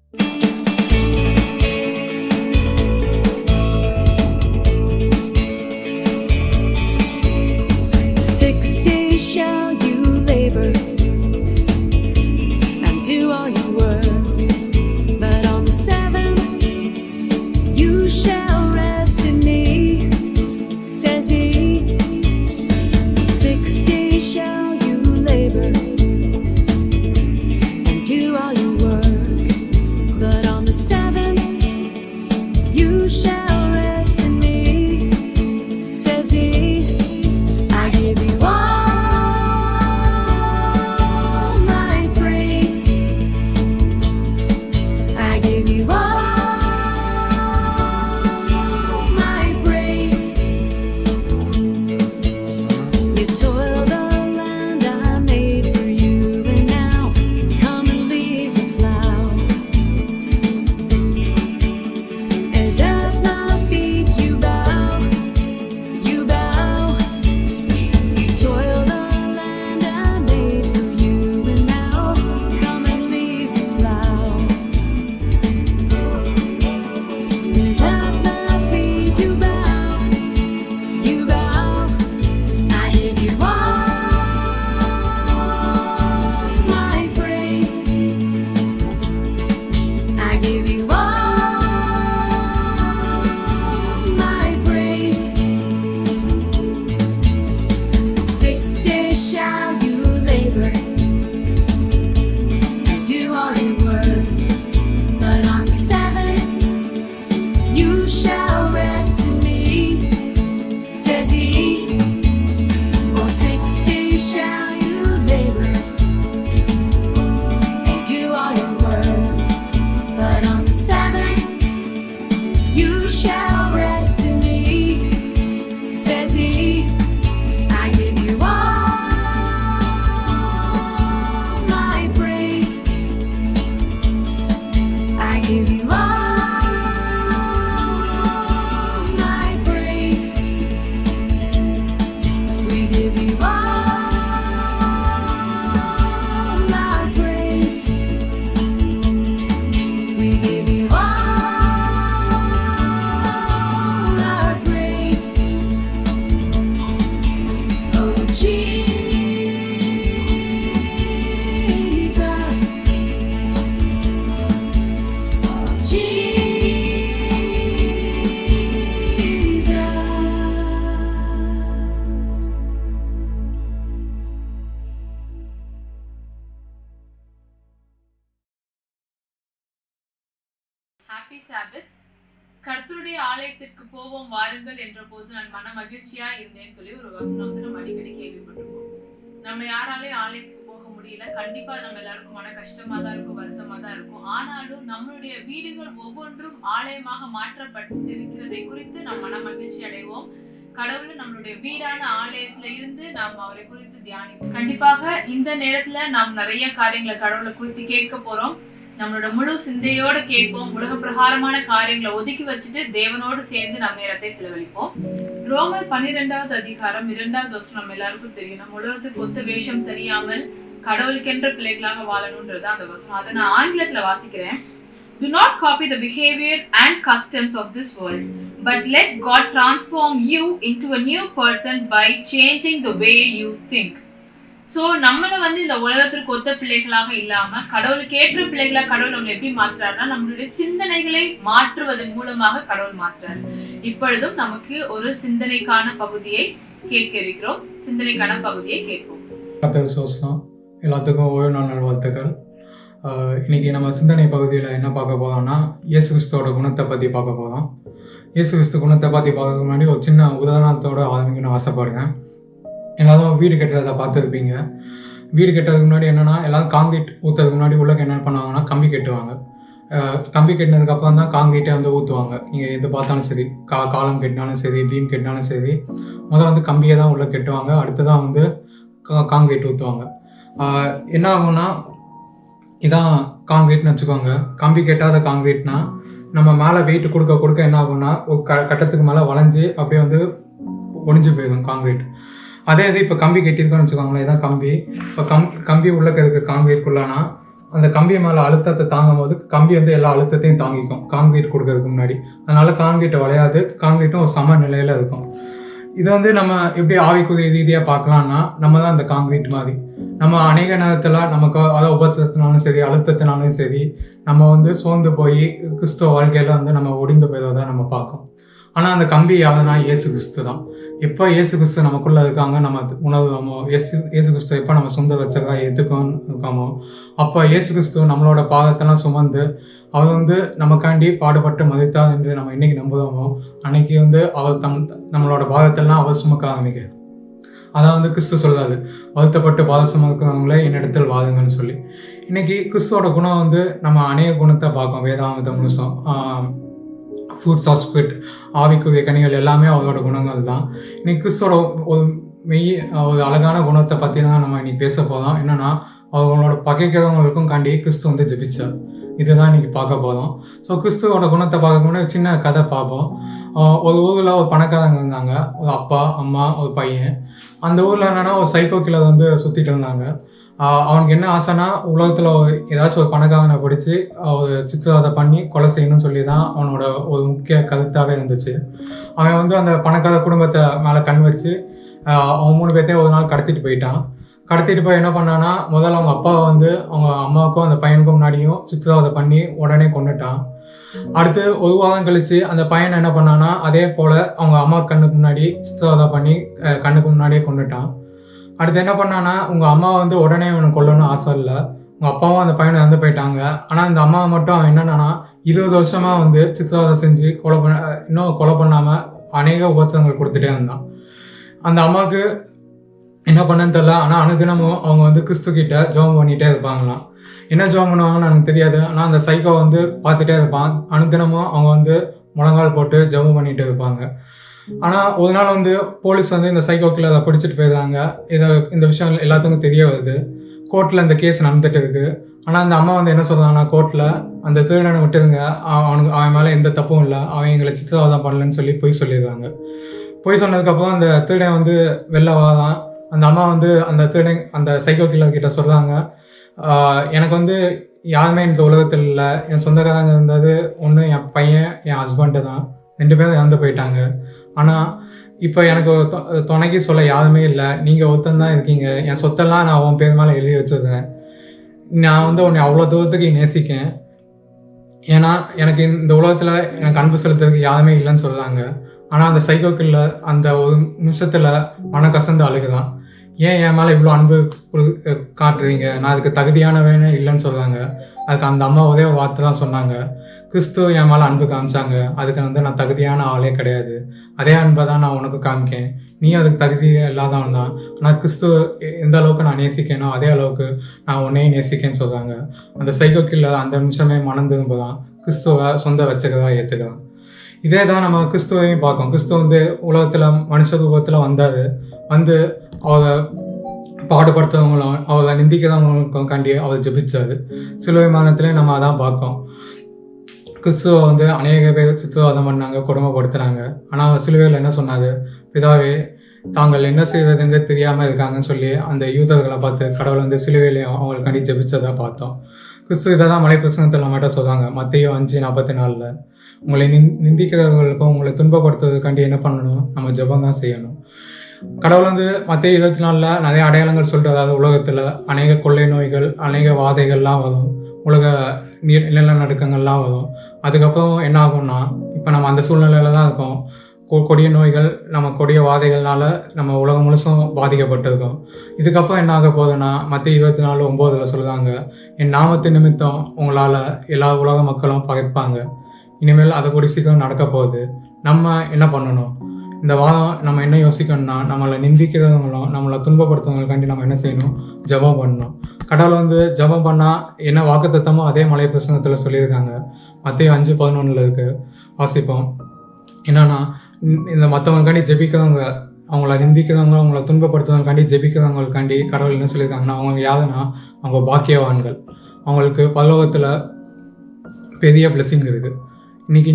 6 days shall you labor and do all your work, but on the seventh you shall rest in me, says he. 6 days shall you labor and do all your work, but on the seventh you shall rest in me, says he. I give you all my praise. I give you all my praise. You toil the land I made for you, and now come and leave the plow. As at my feet you bow, you bow. You toil the land I made for you, and now come and leave the plow. As at my feet you bow, you bow. I give you all my praise. I give you all my praise. 6 days shall you labor and do all your work, but on the seventh you shall rest in me, says he. For 6 days shall you labor and do all your work, but on the seventh you shall rest in me, says he. I give you all my praise. I give you all my praise. We give you all our praise. We give you all our praise. Oh Jesus, Jesus. Happy Sabbath. கர்த்தருடைய ஆலயத்திற்கு போவோம் வாருங்கள் என்ற போது நான் மன மகிழ்ச்சியா இருந்தேன்னு சொல்லி ஒரு வசனம் வந்து நம்ம அடிக்கடி கேள்விப்பட்டிருப்போம். நம்ம யாராலையும் ஆலயத்துக்கு போக முடியல, கண்டிப்பா நம்ம எல்லாருக்கும் மன கஷ்டமா தான் இருக்கும், வருத்தமா தான் இருக்கும். ஆனாலும் நம்மளுடைய வீடுகள் ஒவ்வொன்றும் ஆலயமாக மாற்றப்பட்டிருக்கிறதை குறித்து நாம் மன மகிழ்ச்சி அடைவோம். கடவுள் நம்மளுடைய வீடான ஆலயத்துல இருந்து நாம் அவரை குறித்து தியானிப்போம். கண்டிப்பாக இந்த நேரத்துல நாம் நிறைய காரியங்களை கடவுளை குறித்து கேட்க போறோம். நம்மளோட முழு சிந்தையோட கேட்போம். உலக பிரகாரமான காரியங்களை ஒதுக்கி வச்சுட்டு தேவனோடு சேர்ந்து நம்ம நேரத்தை செலவழிப்போம். ரோமர் 12வது அதிகாரம் 2வது வசனம் நம்ம எல்லாருக்கும் தெரியும். நம்ம உலகத்துக்கு ஒத்த வேஷம் தெரியாமல் கடவுளுக்கென்ற பிள்ளைகளாக வாழணும்ன்றது அந்த வசனம். அதை நான் ஆங்கிலத்துல வாசிக்கிறேன். Do not copy the behavior and customs of this world, but let God transform you into a new person by changing the way you think. So நம்மளை வந்து இந்த உலகத்திற்கு ஒத்த பிள்ளைகளாக இல்லாம கடவுளுக்கு ஏற்ற பிள்ளைகளா கடவுள் நம்மளை எப்படி மாற்றுறாருன்னா நம்மளுடைய சிந்தனைகளை மாற்றுவதன் மூலமாக கடவுள் மாற்றுறாரு. இப்பொழுதும் நமக்கு ஒரு சிந்தனைக்கான பகுதியை கேட்க இருக்கிறோம். சிந்தனைக்கான பகுதியை கேட்போம். எல்லாத்துக்கும் ஓய்வு நாள் நல்வாழ்த்துக்கள். இன்னைக்கு நம்ம சிந்தனை பகுதியில் என்ன பார்க்க போறோம்னா இயேசு கிறிஸ்துவோட குணத்தை பற்றி பார்க்க போகிறோம். இயேசு கிறிஸ்து குணத்தை பற்றி பார்க்கறதுக்கு முன்னாடி ஒரு சின்ன உதாரணத்தோட ஆரம்பிக்கணும்னு ஆசைப்படுறேன். எல்லாரும் வீடு கட்டுறதை பார்த்துருப்பீங்க. வீடு கட்டுறதுக்கு முன்னாடி என்னென்னா எல்லாரும் காங்கிரீட் ஊற்றுறதுக்கு முன்னாடி உள்ள என்ன பண்ணுவாங்கன்னா கம்பி கட்டுவாங்க. கம்பி கட்டினதுக்கப்புறம் தான் காங்கிரீட்டை வந்து ஊற்றுவாங்க. நீங்கள் எது பார்த்தாலும் சரி, காலம் கட்டினாலும் சரி, பீம் கட்டினாலும் சரி, முதல் வந்து கம்பியை தான் உள்ளே கட்டுவாங்க. அடுத்து தான் வந்து காங்கிரீட் ஊற்றுவாங்க. என்ன ஆகும்னா இதான் காங்கிரீட்னு வச்சுக்கோங்க. கம்பி கட்டாத காங்கிரீட்னா நம்ம மேலே வெயிட் கொடுக்க கொடுக்க என்ன ஆகும்னா ஒரு கட்டத்துக்கு மேலே வளைஞ்சு அப்படியே வந்து ஒடிஞ்சு போயிடும் காங்கிரீட். அதே இது இப்போ கம்பி கட்டியிருக்கோன்னு வச்சுக்கோங்களேன், இதான் கம்பி. இப்போ கம்பி உள்ளக்க இருக்க காங்கிரீட் ஃபுல்லானா அந்த கம்பி மேலே அழுத்தத்தை தாங்கும் போது கம்பி வந்து எல்லா அழுத்தத்தையும் தாங்கிக்கும் கான்கிரீட் கொடுக்கறதுக்கு முன்னாடி. அதனால கான்கிரீட்டை வளையாது, கான்கிரீட்டும் ஒரு சம நிலையில் இருக்கும். இது வந்து நம்ம எப்படி ஆவிக்குரிய ரீதியாக பார்க்கலாம்னா, நம்ம தான் அந்த கான்கிரீட் மாதிரி. நம்ம அநேக நேரத்தில் நமக்கு அதாவது உபத்திரத்தினாலும் சரி அழுத்தத்தினாலும் சரி நம்ம வந்து சோர்ந்து போய் கிறிஸ்துவ வாழ்க்கையில் வந்து நம்ம ஒடிந்து போயதை நம்ம பார்க்கோம். ஆனால் அந்த கம்பி யாருன்னா இயேசு கிறிஸ்து தான். எப்போ இயேசு கிறிஸ்து நமக்குள்ளே இருக்காங்க, நம்ம உணர்வோமோ, இயேசு கிறிஸ்து எப்போ நம்ம சொந்த வச்சதா இருக்கோமோ, அப்போ இயேசு கிறிஸ்து நம்மளோட பாதத்தெல்லாம் சுமந்து அவர் வந்து நமக்காண்டி பாடுபட்டு மதித்தார் என்று நம்ம இன்னைக்கு நம்புவோமோ, அன்னைக்கு வந்து அவர் நம்மளோட பாதத்தெல்லாம் அவர் சுமக்க ஆரம்பிக்க. அதான் வந்து கிறிஸ்து சொல்றாரு, வருத்தப்பட்டு பாத சுமக்கிறவங்களே என்னிடத்தில் வாதுங்கன்னு சொல்லி. இன்னைக்கு கிறிஸ்துவோட குணம் வந்து நம்ம அநேக குணத்தை பார்க்கோம். வேதாந்தத்தை முழுசும் ஃப்ரூட்ஸ் ஆஃப் ஸ்பிரிட், ஆவிக்குரிய கனிகள் எல்லாமே அவரோட குணங்கள் தான். இன்னைக்கு கிறிஸ்துவோட ஒரு ஒரு அழகான குணத்தை பற்றி தான் நம்ம இன்னைக்கு பேச போகிறோம். என்னன்னா, அவங்களோட பகைக்கிறவங்களுக்கும் காண்டி கிறிஸ்து வந்து ஜெபிச்சார். இதுதான் இன்னைக்கு பார்க்க போகிறோம். ஸோ கிறிஸ்துவோட குணத்தை பார்க்க முன்னாடி சின்ன கதை பார்ப்போம். ஒரு ஊரில் ஒரு பணக்காரங்க இருந்தாங்க, ஒரு அப்பா அம்மா ஒரு பையன். அந்த ஊரில் என்னன்னா ஒரு சைக்கோ கில்லர் வந்து சுற்றிட்டு இருந்தாங்க. அவனுக்கு என்ன ஆசைனா, உலகத்தில் ஏதாச்சும் ஒரு பணக்காரனை பிடிச்சி ஒரு சித்திரவதை பண்ணி கொலை செய்யணும்னு சொல்லி தான் அவனோட ஒரு முக்கிய கருத்தாகவே இருந்துச்சு. அவன் வந்து அந்த பணக்கார குடும்பத்தை மேலே கண் வச்சு அவன் 3 பேர்த்தையும் ஒரு நாள் கடத்திட்டு போயிட்டான். கடத்திட்டு போய் என்ன பண்ணான்னா, முதல்ல அவங்க அப்பாவை வந்து அவங்க அம்மாவுக்கும் அந்த பையனுக்கும் முன்னாடியும் சித்திரவதை பண்ணி உடனே கொண்டுட்டான். அடுத்து ஒரு வாரம் கழிச்சு அந்த பையனை என்ன பண்ணான்னா, அதே போல அவங்க அம்மா கண்ணுக்கு முன்னாடி சித்திரவதை பண்ணி கண்ணுக்கு முன்னாடியே கொண்டுட்டான். அடுத்து என்ன பண்ணான்னா, உங்கள் அம்மா வந்து உடனே அவனை கொல்லணும்னு ஆசை இல்லை, உங்கள் அப்பாவும் அந்த பையனை இறந்து போயிட்டாங்க. ஆனால் இந்த அம்மாவை மட்டும் அவன் என்னன்னா 20 வருஷமாக வந்து சித்திரவதை செஞ்சு இன்னும் கொலை பண்ணாமல் அநேக உபத்திரங்கள் கொடுத்துட்டே இருந்தான். அந்த அம்மாவுக்கு என்ன பண்ணன்னு தெரியல. ஆனால் அனுதினமும் அவங்க வந்து கிறிஸ்து கிட்ட ஜெபம் பண்ணிகிட்டே இருப்பாங்களாம். என்ன ஜெபம் பண்ணுவாங்கன்னு எனக்கு தெரியாது. ஆனால் அந்த சைக்கோ வந்து பார்த்துட்டே இருப்பான். அனுதினமும் அவங்க வந்து முழங்கால் போட்டு ஜெபம் பண்ணிகிட்டே இருப்பாங்க. ஆனால் ஒரு நாள் வந்து போலீஸ் வந்து இந்த சைக்கோ கில்லரை பிடிச்சிட்டு போயிடுறாங்க. இந்த விஷயம் எல்லாத்துக்கும் தெரிய வருது. கோர்ட்டில் இந்த கேஸ் நடந்துட்டு இருக்கு. ஆனால் அந்த அம்மா வந்து என்ன சொல்கிறாங்கன்னா, கோர்ட்டில் அந்த திருடனை விட்டுருங்க, அவன் மேலே எந்த தப்பும் இல்லை, அவன் எங்களை சித்திரவதை பண்ணலன்னு சொல்லி பொய் சொல்லிடுறாங்க. பொய் சொன்னதுக்கப்புறம் அந்த திருடன் வந்து வெளில வரலாம். அந்த அம்மா வந்து அந்த சைக்கோ கில்லர் கிட்ட சொல்கிறாங்க, எனக்கு வந்து யாருமே இந்த உலகத்தில் இல்லை, என் சொந்தக்காரங்க இருந்தது ஒன்று என் பையன் என் ஹஸ்பண்டு தான், 2 பேரும் இறந்து போயிட்டாங்க. ஆனால் இப்போ எனக்கு துணைக்கு சொல்ல யாருமே இல்லை, நீங்கள் ஒருத்தந்தான் இருக்கீங்க. என் சொத்தெல்லாம் நான் உன் பேர் மேலே எழுதி வச்சிருந்தேன். நான் வந்து உன்னை அவ்வளோ தூரத்துக்கு நேசிக்கேன். ஏன்னா எனக்கு இந்த உலகத்தில் எனக்கு அன்பு செலுத்துறதுக்கு யாருமே இல்லைன்னு சொல்கிறாங்க. ஆனால் அந்த சைக்கோ கில்லர் அந்த ஒரு நிமிஷத்தில் மன கசந்து அழுகுதான். ஏன் என் மேலே இவ்வளோ அன்பு காட்டுறீங்க, நான் அதுக்கு தகுதியானவேனே இல்லைன்னு சொல்கிறாங்க. அதுக்கு அந்த அம்மா ஒரே ஒரு வார்த்தை தான் சொன்னாங்க, கிறிஸ்து என் மேலே அன்பு காமிச்சாங்க, அதுக்கு வந்து நான் தகுதியான ஆளே கிடையாது, அதே அன்பை தான் நான் உனக்கு காமிக்கேன், நீ அதுக்கு தகுதி இல்லாதவன் தான், ஆனால் கிறிஸ்து எந்த அளவுக்கு நான் நேசிக்கணும் அதே அளவுக்கு நான் உன்னையும் நேசிக்கேன்னு சொல்கிறாங்க. அந்த சைக்கோ கில்லர் அந்த நிமிஷமே மனம் திரும்ப தான் கிறிஸ்துவை சொந்த வச்சுக்கதா ஏற்றுக்கலாம். இதே தான் நம்ம கிறிஸ்துவையும் பார்க்கோம். கிறிஸ்துவ வந்து உலகத்தில் மனுஷ ரூபத்தில் வந்தார். வந்து அவரை பாடுபடுத்துறவங்களும் அவரை நிந்திக்கிறவங்களுக்கும் காண்டி அவர் ஜெபிச்சார். சிலுவை மரணத்திலே நம்ம அதான் பார்க்கோம். கிறிஸ்துவை வந்து அநேக பேர் சித்திரவதம் பண்ணாங்க, கொடுமைப்படுத்துனாங்க. ஆனால் அவர் சிலுவையில் என்ன சொன்னார், பிதாவே தாங்கள் என்ன செய்வதுன்னு தெரியாமல் இருக்காங்கன்னு சொல்லி அந்த யூதர்களை பார்த்து கடவுள் வந்து சிலுவையிலையும் அவங்களுக்காண்டி ஜெபிச்சதை பார்த்தோம். கிறிஸ்து இதை தான் மலை பிரசங்கத்தில் நம்மகிட்ட சொல்கிறாங்க. மத்தேயு 5:44 உங்களை நிந்திக்கிறவர்களுக்கும் உங்களை துன்பப்படுத்துவதற்காண்டி என்ன பண்ணணும், நம்ம ஜெபம் தான் செய்யணும். கடவுள் வந்து மத்தேயு 24 நிறைய அடையாளங்கள் சொல்லிட்டு, அதாவது உலகத்தில் அநேக கொள்ளை நோய்கள், அநேக வாதைகள்லாம் வரும், உலக நிலநடுக்கங்கள்லாம் வரும். அதுக்கப்புறம் என்ன ஆகும்னா, இப்போ நம்ம அந்த சூழ்நிலையில தான் இருக்கோம். கொடிய நோய்கள், நம்ம கொடிய வாதைகள்னால நம்ம உலகம் முழுசும் பாதிக்கப்பட்டிருக்கோம். இதுக்கப்புறம் என்ன ஆக போகுதுன்னா, மத்தேயு 24:9 சொல்லுவாங்க, என் நாமத்து நிமித்தம் உங்களால் எல்லா உலக மக்களும் பகைப்பாங்க. இனிமேல் அதை கூடி சீக்கிரம் நடக்க போகுது. நம்ம என்ன பண்ணணும், இந்த வாரம் நம்ம என்ன யோசிக்கணும்னா, நம்மளை நிந்திக்கிறவங்களும் நம்மளை துன்பப்படுத்துவங்களுக்காண்டி நம்ம என்ன செய்யணும், ஜெபம் பண்ணணும். கடவுள் வந்து ஜெபம் பண்ணால் என்ன வாக்குத்தத்தமோ அதே மலை பிரசங்கத்தில் சொல்லியிருக்காங்க. மத்தேயு 5:11 இருக்கு, வாசிப்போம். என்னன்னா, இந்த மற்றவங்களுக்காண்டி ஜெபிக்கிறவங்க, அவங்கள நிந்திக்கிறவங்க, அவங்கள துன்பப்படுத்துவதற்காண்டி ஜெபிக்கிறவங்களுக்காண்டி கடவுள் என்ன சொல்லியிருக்காங்கன்னா, அவங்க யாருன்னா அவங்க பாக்கியவான்கள், அவங்களுக்கு பரலோகத்தில் பெரிய பிளெஸிங் இருக்குது. இன்றைக்கி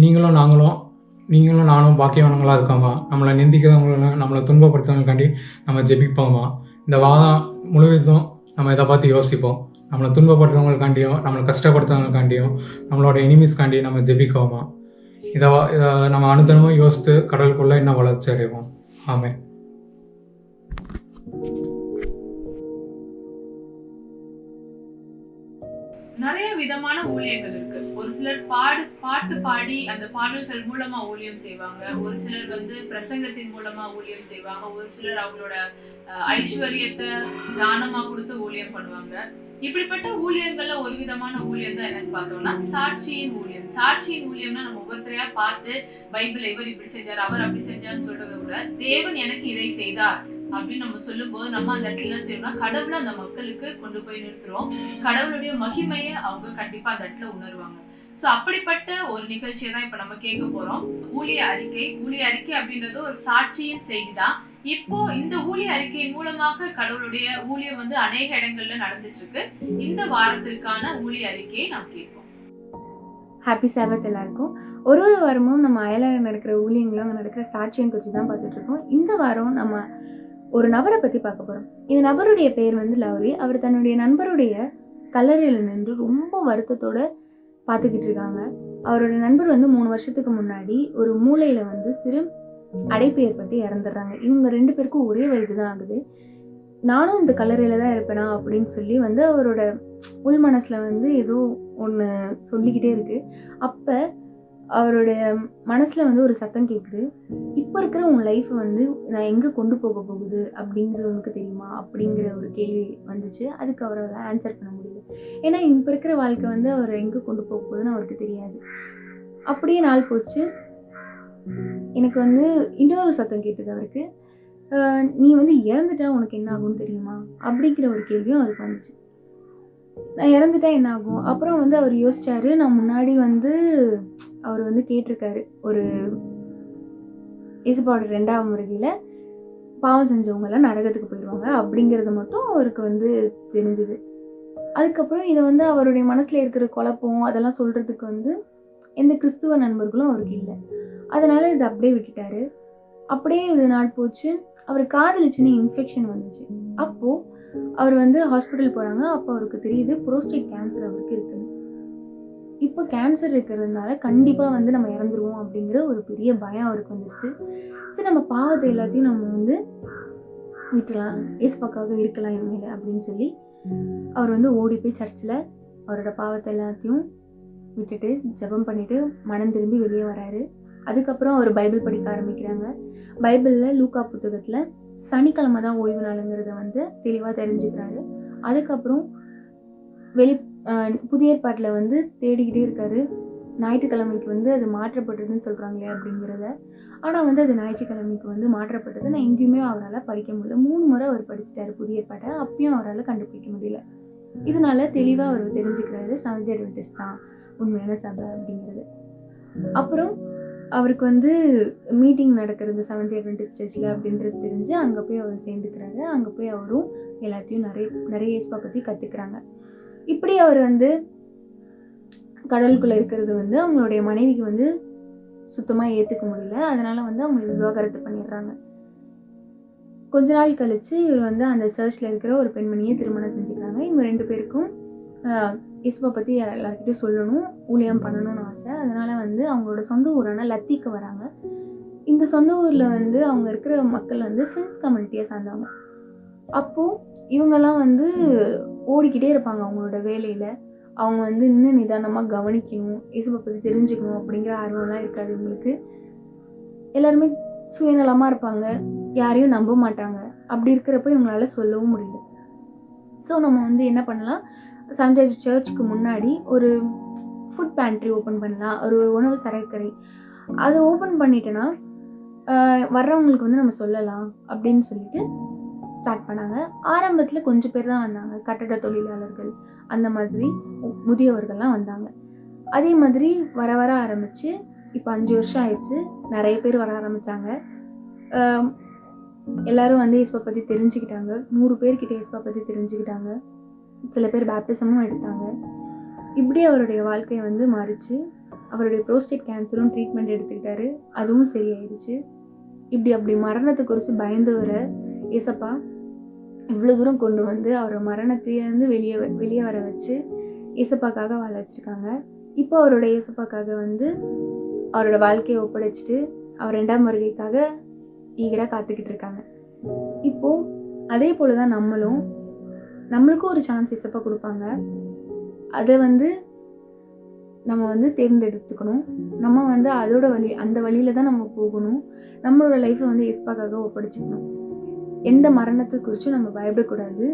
நீங்களும் நானும் பாக்கியவான்களாக இருக்கோமா, நம்மளை நிந்திக்கிறவங்களும் நம்மளை துன்பப்படுத்துவதற்காண்டி நம்ம ஜெபிப்போமா. இந்த வாரம் முழுவதும் நம்ம இதை பார்த்து யோசிப்போம். நம்மளை துன்பப்படுறவங்களுக்காண்டியும் நம்மளை கஷ்டப்படுத்துறவங்களுக்காண்டியும் நம்மளோட எனிமீஸ்காண்டியும் நம்ம ஜெபிக்கோமா. இதை நம்ம அனுதினமும் யோசித்து கடலுக்குள்ளே இன்னும் வளர்ச்சி அடைவோம். ஆமென். நிறைய விதமான ஊழியங்கள் இருக்கு. ஒரு சிலர் பாட்டு பாடி அந்த பாடல்கள் மூலமா ஊழியம் செய்வாங்க. ஒரு சிலர் பிரசங்கத்தின் மூலமா ஊழியம் செய்வாங்க. ஒரு சிலர் அவங்களோட ஐஸ்வர்யத்தை தானமா கொடுத்து ஊழியம் பண்ணுவாங்க. இப்படிப்பட்ட ஊழியங்கள்ல ஒரு விதமான ஊழியம் தான் என்னன்னு பார்த்தோம்னா சாட்சியின் ஊழியம். சாட்சியின் ஊழியம்னா நம்ம ஒவ்வொருத்தரையா பார்த்து பைபிள் இவர் இப்படி செஞ்சார், அவர் அப்படி செஞ்சார்னு சொல்றதை விட தேவன் எனக்கு இதை செய்தார் அப்படின்னு நம்ம சொல்லும் போது நம்ம அந்த இடத்துல என்ன செய்யணும்னா கடவுளை அந்த மக்களுக்கு கொண்டு போய் நிறுத்துறோம். கடவுளுடைய மகிமையை அவங்க கண்டிப்பா அந்த இடத்துல உணர்வாங்க. சோ அப்படிப்பட்ட ஒரு நிகழ்ச்சியை தான் இப்ப நம்ம கேட்க போறோம். ஊழிய அறிக்கை. ஊழிய அறிக்கை அப்படின்றது ஒரு சாட்சியின் செய்தி தான். இப்போ இந்த ஊழிய அறிக்கையின் மூலமாக கடவுளுடைய ஊழியம் அநேக இடங்கள்ல நடந்துட்டு இருக்கு. இந்த வாரத்திற்கான ஊழிய அறிக்கையை நாம் கேட்போம். ஹாப்பி சாபத் எல்லாருக்கும். ஒரு வாரமும் நம்ம அயலாக நடக்கிற ஊழியங்களும் அங்கே நடக்கிற சாட்சியம் குறித்து தான் பார்த்துட்டு இருக்கோம். இந்த வாரம் நம்ம ஒரு நபரை பற்றி பார்க்க போகிறோம். இந்த நபருடைய பெயர் லவ்ரி. அவர் தன்னுடைய நண்பருடைய கல்லறையில் நின்று ரொம்ப வருத்தத்தோடு பார்த்துக்கிட்டு இருக்காங்க. அவரோட நண்பர் 3 வருஷத்துக்கு முன்னாடி ஒரு மூளையில் சிறு அடைப்பு ஏற்பட்டு இறந்துடுறாங்க. இவங்க 2 பேருக்கும் ஒரே வயது தான் ஆகுது. நானும் இந்த கல்லறையில் தான் இருப்பேனா அப்படின்னு சொல்லி அவரோட உள் மனசில் ஏதோ ஒன்று சொல்லிக்கிட்டே இருக்கு. அப்போ அவருடைய மனசில் ஒரு சத்தம் கேட்குது. இப்போ இருக்கிற உன் லைஃப் நான் எங்கே கொண்டு போக போகுது அப்படிங்கிறது உனக்கு தெரியுமா அப்படிங்கிற ஒரு கேள்வி வந்துச்சு. அதுக்கு அவரால் ஆன்சர் பண்ண முடியல. ஏன்னா இப்போ இருக்கிற வாழ்க்கை அவர் எங்கே கொண்டு போக போகுதுன்னு அவருக்கு தெரியாது. அப்படியே நாள் போச்சு. எனக்கு இன்னொரு சத்தம் கேட்டது அவருக்கு. நீ இறந்துட்டா உனக்கு என்ன ஆகும்னு தெரியுமா அப்படிங்கிற ஒரு கேள்வியும் அவருக்கு வந்துச்சு. நான் இறந்துட்டா என்ன ஆகும்? அப்புறம் அவர் யோசிச்சாரு. நான் முன்னாடி அவர் கேட்டிருக்காரு, ஒரு இயேசுவோட 2ஆம் வருகையில பாவம் செஞ்சவங்க எல்லாம் நரகத்துக்கு போயிடுவாங்க அப்படிங்கிறது மட்டும் அவருக்கு தெரிஞ்சுது. அதுக்கப்புறம் இதை அவருடைய மனசுல இருக்கிற குழப்பம் அதெல்லாம் சொல்றதுக்கு எந்த கிறிஸ்துவ நண்பர்களும் அவருக்கு இல்லை. அதனால இதை அப்படியே விட்டுட்டாரு. அப்படியே இது நாள் போச்சு. அவர் காதில் சின்ன இன்ஃபெக்ஷன் வந்துச்சு. அப்போ அவர் ஹாஸ்பிட்டல் போறாங்க. அப்போ அவருக்கு தெரியுது புரோஸ்டேட் கேன்சர் அவருக்கு இருக்குன்னு. இப்போ கேன்சர் இருக்கிறதுனால கண்டிப்பா நம்ம இறந்துருவோம் அப்படிங்கிற ஒரு பெரிய பயம் அவருக்கு வந்துருச்சு. சரி, நம்ம பாவத்தை எல்லாத்தையும் நம்ம விட்டுலாம், ஏசுப்பாக்காக இருக்கலாம் இனிமேல அப்படின்னு சொல்லி அவர் ஓடி போய் சர்ச்சில் அவரோட பாவத்தை எல்லாத்தையும் விட்டுட்டு ஜெபம் பண்ணிட்டு மனம் திரும்பி வெளியே வராரு. அதுக்கப்புறம் அவர் பைபிள் படிக்க ஆரம்பிக்கிறாங்க. பைபிளில் லூக்கா புத்தகத்தில் சனிக்கிழமை தான் ஓய்வு நாளுங்கிறத தெளிவாக தெரிஞ்சுக்கிறாரு. அதுக்கப்புறம் புதிய ஏற்பாட்டில் தேடிக்கிட்டே இருக்காரு. ஞாயிற்றுக்கிழமைக்கு அது மாற்றப்பட்டதுன்னு சொல்கிறாங்களே அப்படிங்கிறத. ஆனால் அது ஞாயிற்றுக்கிழமைக்கு மாற்றப்பட்டது நான் எங்கேயுமே அவரால் படிக்க முடியல. 3 முறை அவர் படிச்சுட்டாரு புதிய ஏற்பாட்டை. அப்பயும் அவரால் கண்டுபிடிக்க முடியல. இதனால தெளிவாக அவர் தெரிஞ்சுக்கிறாரு செவன்த் டே அட்வென்டிஸ்ட் தான் உண்மையான சபை அப்படிங்கிறது. அப்புறம் அவருக்கு மீட்டிங் நடக்கிறது செவன்த் டே அட்வென்டிஸ்ட் சர்ச்சில் அப்படின்றது தெரிஞ்சு அங்கே போய் அவர் சேர்ந்துக்கிறாரு. அங்கே போய் அவரும் எல்லாத்தையும் நிறைய இயேசுவை பற்றி கற்றுக்குறாங்க. இப்படி அவர் கடலுக்குள்ளே இருக்கிறது அவங்களுடைய மனைவிக்கு சுத்தமாக ஏற்றுக்க முடியல. அதனால அவங்களுக்கு விவாகரத்து பண்ணிடுறாங்க. கொஞ்ச நாள் கழிச்சு இவர் அந்த சர்ச்சில் இருக்கிற ஒரு பெண்மணியை திருமணம் செஞ்சுக்கிறாங்க. இவங்க 2 பேருக்கும் இயேசுவை பற்றி எல்லாருக்கிட்டையும் சொல்லணும், ஊழியம் பண்ணணும்னு ஆசை. அதனால அவங்களோட சொந்த ஊரான லத்திக்கு வராங்க. இந்த சொந்த ஊரில் அவங்க இருக்கிற மக்கள் ஃப்ரெண்ட்ஸ் கம்யூனிட்டியை சார்ந்தவங்க. அப்போது இவங்கெல்லாம் ஓடிக்கிட்டே இருப்பாங்க அவங்களோட வேலையில். அவங்க இன்னும் நிதானமாக கவனிக்கணும், இயேசுவை பற்றி தெரிஞ்சுக்கணும் அப்படிங்கிற ஆர்வம்லாம் இருக்காது இவங்களுக்கு. எல்லாருமே சுயநலமாக இருப்பாங்க, யாரையும் நம்ப மாட்டாங்க. அப்படி இருக்கிறப்ப இவங்களால சொல்லவும் முடியல. ஸோ நம்ம என்ன பண்ணலாம், சண்டே சர்ச்சுக்கு முன்னாடி ஒரு ஃபுட் பேண்ட்ரி ஓப்பன் பண்ணலாம், ஒரு உணவு சரக்கரை. அதை ஓப்பன் பண்ணிட்டோன்னா வர்றவங்களுக்கு நம்ம சொல்லலாம் அப்படின்னு சொல்லிட்டு ஸ்டார்ட் பண்ணாங்க. ஆரம்பத்தில் கொஞ்சம் பேர் தான் வந்தாங்க, கட்டட தொழிலாளர்கள் அந்த மாதிரி முதியவர்கள்லாம் வந்தாங்க. அதே மாதிரி வர வர ஆரம்பித்து இப்போ 5 வருஷம் ஆயிடுச்சு. நிறைய பேர் வர ஆரம்பித்தாங்க. எல்லோரும் இயேசுவை பற்றி தெரிஞ்சுக்கிட்டாங்க. 100 பேர்கிட்ட இயேசுவை பற்றி தெரிஞ்சுக்கிட்டாங்க. சில பேர் பேப்டிசமும் எடுத்தாங்க. இப்படி அவருடைய வாழ்க்கையை மாறிச்சு. அவருடைய ப்ரோஸ்டேட் கேன்சரும் ட்ரீட்மெண்ட் எடுத்துக்கிட்டாரு, அதுவும் சரியாயிடுச்சு. அப்படி மரணத்தை குறித்து பயந்து வர ஏசப்பா இவ்வளோ தூரம் கொண்டு வந்து அவரை மரணத்திலேருந்து வெளியே வர வச்சு ஏசப்பாக்காக வாழ வச்சுருக்காங்க. இப்போ அவரோட ஏசப்பாக்காக வந்து அவரோட வாழ்க்கையை ஒப்படைச்சிட்டு அவர் 2ஆம் வருகைக்காக ஈகராக காத்துக்கிட்டு இருக்காங்க. இப்போது அதே போல் தான் நம்மளுக்கும் ஒரு சான்ஸ் ஏசப்பா கொடுப்பாங்க. அதை வந்து நம்ம வந்து தேர்ந்தெடுத்துக்கணும். நம்ம வந்து அதோட அந்த வழியில் தான் நம்ம போகணும். நம்மளோட லைஃப்பை வந்து ஏசப்பாக்காக ஒப்படைச்சிக்கணும். எந்த மரணத்தை குறித்தும் நம்ம பயப்படக்கூடாது.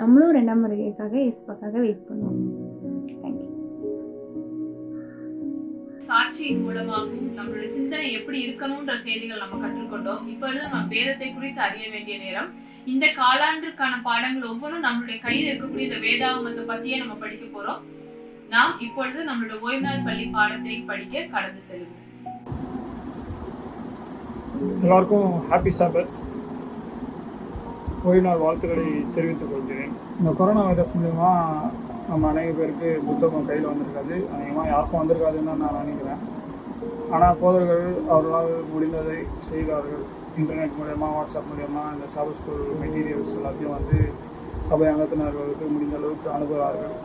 நம்மளும் 2ஆம் வருகைக்காக ஏசப்பாக்காக வெயிட் பண்ணுவோம். தேங்க்யூ. சாட்சியின் மூலமாகவும் நம்மளுடைய சிந்தனை எப்படி இருக்கணும்ன்ற செய்திகள் நம்ம கற்றுக்கொண்டோம். இப்பொழுது நம்ம வேதத்தை குறித்து அறிய வேண்டிய நேரம். இந்த காலாண்டிற்கான பாடங்கள் ஒவ்வொன்றும் நம்மளுடைய கையில் இருக்கக்கூடிய இந்த வேதாகமத்தை பத்தியே நம்ம படிக்க போறோம். நாம் இப்பொழுது நம்மளுடைய ஓய்வு நாள் பள்ளி பாடத்தை படிக்க கடந்து செல்வோம். எல்லாருக்கும் ஹாப்பி சாபத். ஓய்வு நாள் வாழ்த்துக்களை தெரிவித்துக் கொள்கிறேன். இந்த கொரோனா வைரஸ் மூலமா நம்ம அநேக பேருக்கு புத்தகம் கையில் வந்திருக்காது. அநேகமாக யாருக்கும் வந்திருக்காதுன்னு தான் நான் நினைக்கிறேன். ஆனால் போதர்கள் அவர்களால் முடிந்ததை செய்தார்கள். இன்டர்நெட் மூலயமா, வாட்ஸ்அப் மூலயமா இந்த சபை ஸ்கூல் மெட்டீரியல்ஸ் எல்லாத்தையும் வந்து சபை அங்கத்தினர்களுக்கு முடிந்த அளவுக்கு அனுப்புகிறார்கள்.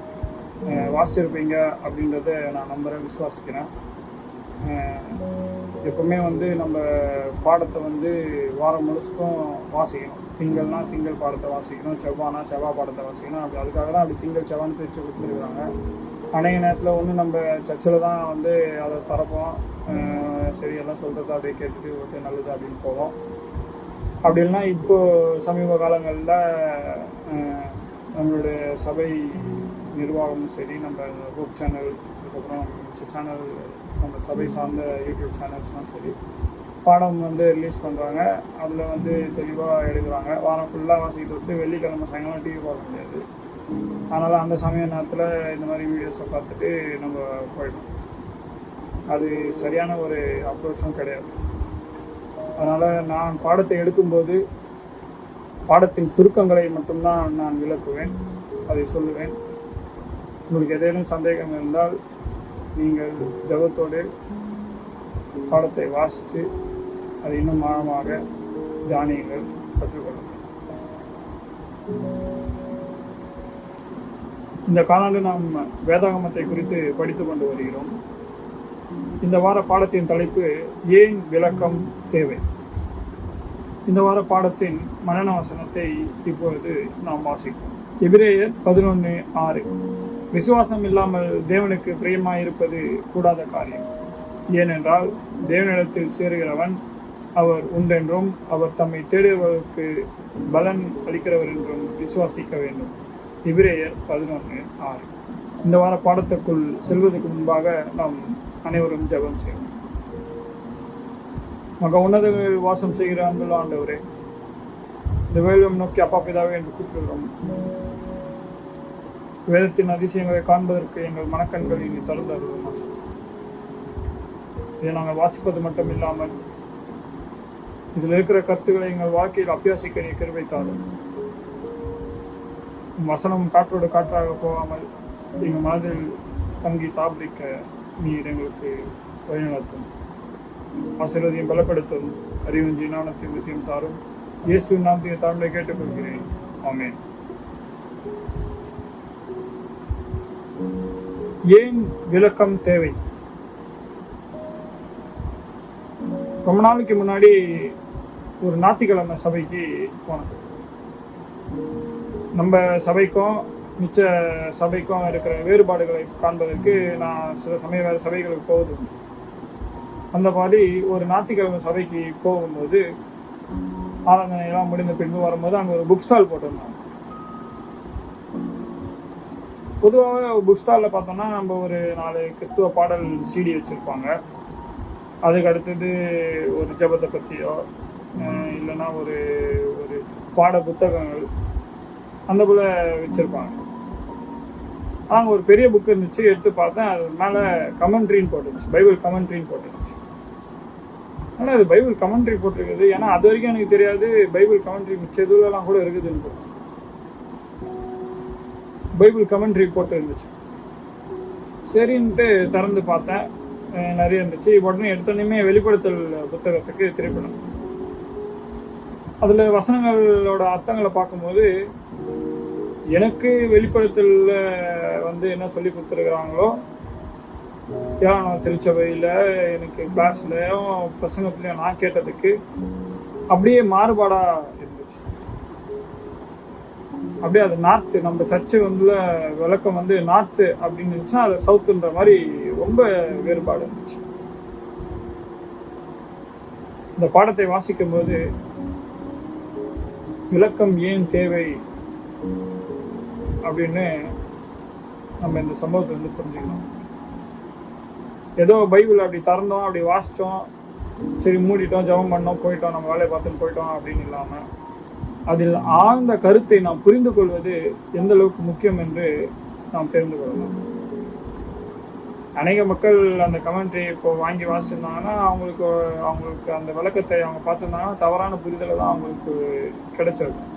வாசிச்சிருப்பீங்க அப்படின்றத நான் நம்புகிறேன், விசுவாசிக்கிறேன். எப்பவுமே வந்து நம்ம பாடத்தை வந்து வாரம் முழுசுக்கும் வாசிக்கணும். திங்கள்னா திங்கள் பாடத்தை வாசிக்கணும், செவ்வாய்னா செவ்வாய் பாடத்தை வாசிக்கணும். அப்படி அதுக்காக தான் அப்படி திங்கள் செவ்வாய்னு பிரித்து கொடுத்துருக்குறாங்க. அநேக நேரத்தில் ஒன்று நம்ம சர்ச்சில் தான் வந்து அதை தரப்போம், சரி எல்லாம் சொல்கிறத அப்படியே கேட்டுட்டு ஓகே நல்லது அப்படின்னு போவோம். அப்படி இல்லைன்னா இப்போது சமீப காலங்களில் நம்மளுடைய சபை நிர்வாகமும் சரி, நம்ம ஹோப் சேனல், அதுக்கப்புறம் சேனல், நம்ம சபை சார்ந்த யூடியூப் சேனல்ஸ்லாம் சரி, பாடம் வந்து ரிலீஸ் பண்ணுறாங்க. அதில் வந்து தெளிவாக எடுக்கிறாங்க. வாரம் ஃபுல்லாக வாசிக்கிட்டு விட்டு வெள்ளிக்கிழமை சாயங்காலம் டிவி பார்க்க முடியாது. அதனால் அந்த சமய நேரத்தில் இந்த மாதிரி வீடியோஸை பார்த்துட்டு நம்ம போயிடும். அது சரியான ஒரு அப்ரோச்சும் கிடையாது. அதனால் நான் பாடத்தை எடுக்கும்போது பாடத்தின் சுருக்கங்களை மட்டும்தான் நான் விளக்குவேன், அதை சொல்லுவேன். உங்களுக்கு ஏதேனும் சந்தேகம் இருந்தால் நீங்கள் ஜெபத்தோடு பாடத்தை வாசித்து அதை இன்னும் ஆழமாக தியானியுங்கள், கற்றுக்கொள்ளுங்கள். இந்த காலாண்டு நாம் வேதாகமத்தை குறித்து படித்து கொண்டு வருகிறோம். இந்த வார பாடத்தின் தலைப்பு ஏன் விளக்கம் தேவை. இந்த வார பாடத்தின் மனன வசனத்தை இப்பொழுது நாம் வாசிப்போம். எபிரேயர் 11:6. விசுவாசம் இல்லாமல் தேவனுக்கு பிரியமாயிருப்பது கூடாத காரியம். ஏனென்றால் தேவனிடத்தில் சேருகிறவன் அவர் உண்டென்றும் அவர் தம்மை தேடுவதற்கு பலன் அளிக்கிறவர் என்றும் விசுவாசிக்க வேண்டும். எபிரேயர் 11:6. இந்த வார பாடத்திற்குள் செல்வதற்கு முன்பாக நாம் அனைவரும் ஜெபம் செய்வோம். மக உன்னதங்கள் வாசம் செய்கிற அன்புள்ள ஆண்டவரே, இந்த வேள்வம் நோக்கி அப்பா பிதாவே என்று கூப்பிடுகிறோம். வேதத்தின் அதிசயங்களை காண்பதற்கு எங்கள் மனக்கண்கள் இனி திறந்து அருள்வோம். இதை நாங்கள் வாசிப்பது மட்டும் இல்லாமல் இதில் இருக்கிற கருத்துக்களை எங்கள் வாழ்க்கையில் அபியாசிக்க நீ கிருபை தாரும். வசனம் காற்றோடு காற்றாக போகாமல் எங்கள் மனதில் தங்கி தாபரிக்க நீர் எங்களுக்கு வழிநடத்தும். ஆசீர்வாதத்தையும் பலப்படுத்தும். அறிவும் ஞானத்தையும் புத்தியும் தாரும். இயேசுவின் நாமத்தையும் தாழ்மை கேட்டுக்கொள்கிறேன். ஆமென். ஏன் விளக்கம் தேவை? ரொம்ப நாளைக்கு முன்னாடி ஒரு ஞாயிற்றுக்கிழமை சபைக்கு போனது. நம்ம சபைக்கும் மிச்ச சபைக்கும் இருக்கிற வேறுபாடுகளை காண்பதற்கு நான் சில சமயம் வேறு சபைகளுக்கு போகுது. அந்த மாதிரி ஒரு ஞாயிற்றுக்கிழமை சபைக்கு போகும்போது ஆராதனையெல்லாம் முடிந்த பின்பு வரும்போது அங்கே ஒரு புக் ஸ்டால் போட்டிருந்தாங்க. பொதுவாக புக் ஸ்டாலில் பார்த்தோம்னா நம்ம ஒரு 4 கிறிஸ்துவ பாடல் சிடி வச்சுருப்பாங்க. அதுக்கு அடுத்தது ஒரு ஜெபத்தை பற்றியோ இல்லைன்னா ஒரு ஒரு பாட புத்தகங்கள் அந்த போல் வச்சுருப்பாங்க. அங்கே ஒரு பெரிய புக்கு இருந்துச்சு, எடுத்து பார்த்தேன். அது மேலே கமெண்ட்ரின்னு போட்டுருந்துச்சு, பைபிள் கமெண்ட்ரின்னு போட்டுருந்துச்சு. ஆனால் அது பைபிள் கமெண்ட்ரி போட்டிருக்குது. ஏன்னா அது வரைக்கும் எனக்கு தெரியாது பைபிள் கமெண்ட்ரி மிச்ச இதுலாம் கூட இருக்குதுன்னு. பைபிள் கமெண்ட்ரி போட்டு இருந்துச்சு. சரின்ட்டு திறந்து பார்த்தேன், நிறைய இருந்துச்சு. உடனே எடுத்தோடனே வெளிப்படுத்தல் புத்தகத்துக்கு திருப்பினோம். அதில் வசனங்களோட அர்த்தங்களை பார்க்கும்போது எனக்கு வெளிப்படுத்தலில் வந்து என்ன சொல்லி கொடுத்துருக்குறாங்களோ தியானம் திருச்சபையில் எனக்கு கிளாஸ்லையும் பிரசங்கத்துலையும் நான் கேட்டதுக்கு அப்படியே மாறுபாடாக இருந்துச்சு. அப்படியே அது நார்த்து, நம்ம சர்ச்சு வந்து விளக்கம் வந்து நார்த்து அப்படின்னு இருந்துச்சுன்னா அது சவுத்துன்ற மாதிரி ரொம்ப வேறுபாடு இருந்துச்சு. இந்த பாடத்தை வாசிக்கும் போது விளக்கம் ஏன் தேவை அப்படின்னு நம்ம இந்த சம்பவத்தை வந்து புரிஞ்சுக்கணும். ஏதோ பைபிள் அப்படி திறந்தோம், அப்படி வாசித்தோம், சரி மூடிட்டோம், ஜெபம் பண்ணோம், போயிட்டோம், நம்ம வேலையை பார்த்துன்னு போயிட்டோம் அப்படின்னு இல்லாமல் அதில் ஆழ்ந்த கருத்தை நாம் புரிந்து கொள்வது எந்த அளவுக்கு முக்கியம் என்று நாம் தெரிந்து கொள்ளலாம். அநேக மக்கள் அந்த கமெண்ட்ரி இப்போ வாங்கி வாசிச்சிருந்தாங்கன்னா அவங்களுக்கு அந்த விளக்கத்தை அவங்க பார்த்துருந்தாங்கன்னா தவறான புரிதலை தான் அவங்களுக்கு கிடைச்சிருக்கும்.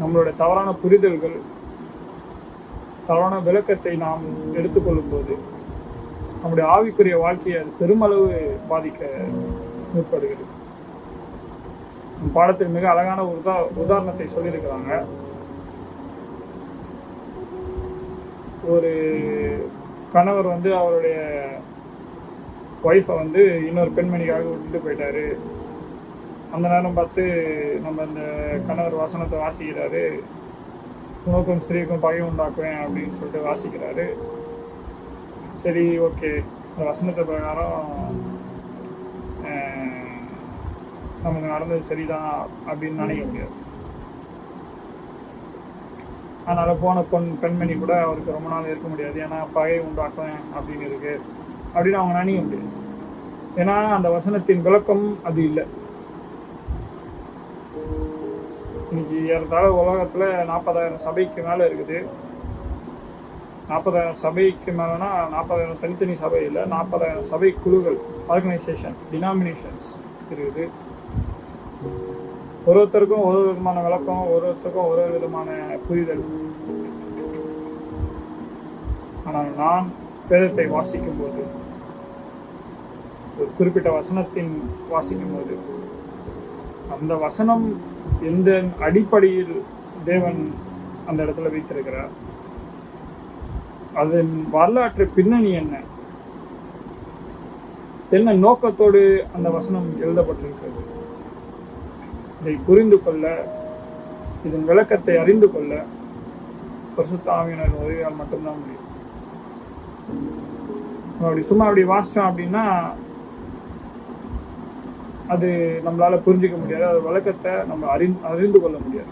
நம்மளுடைய தவறான புரிதல்கள், தவறான விளக்கத்தை நாம் எடுத்துக்கொள்ளும் போது நம்முடைய ஆவிக்குரிய வாழ்க்கையை அது பெருமளவு பாதிக்க முற்படுகிறது. பாடத்தில் மிக அழகான உதாரணத்தை சொல்லியிருக்கிறாங்க. ஒரு கணவர் வந்து அவருடைய ஒய்ஃபை வந்து இன்னொரு பெண்மணிக்காக விட்டுட்டு போயிட்டாரு. அந்த நேரம் பார்த்து நம்ம இந்த கணவர் வசனத்தை வாசிக்கிறாரு. உனக்கும் ஸ்திரீக்கும் பகை உண்டாக்குவேன் அப்படின்னு சொல்லிட்டு வாசிக்கிறாரு. சரி, ஓகே, இந்த வசனத்தை பிரகாரம் நமக்கு நடந்தது சரிதான் அப்படின்னு நினைக்க முடியாது. அதனால் போன பெண்மணி கூட அவருக்கு ரொம்ப நாள் இருக்க முடியாது, ஏன்னா பகை உண்டாக்குவேன் அப்படின்னு இருக்கு அப்படின்னு அவங்க நினைக்க முடியாது. ஏன்னா அந்த வசனத்தின் விளக்கம் அது இல்லை. இன்னைக்கு ஏறத்தாழ உலகத்தில் 40,000 சபைக்கு மேலே இருக்குது. 40,000 சபைக்கு மேலேனா 40,000 தனித்தனி சபை இல்லை, 40,000 சபை குழுக்கள், ஆர்கனைசேஷன்ஸ், டினாமினேஷன்ஸ் இருக்குது. ஒருத்தருக்கும் ஒரு விதமான விளக்கம், ஒருத்தருக்கும் ஒரு விதமான புரிதல். ஆனால் நான் வேதத்தை வாசிக்கும் போது, ஒரு குறிப்பிட்ட வசனத்தின் வாசிக்கும் போது, அந்த வசனம் எந்த அடிப்படையில் தேவன் அந்த இடத்துல வைத்திருக்கிறார், அதன் வரலாற்று பின்னணி என்ன நோக்கத்தோடு அந்த வசனம் எழுதப்பட்டிருக்கிறது, இதை புரிந்து கொள்ள, இதன் விளக்கத்தை அறிந்து கொள்ள பரிசுத்த ஆவியானவர் உதவியால் மட்டும்தான் முடியும். அப்படி சும்மா அப்படி வாசித்தோம் அப்படின்னா அது நம்மளால புரிஞ்சிக்க முடியாது. அது விளக்கத்தை நம்ம அறிந்து கொள்ள முடியாது.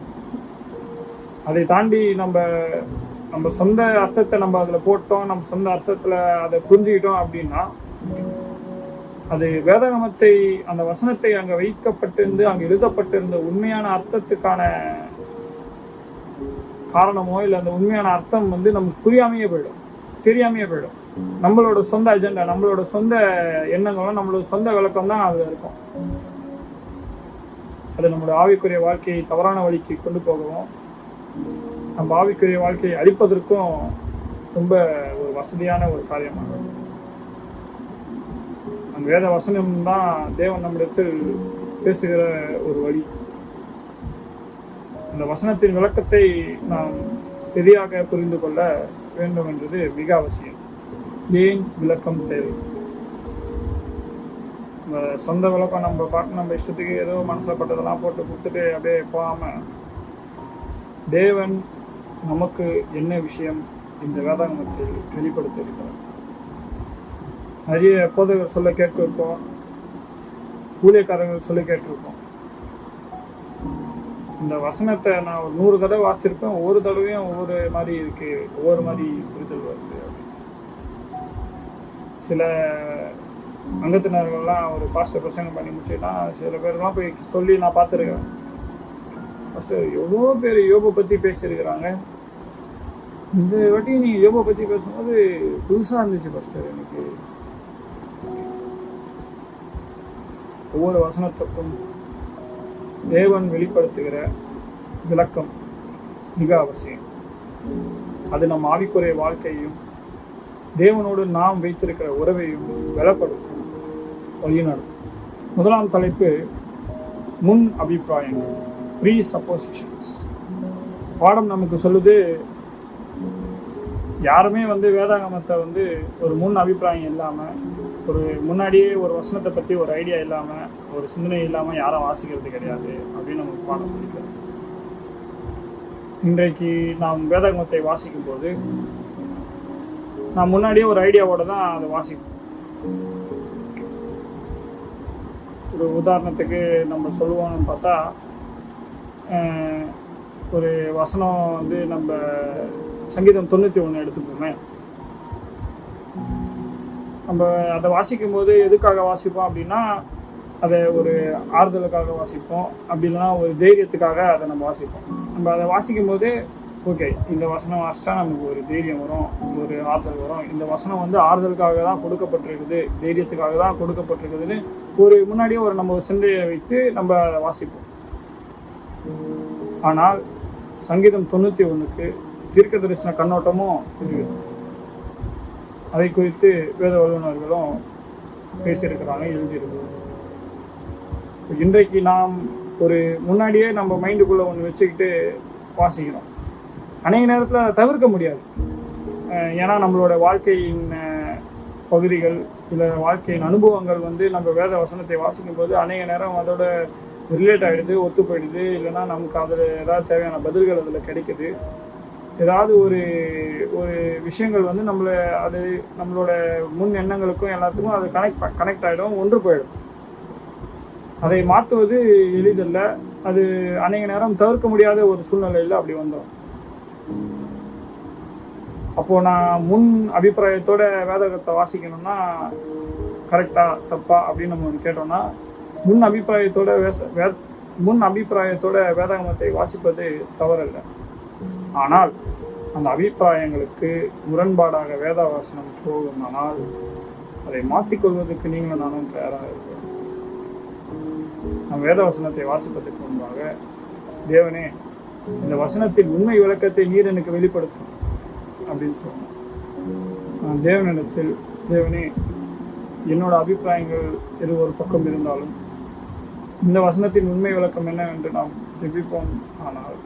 அதை தாண்டி நம்ம சொந்த அர்த்தத்தை நம்ம அதில் போட்டோம், நம்ம சொந்த அர்த்தத்தில் அதை புரிஞ்சுக்கிட்டோம் அப்படின்னா அது வேதாகமத்தை, அந்த வசனத்தை அங்கே வைக்கப்பட்டிருந்து அங்கே எழுதப்பட்டிருந்த உண்மையான அர்த்தத்துக்கான காரணமோ இல்லை அந்த உண்மையான அர்த்தம் வந்து நமக்கு புரியாமையே போயிடும், தெரியாமையே போயிடும். நம்மளோட சொந்த அஜெண்டா, நம்மளோட சொந்த எண்ணங்களும் நம்மளோட சொந்த விளக்கம் தான் அதில் இருக்கும். அது நம்மளோட ஆவிக்குரிய வாழ்க்கையை தவறான வழிக்கு கொண்டு போகவும் நம்ம ஆவிக்குரிய வாழ்க்கையை அழிப்பதற்கும் ரொம்ப ஒரு வசதியான ஒரு காரியமாக அந்த வேத வசனம் தான் தேவன் நம்மிடத்தில் பேசுகிற ஒரு வழி. அந்த வசனத்தின் விளக்கத்தை நாம் சரியாக புரிந்து கொள்ள வேண்டும் என்றது மிக அவசியம். ஏன் விளக்கம் தேவை? இந்த சொந்த விளக்கம் நம்ம பார்க்க நம்ம இஷ்டத்துக்கு ஏதோ மனசில் பட்டதெல்லாம் போட்டு கொடுத்துட்டு அப்படியே போகாமல் தேவன் நமக்கு என்ன விஷயம் இந்த வேதாகமத்தில் வெளிப்படுத்த இருக்கிறார். நிறைய போதகர் சொல்ல கேட்டிருக்கோம், ஊழியக்காரர்கள் சொல்ல கேட்டிருக்கோம். இந்த வசனத்தை நான் ஒரு 100 தடவை வாசிச்சிருப்பேன், ஒவ்வொரு தடவையும் ஒவ்வொரு மாதிரி இருக்கு, ஒவ்வொரு மாதிரி புரிதல் வருது. சில அங்கத்தினர்கள்லாம் ஒரு பாஸ்டர் பிரசங்கம் பண்ணி முடிச்சுன்னா சில பேர்லாம் போய் சொல்லி நான் பார்த்துருக்கேன். ஃபஸ்ட்டு எவ்வளோ பேர் யோபை பற்றி பேசியிருக்கிறாங்க, இந்த வாட்டி நீங்கள் யோபை பற்றி பேசும்போது புதுசாக இருந்துச்சு பாஸ்டர் எனக்கு. ஒவ்வொரு வசனத்துக்கும் தேவன் வெளிப்படுத்துகிற விளக்கம் மிக அவசியம். அது நம் ஆவிக்குரிய வாழ்க்கையும் தேவனோடு நாம் வைத்திருக்கிற உறவையும் பலப்படுத்தும், வழிநடத்தும். முதலாம் தலைப்பு முன் அபிப்பிராயங்கள், ப்ரீ சப்போசிஷன்ஸ். பாடம் நமக்கு சொல்லுது, யாருமே வேதாகமத்தை ஒரு முன் அபிப்பிராயம் இல்லாமல், ஒரு முன்னாடியே ஒரு வசனத்தை பற்றி ஒரு ஐடியா இல்லாமல், ஒரு சிந்தனை இல்லாமல் யாரும் வாசிக்கிறது கிடையாது அப்படின்னு நமக்கு பாடம் சொல்லிக்கிறது. இன்றைக்கு நாம் வேதாகமத்தை வாசிக்கும் போது நான் முன்னாடியே ஒரு ஐடியாவோட தான் அதை வாசிப்போம். ஒரு உதாரணத்துக்கு நம்ம சொல்லுவோம்னு பார்த்தா, ஒரு வசனம் நம்ம சங்கீதம் 91 எடுத்துப்போமே. நம்ம அதை வாசிக்கும் போது எதுக்காக வாசிப்போம் அப்படின்னா, அதை ஒரு ஆறுதலுக்காக வாசிப்போம், அப்படி இல்லைன்னா ஒரு தைரியத்துக்காக அதை நம்ம வாசிப்போம். நம்ம அதை வாசிக்கும் போது ஓகே, இந்த வசனம் வாசித்தா நமக்கு ஒரு தைரியம் வரும், ஒரு ஆறுதல் வரும், இந்த வசனம் ஆறுதலுக்காக தான் கொடுக்கப்பட்டிருக்குது, தைரியத்துக்காக தான் கொடுக்கப்பட்டிருக்குதுன்னு ஒரு முன்னாடியே நம்ம சிந்தையை வைத்து நம்ம அதை வாசிப்போம். ஆனால் சங்கீதம் 91க்கு தீர்க்க தரிசன கண்ணோட்டமும் இருக்குது. அதை குறித்து வேத வல்லுநர்களும் பேசியிருக்கிறாங்க, எழுதியிருக்கிறாங்க. இன்றைக்கு நாம் ஒரு முன்னாடியே நம்ம மைண்டுக்குள்ளே ஒன்று வச்சுக்கிட்டு வாசிக்கிறோம். அநேக நேரத்தில் அதை தவிர்க்க முடியாது. ஏன்னா நம்மளோட வாழ்க்கையின் பகுதிகள் இல்லை வாழ்க்கையின் அனுபவங்கள் நம்ம வேத வசனத்தை வாசிக்கும் போது அநேக நேரம் அதோட ரிலேட் ஆகிடுது, ஒத்து போயிடுது. இல்லைன்னா நமக்கு அதில் ஏதாவது தேவையான பதில்கள் அதில் கிடைக்குது. ஏதாவது ஒரு ஒரு விஷயங்கள் நம்மளோட முன் எண்ணங்களுக்கும் எல்லாத்துக்கும் அது கனெக்ட் ஆகிடும், ஒன்று போயிடும். அதை மாற்றுவது எளிதல்ல. அது அநேக நேரம் தவிர்க்க முடியாத ஒரு சூழ்நிலையில் அப்படி வந்தோம். அப்போது நான் முன் அபிப்பிராயத்தோட வேதகத்தை வாசிக்கணும்னா கரெக்டா தப்பா அப்படின்னு நம்ம கேட்டோம்னா, முன் அபிப்பிராயத்தோட வேதாகமத்தை வாசிப்பது தவறல்ல. ஆனால் அந்த அபிப்பிராயங்களுக்கு முரண்பாடாக வேதாவசனம் போகுமானால் அதை மாற்றிக்கொள்வதற்கு நீங்களும் நானும் தயாராக இருக்கிறோம். நம் வேதவசனத்தை வாசிப்பதற்கு முன்பாக, தேவனே இந்த வசனத்தின் உண்மை விளக்கத்தை நீர் எனக்கு வெளிப்படுத்தும் அப்படின்னு சொன்னோம். நான் தேவனிடத்தில், தேவனே என்னோட அபிப்பிராயங்கள் எது ஒரு பக்கம் இருந்தாலும் இந்த வசனத்தின் உண்மை விளக்கம் என்னவென்று நாம் ஜெபிப்போம். ஆனால்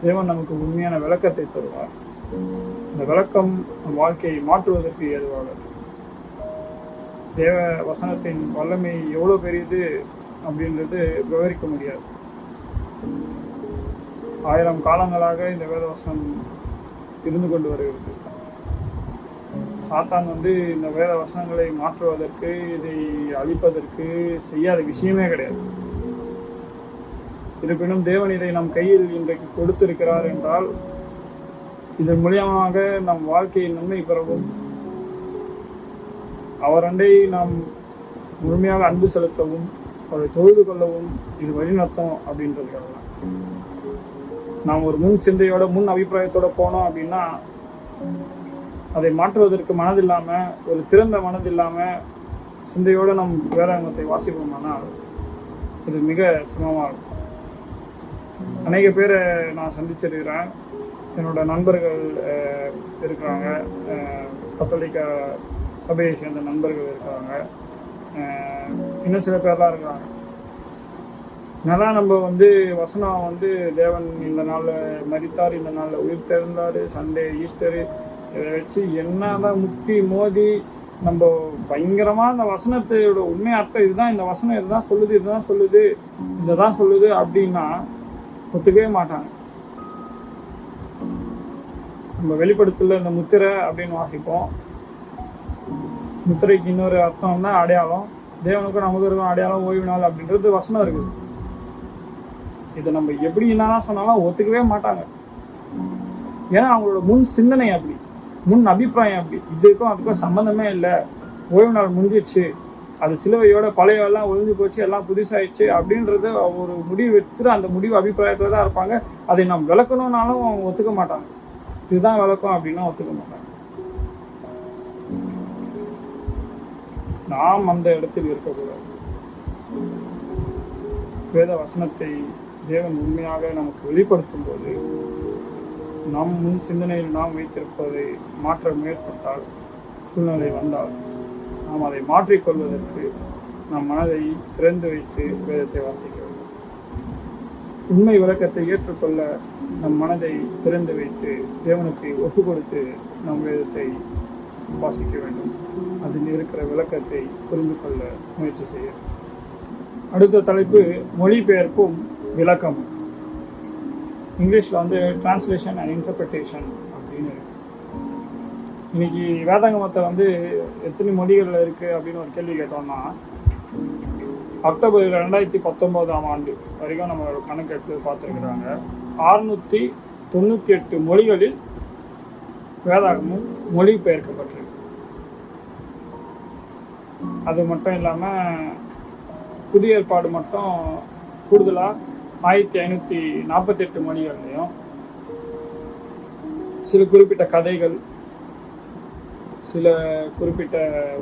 தேவன் நமக்கு உண்மையான விளக்கத்தை தருவார். இந்த விளக்கம் நம் வாழ்க்கையை மாற்றுவதற்கு ஏதுவாக. தேவ வசனத்தின் வல்லமை எவ்வளோ பெரியது அப்படின்றது விவரிக்க முடியாது. 1000 காலங்களாக இந்த வேதவசனம் இருந்து கொண்டு வருகிறது. சாத்தான் இந்த வேத வசனங்களை மாற்றுவதற்கு, இதை அழிப்பதற்கு செய்யாத விஷயமே கிடையாது. இருப்பினும் தேவன் இதை நம் கையில் இன்றைக்கு கொடுத்திருக்கிறார் என்றால், இதன் மூலியமாக நம் வாழ்க்கையில் நன்மை பெறவும், அவர் அண்டை நாம் முழுமையாக அன்பு செலுத்தவும், அவரை தொழுது கொள்ளவும் இது வழிநடத்தும் அப்படின்றதுக்காக தான். நாம் ஒரு முன் சிந்தையோட, முன் அபிப்பிராயத்தோட போனோம் அப்படின்னா, அதை மாற்றுவதற்கு மனதில்லாமல், ஒரு திறந்த மனதில்லாமல் சிந்தையோடு நம் வேதாகமத்தை வாசிப்போமானால் இது மிக சிரமமாக இருக்கும். அநேக பேரை நான் சந்திச்சிருக்கிறேன். என்னோட நண்பர்கள் இருக்கிறாங்க, கத்தோலிக்க சபையை சேர்ந்த நண்பர்கள் இருக்கிறாங்க, இன்னும் சில பேர்லாம் இருக்கிறாங்க. நல்லா நம்ம வசனம் தேவன் இந்த நாளில் மரித்தார், இந்த நாளில் உயிர் தெரிந்தார், சண்டே ஈஸ்டரு, இதை வச்சு என்னதான் முட்டி மோதி நம்ம பயங்கரமாக அந்த வசனத்தோட உண்மை அர்த்தம் இதுதான், இந்த வசனம் இதுதான் சொல்லுது, இதுதான் சொல்லுது, இதைதான் சொல்லுது அப்படின்னா ஒத்துக்கவே மாட்டாங்க. நம்ம வெளிப்படுத்தல இந்த முத்திரை அப்படின்னு வாசிப்போம். முத்திரைக்கு இன்னொரு அர்த்தம்னா அடையாளம். தேவனுக்கும் நமக்கு இருக்கும் அடையாளம் ஓய்வு நாள் அப்படின்றது வசனம் இருக்குது. இதை நம்ம எப்படி என்னதான் சொன்னாலும் ஒத்துக்கவே மாட்டாங்க. ஏன்னா அவங்களோட முன் சிந்தனை அப்படி, முன் அபிப்பிராயம் அப்படி. இதுக்கும் அதுக்கும் சம்மந்தமே இல்லை, ஓய்வு நாள் முடிஞ்சிடுச்சு, அது சிலுவையோட பழையெல்லாம் ஒழிஞ்சு போச்சு, எல்லாம் புதுசாயிடுச்சு அப்படின்றது ஒரு முடிவு எடுத்துட்டு அந்த முடிவு அபிப்பிராயத்தில் தான் இருப்பாங்க. அதை நாம் விளக்கணும்னாலும் அவங்க ஒத்துக்க மாட்டாங்க. இதுதான் விளக்கம் அப்படின்னா ஒத்துக்க மாட்டாங்க. நாம் அந்த இடத்தில் இருக்கக்கூடாது. வேத வசனத்தை தேவன் உண்மையாக நமக்கு வெளிப்படுத்தும் போது நம் முன் சிந்தனையில் நாம் வைத்திருப்பதை மாற்றம் ஏற்பட்டால், சூழ்நிலை வந்தால், நாம் அதை மாற்றிக்கொள்வதற்கு நம் மனதை திறந்து வைத்து வேதத்தை வாசிக்க வேண்டும். உண்மை விளக்கத்தை ஏற்றுக்கொள்ள நம் மனதை திறந்து வைத்து தேவனுக்கு ஒப்பு கொடுத்து நம் வேதத்தை வாசிக்க வேண்டும். அதில் இருக்கிற விளக்கத்தை புரிந்து கொள்ள முயற்சி செய்ய. அடுத்த தலைப்பு மொழிபெயர்ப்பும் விளக்கமும். இங்கிலீஷில் வந்து டிரான்ஸ்லேஷன் அண்ட் இன்டர்பிரிட்டேஷன் அப்படின்னு இருக்கு. இன்னைக்கு வேதாகமத்தை வந்து எத்தனை மொழிகளில் இருக்குது அப்படின்னு ஒரு கேள்வி கேட்டோம்னா, அக்டோபர் 2019 வரைக்கும் நம்மளோட கணக்கு எடுத்து பார்த்துருக்குறாங்க. 698 மொழிகளில் வேதாகமும் மொழிபெயர்க்கப்பட்டிருக்கு. அது மட்டும் இல்லாமல் புதிய ஏற்பாடு மட்டும் கூடுதலாக 1548 மொழிகள்லையும் சில குறிப்பிட்ட கதைகள், சில குறிப்பிட்ட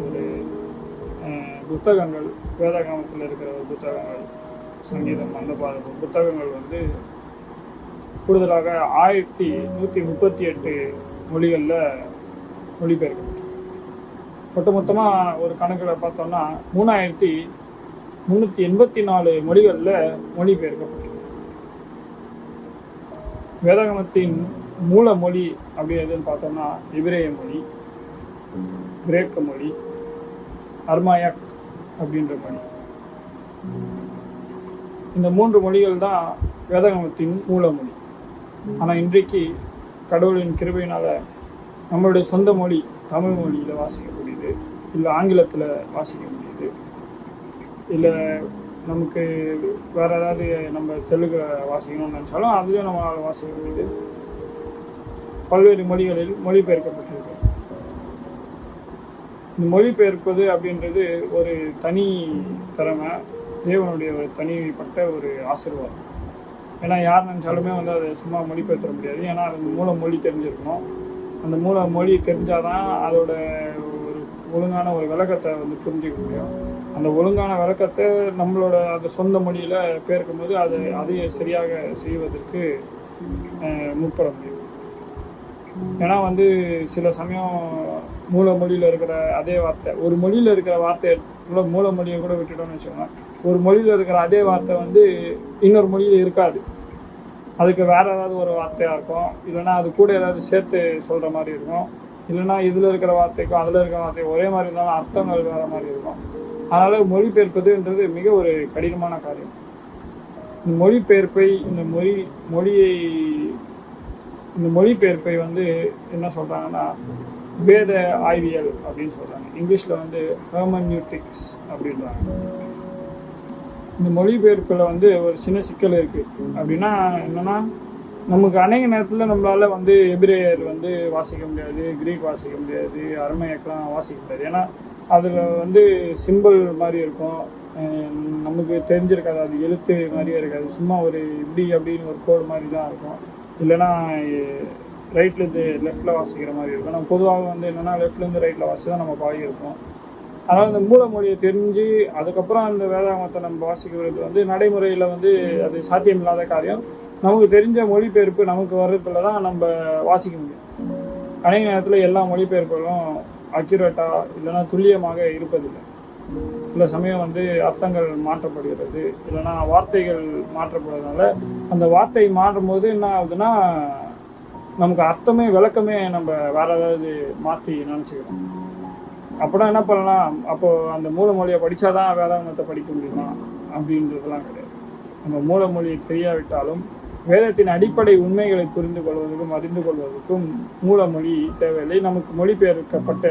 ஒரு புத்தகங்கள், வேதாகமத்தில் இருக்கிற புத்தகங்கள், சங்கீதம், அந்த புத்தகங்கள் வந்து கூடுதலாக 1138 மொழிகளில் மொழிபெயர்க்கப்பட்டது. மொத்தமாக ஒரு கணக்கில் பார்த்தோம்னா 3384 மொழிகளில் மொழிபெயர்க்கப்பட்டது. வேதாகமத்தின் மூல மொழி அப்படி எதுன்னு பார்த்தோம்னா எபிரேய மொழி, கிரேக்க மொழி, அர்மாயக் அப்படின்ற மொழி. இந்த 3 மொழிகள் தான் வேதாகமத்தின் மூல மொழி. ஆனால் இன்றைக்கு கடவுளின் கிருபையினால் நம்மளுடைய சொந்த மொழி தமிழ் மொழியில் வாசிக்க முடியுது, இல்லை ஆங்கிலத்தில் வாசிக்க முடியுது, இல்லை நமக்கு வேறு ஏதாவது நம்ம தெலுங்கு வாசிக்கணும்னு நினச்சாலும் அதுலேயும் நம்மளால் வாசிக்க முடியுது. பல்வேறு மொழிகளில் மொழிபெயர்க்கப்பட்டிருக்கு. இந்த மொழிபெயர்ப்பது அப்படின்றது ஒரு தனி திறமை, தேவனுடைய ஒரு தனிப்பட்ட ஒரு ஆசீர்வாதம். ஏன்னா யார் நினச்சாலுமே வந்து அதை சும்மா மொழிபெயர்த்த முடியாது. ஏன்னா அது மூல மொழி தெரிஞ்சிருக்கணும். அந்த மூல மொழி தெரிஞ்சால் தான் அதோட ஒரு ஒழுங்கான ஒரு விளக்கத்தை வந்து புரிஞ்சிக்க முடியும். அந்த ஒழுங்கான விளக்கத்தை நம்மளோட அந்த சொந்த மொழியில் பெயர்க்கும் போது அதையே சரியாக செய்வதற்கு முற்பட முடியும். ஏன்னா வந்து சில சமயம் மூல மொழியில் இருக்கிற அதே வார்த்தை, ஒரு மொழியில் இருக்கிற வார்த்தை மூல மொழியை கூட விட்டுட்டோம்னு வச்சுக்கோங்க, ஒரு மொழியில் இருக்கிற அதே வார்த்தை வந்து இன்னொரு மொழியில் இருக்காது. அதுக்கு வேறு ஏதாவது ஒரு வார்த்தையாக இருக்கும், இல்லைனா அது கூட ஏதாவது சேர்த்து சொல்கிற மாதிரி இருக்கும், இல்லைனா இதில் இருக்கிற வார்த்தைக்கும் அதில் இருக்கிற வார்த்தைக்கும் ஒரே மாதிரி இருந்தாலும் அர்த்தங்கள் வேறு மாதிரி இருக்கும். அதனால் மொழிபெயர்ப்பதுன்றது மிக ஒரு கடினமான காரியம். இந்த மொழிபெயர்ப்பை வந்து என்ன சொல்கிறாங்கன்னா வேத ஆய்வியல் அப்படின்னு சொல்கிறாங்க. இங்கிலீஷில் வந்து ஹெர்மன்யூட்டிக்ஸ் அப்படின்றாங்க. இந்த மொழிபெயர்ப்பில் வந்து ஒரு சின்ன சிக்கல் இருக்குது. அப்படின்னா என்னென்னா, நமக்கு அநேக நேரத்தில் நம்மளால் வந்து எபிரேயர் வந்து வாசிக்க முடியாது, கிரீக் வாசிக்க முடியாது, அர்மையக்கெலாம் வாசிக்க முடியாது. ஏன்னா அதில் வந்து சிம்பிள் மாதிரி இருக்கும், நமக்கு தெரிஞ்சிருக்காது, அது எழுத்து மாதிரியே இருக்காது, சும்மா ஒரு இப்படி அப்படின்னு ஒரு கோடு மாதிரி தான் இருக்கும். இல்லைனா ரைட்லேருந்து லெஃப்டில் வாசிக்கிற மாதிரி இருக்கும். நம்ம பொதுவாக வந்து என்னென்னா லெஃப்ட்லேருந்து ரைட்டில் வாசி தான் நம்ம பழகிருப்போம். அதனால் இந்த மூல மொழியை தெரிஞ்சு அதுக்கப்புறம் அந்த வேதாகமத்தை நம்ம வாசிக்கிறது வந்து நடைமுறையில் வந்து அது சாத்தியமில்லாத காரியம். நமக்கு தெரிஞ்ச மொழிபெயர்ப்பு நமக்கு வர்றதுல தான் நம்ம வாசிக்க முடியும். அநேக நேரத்தில் எல்லா மொழிபெயர்ப்புகளும் அக்யூரேட்டாக இல்லைனா துல்லியமாக இருப்பதில்லை. சில சமயம் வந்து அர்த்தங்கள் மாற்றப்படுகிறது, இல்லைனா வார்த்தைகள் மாற்றப்படுறதுனால அந்த வார்த்தை மாறும்போது என்ன ஆகுதுன்னா நமக்கு அர்த்தமே விளக்கமே நம்ம வேறு ஏதாவது மாற்றி நினச்சிக்கிறோம். அப்படின்னா என்ன பண்ணலாம், அப்போது அந்த மூல மொழியை படித்தா தான் வேதாகமத்தை படிக்க முடியுமா அப்படின்றதெல்லாம் கிடையாது. நம்ம மூல மொழியை தெரியாவிட்டாலும் வேதத்தின் அடிப்படை உண்மைகளை புரிந்து கொள்வதற்கும் அறிந்து கொள்வதற்கும் மூல மொழி தேவையில்லை. நமக்கு மொழிபெயர்க்கப்பட்ட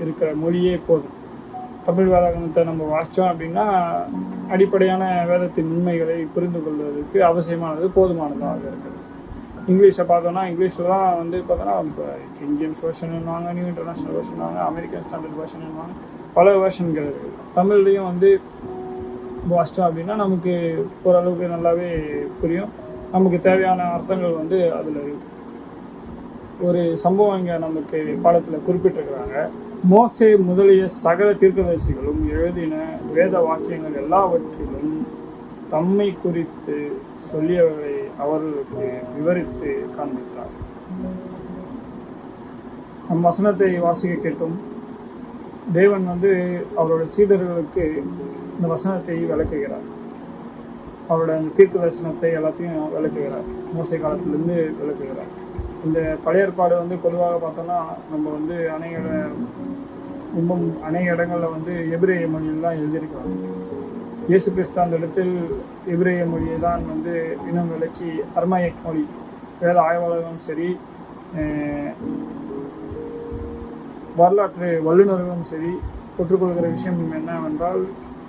இருக்கிற மொழியே போதும். தமிழ் வேதாகமத்தை நம்ம வாசித்தோம் அப்படின்னா அடிப்படையான வேதத்தின் உண்மைகளை புரிந்து கொள்வதற்கு அவசியமானது போதுமானதாக இருக்குது. இங்கிலீஷை பார்த்தோன்னா இங்கிலீஷில் தான் வந்து பார்த்தோன்னா இப்போ கிங் ஜேம்ஸ் வெர்ஷன்வாங்க, நியூ இன்டர்நேஷ்னல் வெர்ஷன்வாங்க, அமெரிக்கன் ஸ்டாண்டர்ட் வெர்ஷன்வாங்க, பல வெர்ஷன்கள் இருக்குது. தமிழ்லேயும் வந்து வாசித்தோம் அப்படின்னா நமக்கு ஓரளவுக்கு நல்லாவே புரியும். நமக்கு தேவையான அர்த்தங்கள் வந்து அதில் இருக்குது. ஒரு சம்பவம் இங்கே நமக்கு பாடத்தில் குறிப்பிட்டிருக்கிறாங்க. மோசே முதலிய சகல தீர்க்கதரிசிகளும் எழுதின வேத வாக்கியங்கள் எல்லாவற்றிலும் தம்மை குறித்து சொல்லியவர்களை அவர்களுக்கு விவரித்து காண்பித்தார். நம் வசனத்தை வாசிக்க கேட்டும் தேவன் வந்து அவரோட சீடர்களுக்கு இந்த வசனத்தை விளக்குகிறார். அவரோட அந்த தீர்க்க தரிசனத்தை எல்லாத்தையும் விளக்குகிறார். மோசே காலத்திலேருந்து விளக்குகிறார். இந்த பழைய ஏற்பாடு வந்து பொதுவாக பார்த்தோன்னா நம்ம வந்து அநேக இடங்களில் வந்து எபிரேய மொழியில் தான் எழுதியிருக்கிறாங்க. இயேசு கிறிஸ்து அந்த இடத்தில் எபிரேய மொழியை தான் வந்து இன்னும் விளக்கி அர்மாயிக் மொழி வேத ஆய்வாளர்களும் சரி, வரலாற்று வல்லுநர்களும் சரி ஒற்றுக்கொள்கிற விஷயம் என்னவென்றால்,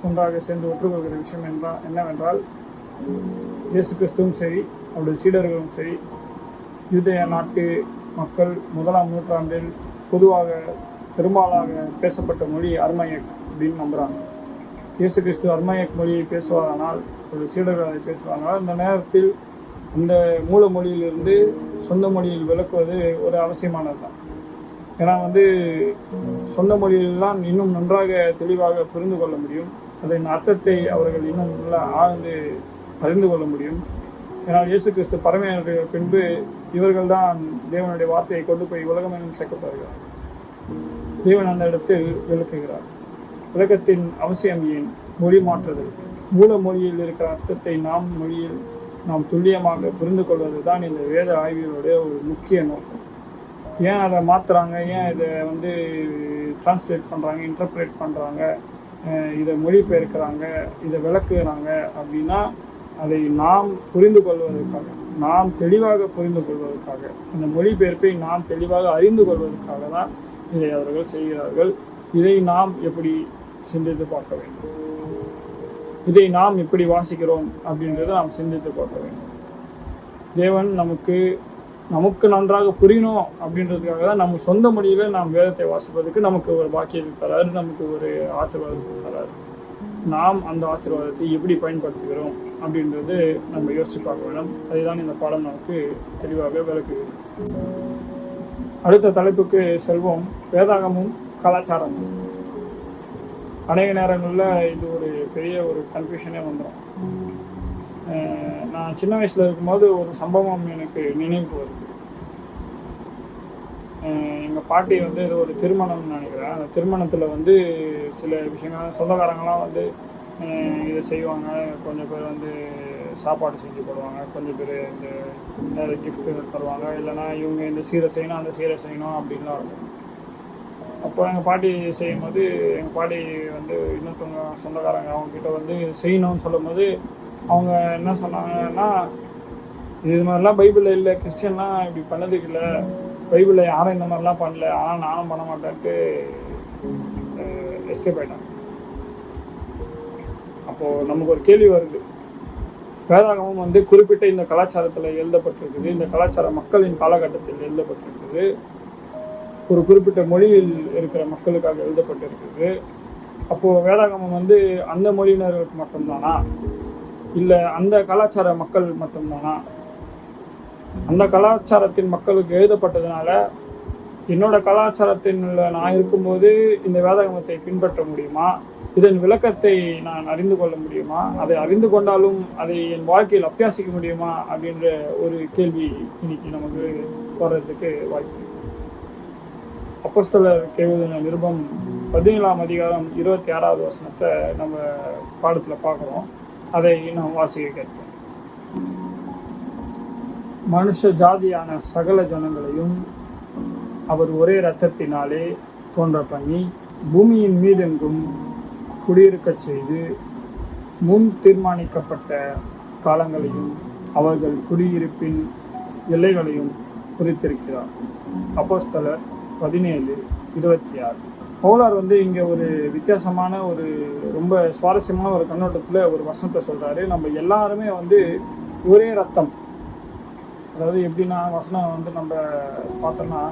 ஒன்றாக சேர்ந்து ஒற்றுக்கொள்கிற விஷயம் என்னவென்றால், இயேசு கிறிஸ்துவும் சரி அவருடைய சீடர்களும் சரி யூதேய நாட்டு மக்கள் 1ஆம் நூற்றாண்டில் பொதுவாக பெரும்பாலாக பேசப்பட்ட மொழி அர்மாயிக் அப்படின்னு நம்புகிறாங்க. இயேசு கிறிஸ்து அர்மாயிக் மொழியை பேசுவாரானால், அவருடைய சீடர்கள் அதை பேசுவார்கள். அந்த நேரத்தில் அந்த மூல மொழியிலிருந்து சொந்த மொழியில் விளக்குவது ஒரு அவசியமானது தான். ஏன்னா வந்து சொந்த மொழியிலெல்லாம் இன்னும் நன்றாக தெளிவாக புரிந்து கொள்ள முடியும். அதன் அர்த்தத்தை அவர்கள் இன்னும் நல்லா ஆழ்ந்து அறிந்து கொள்ள முடியும். ஏன்னா இயேசு கிறிஸ்து பரமேறிய பின்பு இவர்கள் தான் தேவனுடைய வார்த்தையை கொண்டு போய் உலகமெங்கும் சேர்க்கப்படுகிறார். தேவன் அந்த இடத்தில் விளக்குகிறார். விளக்கத்தின் அவசியம் ஏன்? மொழி மாற்றுதல். மூல மொழியில் இருக்கிற அர்த்தத்தை நாம் துல்லியமாக புரிந்து கொள்வது தான் இந்த வேத ஆய்வுகளுடைய ஒரு முக்கிய நோக்கம். ஏன் அதை மாற்றுறாங்க, ஏன் இதை வந்து டிரான்ஸ்லேட் பண்ணுறாங்க, இன்டர்பிரேட் பண்ணுறாங்க, இதை மொழிபெயர்க்கிறாங்க, இதை விளக்குகிறாங்க அப்படின்னா அதை நாம் புரிந்து கொள்வதற்காக, நாம் தெளிவாக புரிந்து கொள்வதற்காக, இந்த மொழிபெயர்ப்பை நாம் தெளிவாக அறிந்து கொள்வதற்காக தான் இதை அவர்கள் செய்கிறார்கள். இதை நாம் எப்படி சிந்தித்து பார்க்க வேண்டும், இதை நாம் எப்படி வாசிக்கிறோம் அப்படின்றத நாம் சிந்தித்து பார்க்க வேண்டும். தேவன் நமக்கு நன்றாக புரியணும் அப்படின்றதுக்காக தான் நம்ம சொந்த மொழியில் நாம் வேதத்தை வாசிப்பதற்கு நமக்கு ஒரு பாக்கியத்தை தராரு, நமக்கு ஒரு ஆசீர்வாதத்தை தராரு. நாம் அந்த ஆசீர்வாதத்தை எப்படி பயன்படுத்துகிறோம் அப்படின்றது நம்ம யோசித்து பார்க்க வேண்டும். அதுதான் இந்த பாடம் நமக்கு தெளிவாக விளக்குகிறது. அடுத்த தலைப்புக்கு செல்வோம். வேதாகமும் கலாச்சாரமும். அநேக நேரங்களில் இது ஒரு பெரிய ஒரு கன்ஃபியூஷனே வந்துடும். நான் சின்ன வயசில் இருக்கும்போது ஒரு சம்பவம் எனக்கு நினைவுக்கு வருது. எங்கள் பாட்டி வந்து இது ஒரு திருமணம்னு நினைக்கிறேன். அந்த திருமணத்தில் வந்து சில விஷயங்கள் சொந்தக்காரங்களாம் வந்து இதை செய்வாங்க. கொஞ்சம் பேர் வந்து சாப்பாடு செஞ்சு போடுவாங்க, கொஞ்சம் பேர் இந்த கிஃப்ட்டு தருவாங்க, இல்லைனா இவங்க இந்த சீரை செய்யணும் அந்த சீரை செய்யணும் அப்படின்லாம் இருக்கும். அப்போ எங்கள் பாட்டி செய்யும்போது எங்கள் பாட்டி வந்து இன்னொருத்தவங்க சொந்தக்காரங்க அவங்கக்கிட்ட வந்து இது செய்யணும்னு சொல்லும் போது அவங்க என்ன சொன்னாங்கன்னா, இது மாதிரிலாம் பைபிளில் இல்லை, கிறிஸ்டியன்லாம் இப்படி பண்ணதுக்கு இல்லை, பைபிளில் யாரும் இந்த மாதிரிலாம் பண்ணல, ஆனால் நானும் பண்ண மாட்டேன்ட்டு எஸ்கேப் ஆகிட்டாங்க. அப்போது நமக்கு ஒரு கேள்வி வருது. வேதாகமம் வந்து குறிப்பிட்ட இந்த கலாச்சாரத்தில் எழுதப்பட்டிருக்குது, இந்த கலாச்சார மக்களின் காலகட்டத்தில் எழுதப்பட்டிருக்குது, ஒரு குறிப்பிட்ட மொழியில் இருக்கிற மக்களுக்காக எழுதப்பட்டிருக்குது. அப்போது வேதாகமம் வந்து அந்த மொழியினர்களுக்கு மட்டும்தானா, இல்லை அந்த கலாச்சார மக்கள் மட்டும்தானா? அந்த கலாச்சாரத்தின் மக்களுக்கு எழுதப்பட்டதுனால என்னோட கலாச்சாரத்தின் நான் இருக்கும்போது இந்த வேதாகமத்தை பின்பற்ற முடியுமா? இதன் விளக்கத்தை நான் அறிந்து கொள்ள முடியுமா? அதை அறிந்து கொண்டாலும் அதை என் வாழ்க்கையில் அபியாசிக்க முடியுமா அப்படின்ற ஒரு கேள்வி இன்னைக்கு நமக்கு வர்றதுக்கு வாய்ப்பு. அப்போஸ்தலர் எழுதின நிருபம் 17ஆம் அதிகாரம் 26வது வசனத்தை நம்ம பாடத்தில் பார்க்குறோம். அதை நாம் வாசிக்க கேட்போம். மனுஷ ஜாதியான சகல ஜனங்களையும் அவர் ஒரே இரத்தத்தினாலே தோன்ற பண்ணி பூமியின் மீதெங்கும் குடியிருக்கச் செய்து முன் தீர்மானிக்கப்பட்ட காலங்களையும் அவர்கள் குடியிருப்பின் எல்லைகளையும் குறித்திருக்கிறார். அப்போஸ்தலர் 17:26. பவுலார் வந்து இங்கே ஒரு வித்தியாசமான ஒரு ரொம்ப சுவாரஸ்யமான ஒரு கண்ணோட்டத்தில் ஒரு வசனத்தை சொல்கிறாரு. நம்ம எல்லாருமே வந்து ஒரே ரத்தம், அதாவது எப்படின்னா வசனம் வந்து நம்ம பார்த்தோம்னா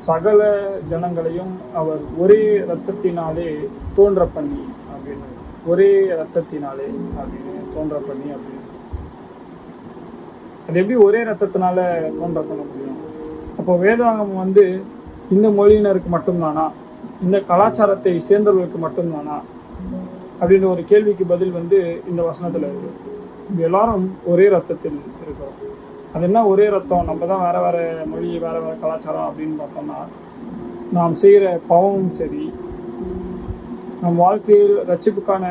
சகல ஜனங்களையும் அவர் ஒரே இரத்தத்தினாலே தோன்ற பண்ணி அப்படின்னு, ஒரே இரத்தத்தினாலே அப்படின்னு தோன்ற பண்ணி அப்படின்னு. அது எப்படி ஒரே இரத்தத்தினால தோன்ற பண்ண முடியும்? அப்போ வேதாகமம் வந்து இந்த மொழியினருக்கு மட்டும்தானா, இந்த கலாச்சாரத்தை சேர்ந்தவர்களுக்கு மட்டும்தானா அப்படின்ற ஒரு கேள்விக்கு பதில் வந்து இந்த வசனத்தில் இருக்கு. எல்லாரும் ஒரே ரத்தத்தில் இருக்கிறோம். அது என்ன ஒரே ரத்தம்? நம்ம தான் வேற வேற மொழி வேற வேற கலாச்சாரம் அப்படின்னு பார்த்தோம்னா நாம் செய்கிற பாவமும் சரி, நம் வாழ்க்கையில் ரட்சிப்புக்கான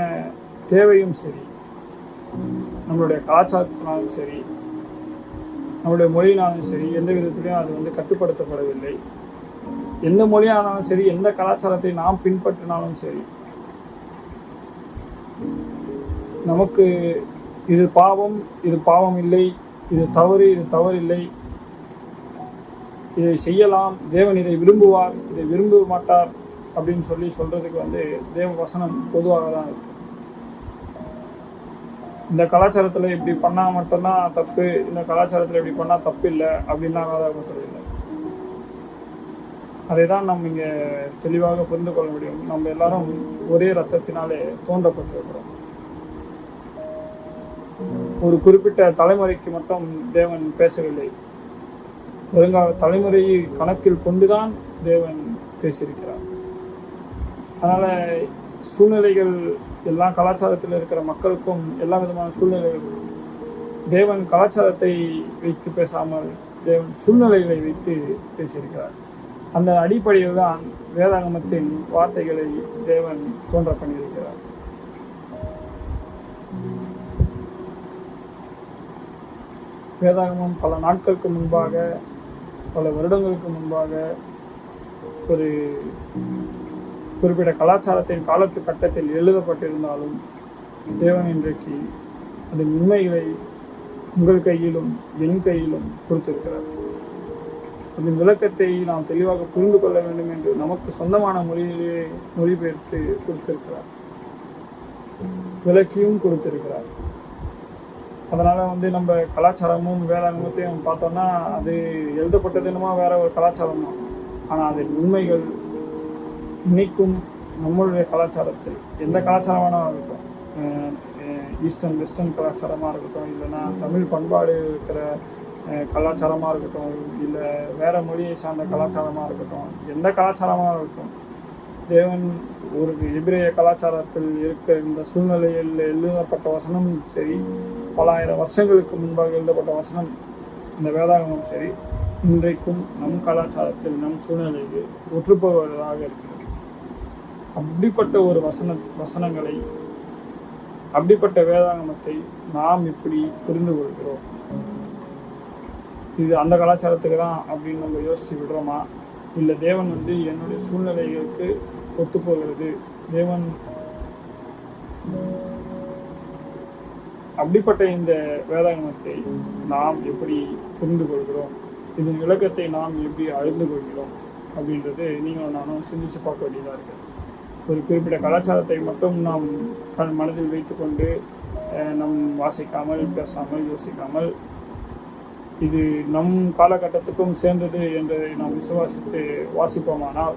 தேவையும் சரி, நம்மளுடைய கலாச்சாரத்தினாலும் சரி, நம்மளுடைய மொழியினாலும் சரி, எந்த விதத்திலையும் அது வந்து கட்டுப்படுத்தப்படவில்லை. எந்த மொழியானாலும் சரி, எந்த கலாச்சாரத்தை நாம் பின்பற்றினாலும் சரி, நமக்கு இது பாவம், இது பாவம் இல்லை, இது தவறு, இது தவறில்லை, இதை செய்யலாம், தேவன் இதை விரும்புவார், இதை விரும்ப மாட்டார் அப்படின்னு சொல்றதுக்கு வந்து தேவ வசனம் பொதுவாக தான் இருக்கு. இந்த கலாச்சாரத்தில் இப்படி பண்ணால் மட்டும்தான் தப்பு, இந்த கலாச்சாரத்தில் இப்படி பண்ணால் தப்பு இல்லை அப்படின்லாம் ஆதாரப்படுறது இல்லை. அதை தான் நம்ம இங்கே தெளிவாக புரிந்து கொள்ள முடியும். நம்ம எல்லாரும் ஒரே ரத்தத்தினாலே தோன்றப்பட்டிருக்கிறோம். ஒரு குறிப்பிட்ட தலைமுறைக்கு மட்டும் தேவன் பேசவில்லை, வருங்கால தலைமுறையை கணக்கில் கொண்டுதான் தேவன் பேசியிருக்கிறார். அதனால் சூழ்நிலைகள் எல்லா கலாச்சாரத்தில் இருக்கிற மக்களுக்கும் எல்லா விதமான சூழ்நிலைகள். தேவன் கலாச்சாரத்தை வைத்து பேசாமல் தேவன் சூழ்நிலைகளை வைத்து பேசியிருக்கிறார். அந்த அடிப்படையில் தான் வேதாகமத்தின் வார்த்தைகளை தேவன் தோன்ற பண்ணியிருக்கிறார். வேதாகமம் பல நாட்களுக்கு முன்பாக, பல வருடங்களுக்கு முன்பாக ஒரு குறிப்பிட்ட கலாச்சாரத்தின் காலத்து கட்டத்தில் எழுதப்பட்டிருந்தாலும் தேவன் இன்றைக்கு அதன் உண்மைகளை உங்கள் கையிலும் என் கையிலும் கொடுத்திருக்கிறார். அதன் விளக்கத்தை நாம் தெளிவாக புரிந்து கொள்ள வேண்டும் என்று நமக்கு சொந்தமான மொழியிலே மொழிபெயர்த்து கொடுத்திருக்கிறார், விளக்கியும் கொடுத்திருக்கிறார். அதனால் வந்து நம்ம கலாச்சாரமும் வேதாகமத்தையும் பார்த்தோம்னா அது எழுதப்பட்டது என்னமோ வேற ஒரு கலாச்சாரம் தான். ஆனால் அதன் உண்மைகள் இன்னைக்கும் நம்மளுடைய கலாச்சாரத்தில் எந்த கலாச்சாரமானாலும் இருக்கட்டும், ஈஸ்டர்ன் வெஸ்டர்ன் கலாச்சாரமாக இருக்கட்டும், இல்லைன்னா தமிழ் பண்பாடு இருக்கிற கலாச்சாரமாக இருக்கட்டும், இல்லை வேறு மொழியை சார்ந்த கலாச்சாரமாக இருக்கட்டும், எந்த கலாச்சாரமாக இருக்கட்டும், தேவன் ஒரு எபிரேய கலாச்சாரத்தில் இருக்கிற இந்த சூழ்நிலையில் எழுதப்பட்ட வசனம் சரி, பல ஆயிரம் வருஷங்களுக்கு முன்பாக எழுதப்பட்ட வசனம் இந்த வேதாகமும் சரி, இன்றைக்கும் நம் கலாச்சாரத்தில் நம் சூழ்நிலையில் ஒற்றுப்போவதாக இருக்கிறது. அப்படிப்பட்ட ஒரு வசனங்களை, அப்படிப்பட்ட வேதாகமத்தை நாம் இப்படி புரிந்து கொள்கிறோம். இது அந்த கலாச்சாரத்துக்கு தான் அப்படின்னு நம்ம யோசித்து விடுறோமா? இல்லை தேவன் வந்து என்னுடைய சூழ்நிலைகளுக்கு ஒத்துப்போகிறது, தேவன் அப்படிப்பட்ட இந்த வேதாகமத்தை நாம் எப்படி புரிந்து கொள்கிறோம், இதன் விளக்கத்தை நாம் எப்படி அறிந்து கொள்கிறோம் அப்படின்றது நீங்களும் நானும் சிந்திச்சு பார்க்க வேண்டியதாக இருக்குது. ஒரு குறிப்பிட்ட கலாச்சாரத்தை மட்டும் நாம் மனதில் வைத்துக்கொண்டு நம் வாசிக்காமல், பேசாமல், யோசிக்காமல் இது நம் காலகட்டத்துக்கும் சேர்ந்தது என்பதை நாம் விசுவாசித்து வாசிப்போமானால்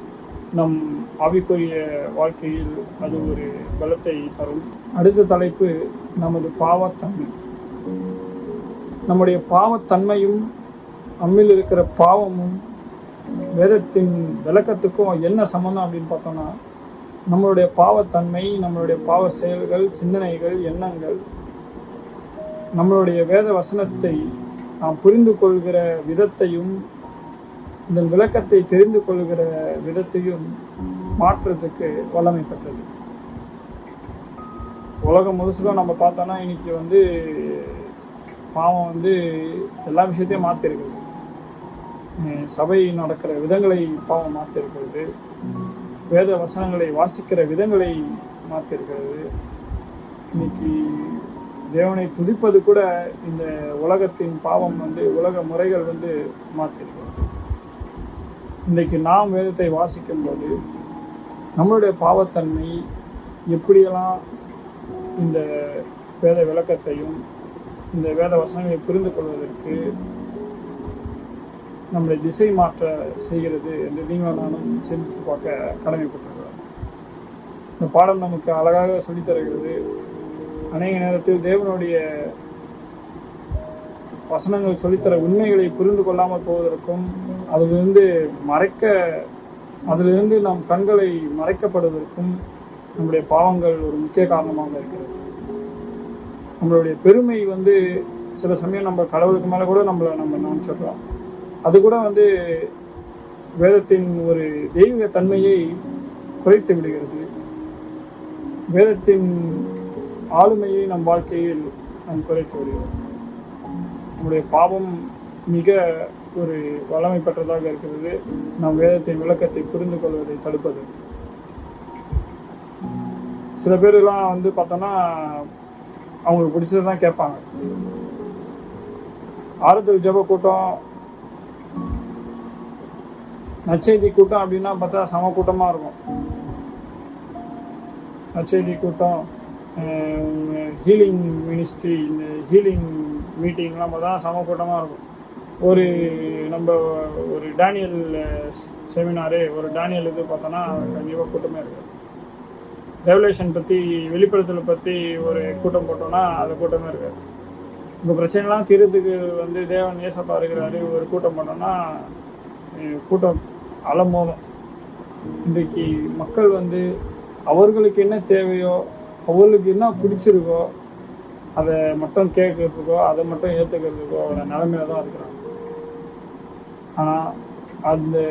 நம் ஆவிக்குரிய வாழ்க்கையில் அது ஒரு பலத்தை தரும். அடுத்த தலைப்பு நமது பாவத்தன்மை. நம்முடைய பாவத்தன்மையும் நம்மில் இருக்கிற பாவமும் வேதத்தின் விளக்கத்துக்கும் என்ன சம்பந்தம் அப்படின்னு பார்த்தோம்னா, நம்மளுடைய பாவத்தன்மை, நம்மளுடைய பாவ செயல்கள், சிந்தனைகள், எண்ணங்கள், நம்மளுடைய வேத வசனத்தை நாம் புரிந்து கொள்கிற விதத்தையும் இதன் விளக்கத்தை தெரிந்து கொள்கிற விதத்தையும் மாற்றுறதுக்கு வல்லமை பெற்றது. உலகம் முழுசுக்கும் நம்ம பார்த்தோன்னா இன்னைக்கு வந்து பாவம் வந்து எல்லா விஷயத்தையும் மாற்றிருக்குது. சபை நடக்கிற விதங்களை பாவம் மாற்றிருக்கிறது, வேத வசனங்களை வாசிக்கிற விதங்களை மாற்றிருக்கிறது. இன்னைக்கு தேவனை துதிப்பது கூட இந்த உலகத்தின் பாவம் வந்து, உலக முறைகள் வந்து மாற்றிருக்கிறது. இன்றைக்கு நாம் வேதத்தை வாசிக்கும் போது நம்மளுடைய பாவத்தன்மை எப்படியெல்லாம் இந்த வேத விளக்கத்தையும் இந்த வேத வசனங்களை புரிந்து கொள்வதற்கு நம்மளை திசை மாற்ற செய்கிறது என்று நீங்கள் நானும் சிந்தித்து பார்க்க கடமைப்பட்டிருக்கிறோம். இந்த பாடம் நமக்கு அழகாக சொல்லித்தருகிறது. அநேக நேரத்தில் தேவனுடைய வசனங்கள் சொல்லித்தர உண்மைகளை புரிந்து கொள்ளாமல் போவதற்கும் அதிலிருந்து நம் கண்களை மறைக்கப்படுவதற்கும் நம்முடைய பாவங்கள் ஒரு முக்கிய காரணமாக இருக்கிறது. நம்மளுடைய பெருமை வந்து சில சமயம் நம்ம கடவுளுக்கு மேலே கூட நம்ம நினச்சிடுறோம். அது கூட வந்து வேதத்தின் ஒரு தெய்வீக தன்மையை குறைத்து விடுகிறது. வேதத்தின் ஆளுமையை நம் வாழ்க்கையில் நாம் குறைத்து விடுகிறோம். நம்முடைய பாவம் மிக ஒரு வல்லமை பெற்றதாக இருக்கிறது. நம் வேதத்தின் விளக்கத்தை புரிந்து கொள்வதை தடுப்பது. சில பேரெல்லாம் வந்து பார்த்தோன்னா அவங்களுக்கு பிடிச்சதை தான் கேட்பாங்க. ஆறுதல் ஜெப கூட்டம், நற்செய்தி கூட்டம் அப்படின்னா பார்த்தா சம கூட்டமாக இருக்கும். நற்செய்தி கூட்டம், ஹீலிங் மினிஸ்ட்ரி, இந்த ஹீலிங் மீட்டிங்லாம் பார்த்தா சம கூட்டமாக இருக்கும். நம்ம ஒரு டேனியல் செமினாரு, ஒரு டேனியல் இது பார்த்தோன்னா கண்டிப்பாக கூட்டமே இருக்குது. ரெவலேஷன் பற்றி, வெளிப்படுத்தலை பற்றி ஒரு கூட்டம் போட்டோன்னா அது கூட்டமே இருக்காது. உங்கள் பிரச்சனைலாம் தீர்றதுக்கு வந்து தேவன் ஏசப்பா இருக்கிறாரு ஒரு கூட்டம் போட்டோன்னா கூட்டம் அலமோதும். இன்றைக்கு மக்கள் வந்து அவர்களுக்கு என்ன தேவையோ, அவர்களுக்கு என்ன பிடிச்சிருக்கோ அதை மட்டும் கேட்கறதுக்கோ, அதை மட்டும் ஏற்றுக்கிறதுக்கோ ஒரு நிலைமையில தான் இருக்கிறாங்க. ஆனால் அது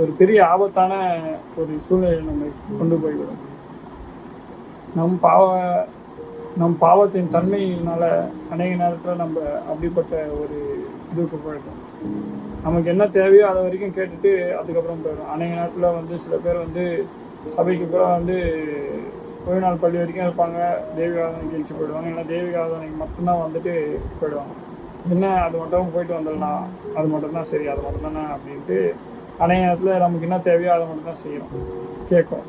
ஒரு பெரிய ஆபத்தான ஒரு சூழ்நிலை நம்மை கொண்டு போய்விடும். நம் பாவத்தின் தன்மையினால் அநேக நேரத்தில் நம்ம அப்படிப்பட்ட ஒரு இதுக்கு போயிடும். நமக்கு என்ன தேவையோ அதை வரைக்கும் கேட்டுட்டு அதுக்கப்புறம் போயிடும். அநேக நேரத்தில் வந்து சில பேர் வந்து சபைக்கு கூட வந்து ஓய்வு நாள் பள்ளி வரைக்கும் இருப்பாங்க, தெய்வீக ஆராதனைக்கு கழிச்சு போயிடுவாங்க. ஏன்னா தெய்வீக ஆராதனைக்கு மட்டும்தான் வந்துட்டு போயிடுவாங்க. என்ன அது மட்டும் போயிட்டு வந்துடலாம், அது மட்டும்தான் சரி, அது மட்டும் தானே அப்படின்ட்டு அநேக நேரத்தில் நமக்கு என்ன தேவையோ அதை மட்டும்தான் செய்கிறோம், கேட்கும்.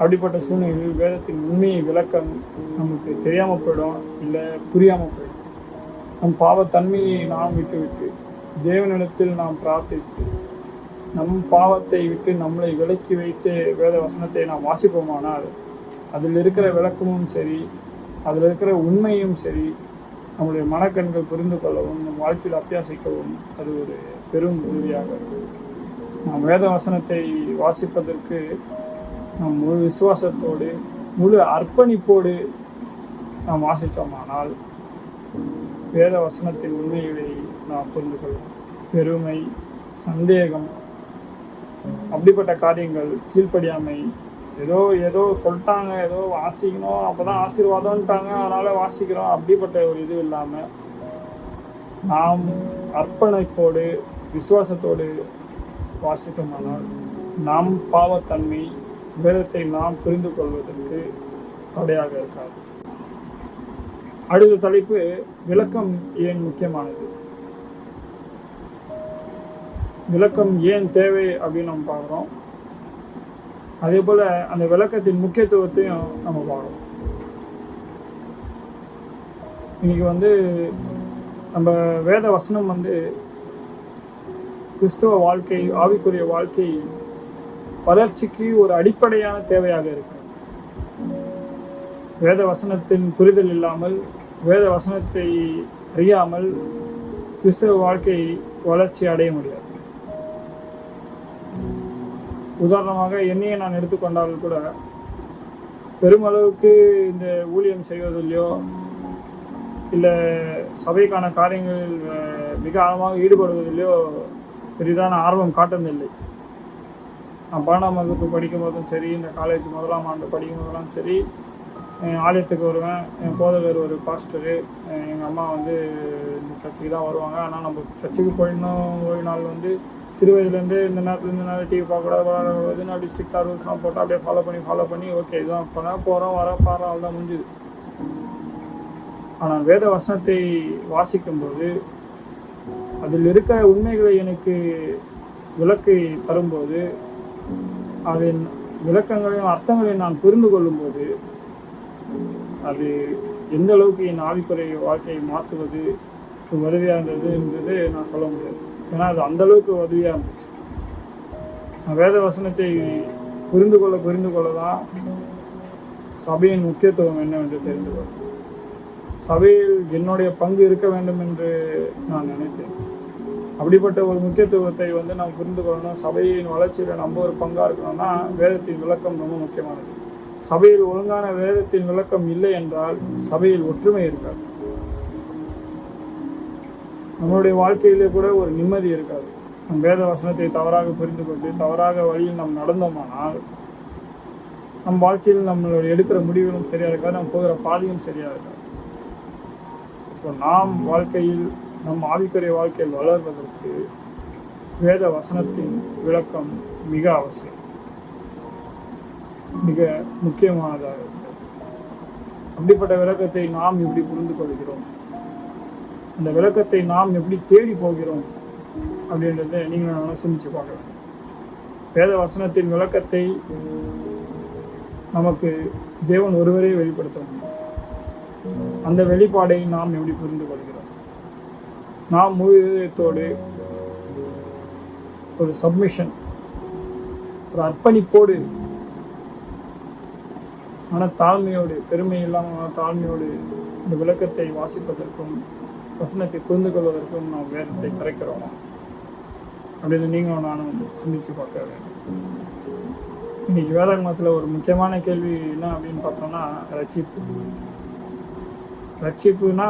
அப்படிப்பட்ட சூழ்நிலையில் வேதத்தின் உண்மையை விளக்கம் நமக்கு தெரியாமல் போயிடும், இல்லை புரியாமல் போயிடும். நம் பாவத்தன்மையை நாம் விட்டு தேவனிடத்தில் நாம் பிரார்த்தித்து நம் பாவத்தை விட்டு நம்மளை விலக்கி வைத்து வேத வசனத்தை நாம் வாசிப்போமானால் அதில் இருக்கிற விளக்கமும் சரி, அதில் இருக்கிற உண்மையும் சரி, நம்முடைய மனக்கண்கள் புரிந்து கொள்ளவும் நம் வாழ்க்கையில் அபியாசிக்கவும் அது ஒரு பெரும் உதவியாக இருக்கும். நாம் வேத வசனத்தை வாசிப்பதற்கு நாம் முழு விசுவாசத்தோடு முழு அர்ப்பணிப்போடு நாம் வாசித்தோமானால் வேத வசனத்தின் உண்மைகளை நாம் புரிந்து கொள்வோம். பெருமை, சந்தேகம், அப்படிப்பட்ட காரியங்கள், கீழ்ப்படியாமை, ஏதோ சொல்லிட்டாங்க, ஏதோ வாசிக்கணும் அப்போ தான் ஆசீர்வாதம்ட்டாங்க அதனால் வாசிக்கிறோம், அப்படிப்பட்ட ஒரு இது இல்லாமல் நாம் அர்ப்பணிப்போடு விசுவாசத்தோடு வாசித்தோமானால் நாம் பாவத்தன்மை வேதத்தை நாம் புரிந்து கொள்வதற்கு தடையாக இருக்காது. அடுத்த தலைப்பு, விளக்கம் ஏன் முக்கியமானது, விளக்கம் ஏன் தேவை அப்படின்னு நம்ம பார்க்குறோம். அதே போல் அந்த விளக்கத்தின் முக்கியத்துவத்தையும் நம்ம பார்க்குறோம். இன்னைக்கு வந்து நம்ம வேத வசனம் வந்து கிறிஸ்துவ வாழ்க்கை, ஆவிக்குரிய வாழ்க்கை வளர்ச்சிக்கு ஒரு அடிப்படையான தேவையாக இருக்கு. வேத வசனத்தின் புரிதல் இல்லாமல், வேத வசனத்தை அறியாமல் கிறிஸ்தவ வாழ்க்கை வளர்ச்சி அடைய முடியாது. உதாரணமாக என்னையே நான் எடுத்துக்கொண்டாலும் கூட பெருமளவுக்கு இந்த ஊழியம் செய்வதில்லையோ இல்லை சபைக்கான காரியங்களில் மிக ஆழமாக ஈடுபடுவதில்லையோ பெரிதான ஆர்வம் காட்டுவதில்லை. நான் 12ஆம் வகுப்பு படிக்கும் போதும் சரி, இந்த காலேஜ் 1ஆம் ஆண்டு படிக்கும் போதெல்லாம் சரி, ஆலயத்துக்கு வருவேன். என் போதகர் ஒரு பாஸ்டரு, எங்கள் அம்மா வந்து இந்த சர்ச்சுக்கு தான் வருவாங்க. ஆனால் நம்ம சர்ச்சுக்கு போயிடணும், ஓய்வு நாள் வந்து சிறு வயதுலேருந்து இந்த நேரத்தில் டிவி பார்க்கக்கூடாது, அப்படி ஸ்ட்ரிக்டாக ரூல்ஸ்லாம் போட்டால் அப்படியே ஃபாலோ பண்ணி ஓகே இதுதான் போகிறோம் வர பாடுறோம், அவ்வளோதான் முடிஞ்சுது. ஆனால் வேத வசனத்தை வாசிக்கும்போது அதில் இருக்கிற உண்மைகளை எனக்கு விளக்கை தரும்போது, அதன் விளக்கங்களையும் அர்த்தங்களையும் நான் புரிந்து கொள்ளும்போது அது எந்த அளவுக்கு என் ஆவிக்குரிய வாழ்க்கையை மாற்றுவது உதவியாக இருந்ததுன்றது நான் சொல்ல முடியாது. ஏன்னா அது அந்தளவுக்கு உதவியாக இருந்துச்சு. நான் வேத வசனத்தை புரிந்து கொள்ள தான் சபையின் முக்கியத்துவம் என்னவென்று தெரிந்து கொள்ள, சபையில் என்னுடைய பங்கு இருக்க வேண்டும் என்று நான் நினைத்தேன். அப்படிப்பட்ட ஒரு முக்கியத்துவத்தை வந்து நாம் புரிந்து கொள்ளணும். சபையின் வளர்ச்சியில் நம்ம ஒரு பங்காக இருக்கணும்னா வேதத்தின் விளக்கம் ரொம்ப முக்கியமானது. சபையில் ஒழுங்கான வேதத்தின் விளக்கம் இல்லை என்றால் சபையில் ஒற்றுமை இருக்காது. நம்மளுடைய வாழ்க்கையிலே கூட ஒரு நிம்மதி இருக்காது. நம் வேத வசனத்தை தவறாக புரிந்து கொண்டு தவறாக வழியில் நாம் நடந்தோமானால் நம் வாழ்க்கையில் நம்மளுடைய எடுக்கிற முடிவுகளும் சரியாக இருக்காது, நம்ம போகிற பாதையும் சரியாக இருக்காது. இப்போ நாம் வாழ்க்கையில் நம் ஆவிக்குரிய வாழ்க்கையில் வளர்வதற்கு வேத வசனத்தின் விளக்கம் மிக அவசியம், மிக முக்கியமானதாக இருக்கிறது. அப்படிப்பட்ட விளக்கத்தை நாம் எப்படி புரிந்து கொள்கிறோம், அந்த விளக்கத்தை நாம் எப்படி தேடி போகிறோம் அப்படின்றத நீங்கள் சிந்திச்சு பார்க்கலாம். வேத வசனத்தின் விளக்கத்தை நமக்கு தேவன் ஒருவரே வெளிப்படுத்த முடியும். அந்த வெளிப்பாடை நாம் எப்படி புரிந்து கொள்கிறோம்? நாம் முழு இதயத்தோடு ஒரு சப்மிஷன், ஒரு அர்ப்பணிப்போடு, தாழ்மையோடு, பெருமை இல்லாமல் தாழ்மையோடு இந்த விளக்கத்தை வாசிப்பதற்கும் வசனத்தை புரிந்து கொள்வதற்கும் நாம் வேதத்தை திறக்கிறோம் அப்படின்னு நீங்களும் நானும் சிந்திச்சு பார்க்க வேண்டும். இன்னைக்கு வேதாகமத்தில் ஒரு முக்கியமான கேள்வி என்ன அப்படின்னு பார்த்தோம்னா ரட்சிப்பு. ரட்சிப்புனா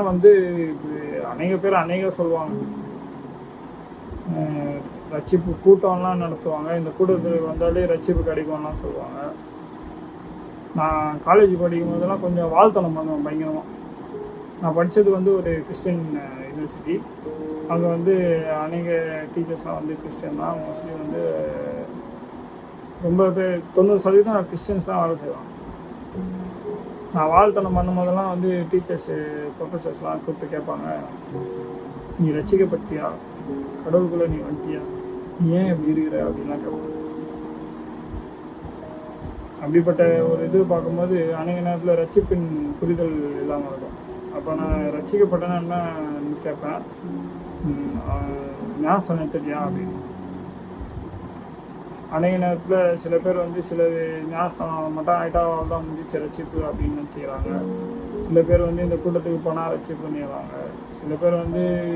அநேக பேர் அநேக சொல்லுவாங்க. ரட்சிப்பு கூட்டம்லாம் நடத்துவாங்க, இந்த கூட்டத்துக்கு வந்தாலே ரட்சிப்பு கிடைக்கும்லாம் சொல்லுவாங்க. நான் காலேஜ் படிக்கும் போதெல்லாம் கொஞ்சம் வாழ்த்தனம் பண்ணுவேன் பயங்கரமாக. நான் படித்தது ஒரு கிறிஸ்டின் யூனிவர்சிட்டி. அங்கே அநேக டீச்சர்ஸ்லாம் கிறிஸ்டின் தான். மோஸ்ட்லி ரொம்ப பேர் 90% கிறிஸ்டின்ஸ் தான் வேலை செய்வாங்க. நான் வாழ்த்தனம் பண்ணும் போதெல்லாம் டீச்சர்ஸு ப்ரொஃபஸர்ஸ்லாம் கூப்பிட்டு கேட்பாங்க, நீ ரட்சிக்கப்பட்டியா, கடவுளுக்குள்ளே நீ வந்துட்டியா, நீ ஏன் இப்படி இருக்கிற அப்படின்லாம் கேட்பாங்க. அப்படிப்பட்ட ஒரு இது பார்க்கும்போது அநேக நேரத்தில் ரட்சிப்பின் புரிதல் இல்லாமல் இருக்கும். அப்போ நான் ரட்சிக்கப்பட்டேன்னா என்ன கேட்பேன், ஞாபகம் நிறுத்தியா அப்படின்னு. அநேக நேரத்தில் சில பேர் சில ஞாபகம் மட்டும் ஆகிட்டால் தான் முடிச்சு ரட்சிப்பு அப்படின்னு நினச்சிக்கிறாங்க. சில பேர் இந்த கூட்டத்துக்கு போனால் ரட்சிப்பு பண்ணிடுறாங்க. சில பேர்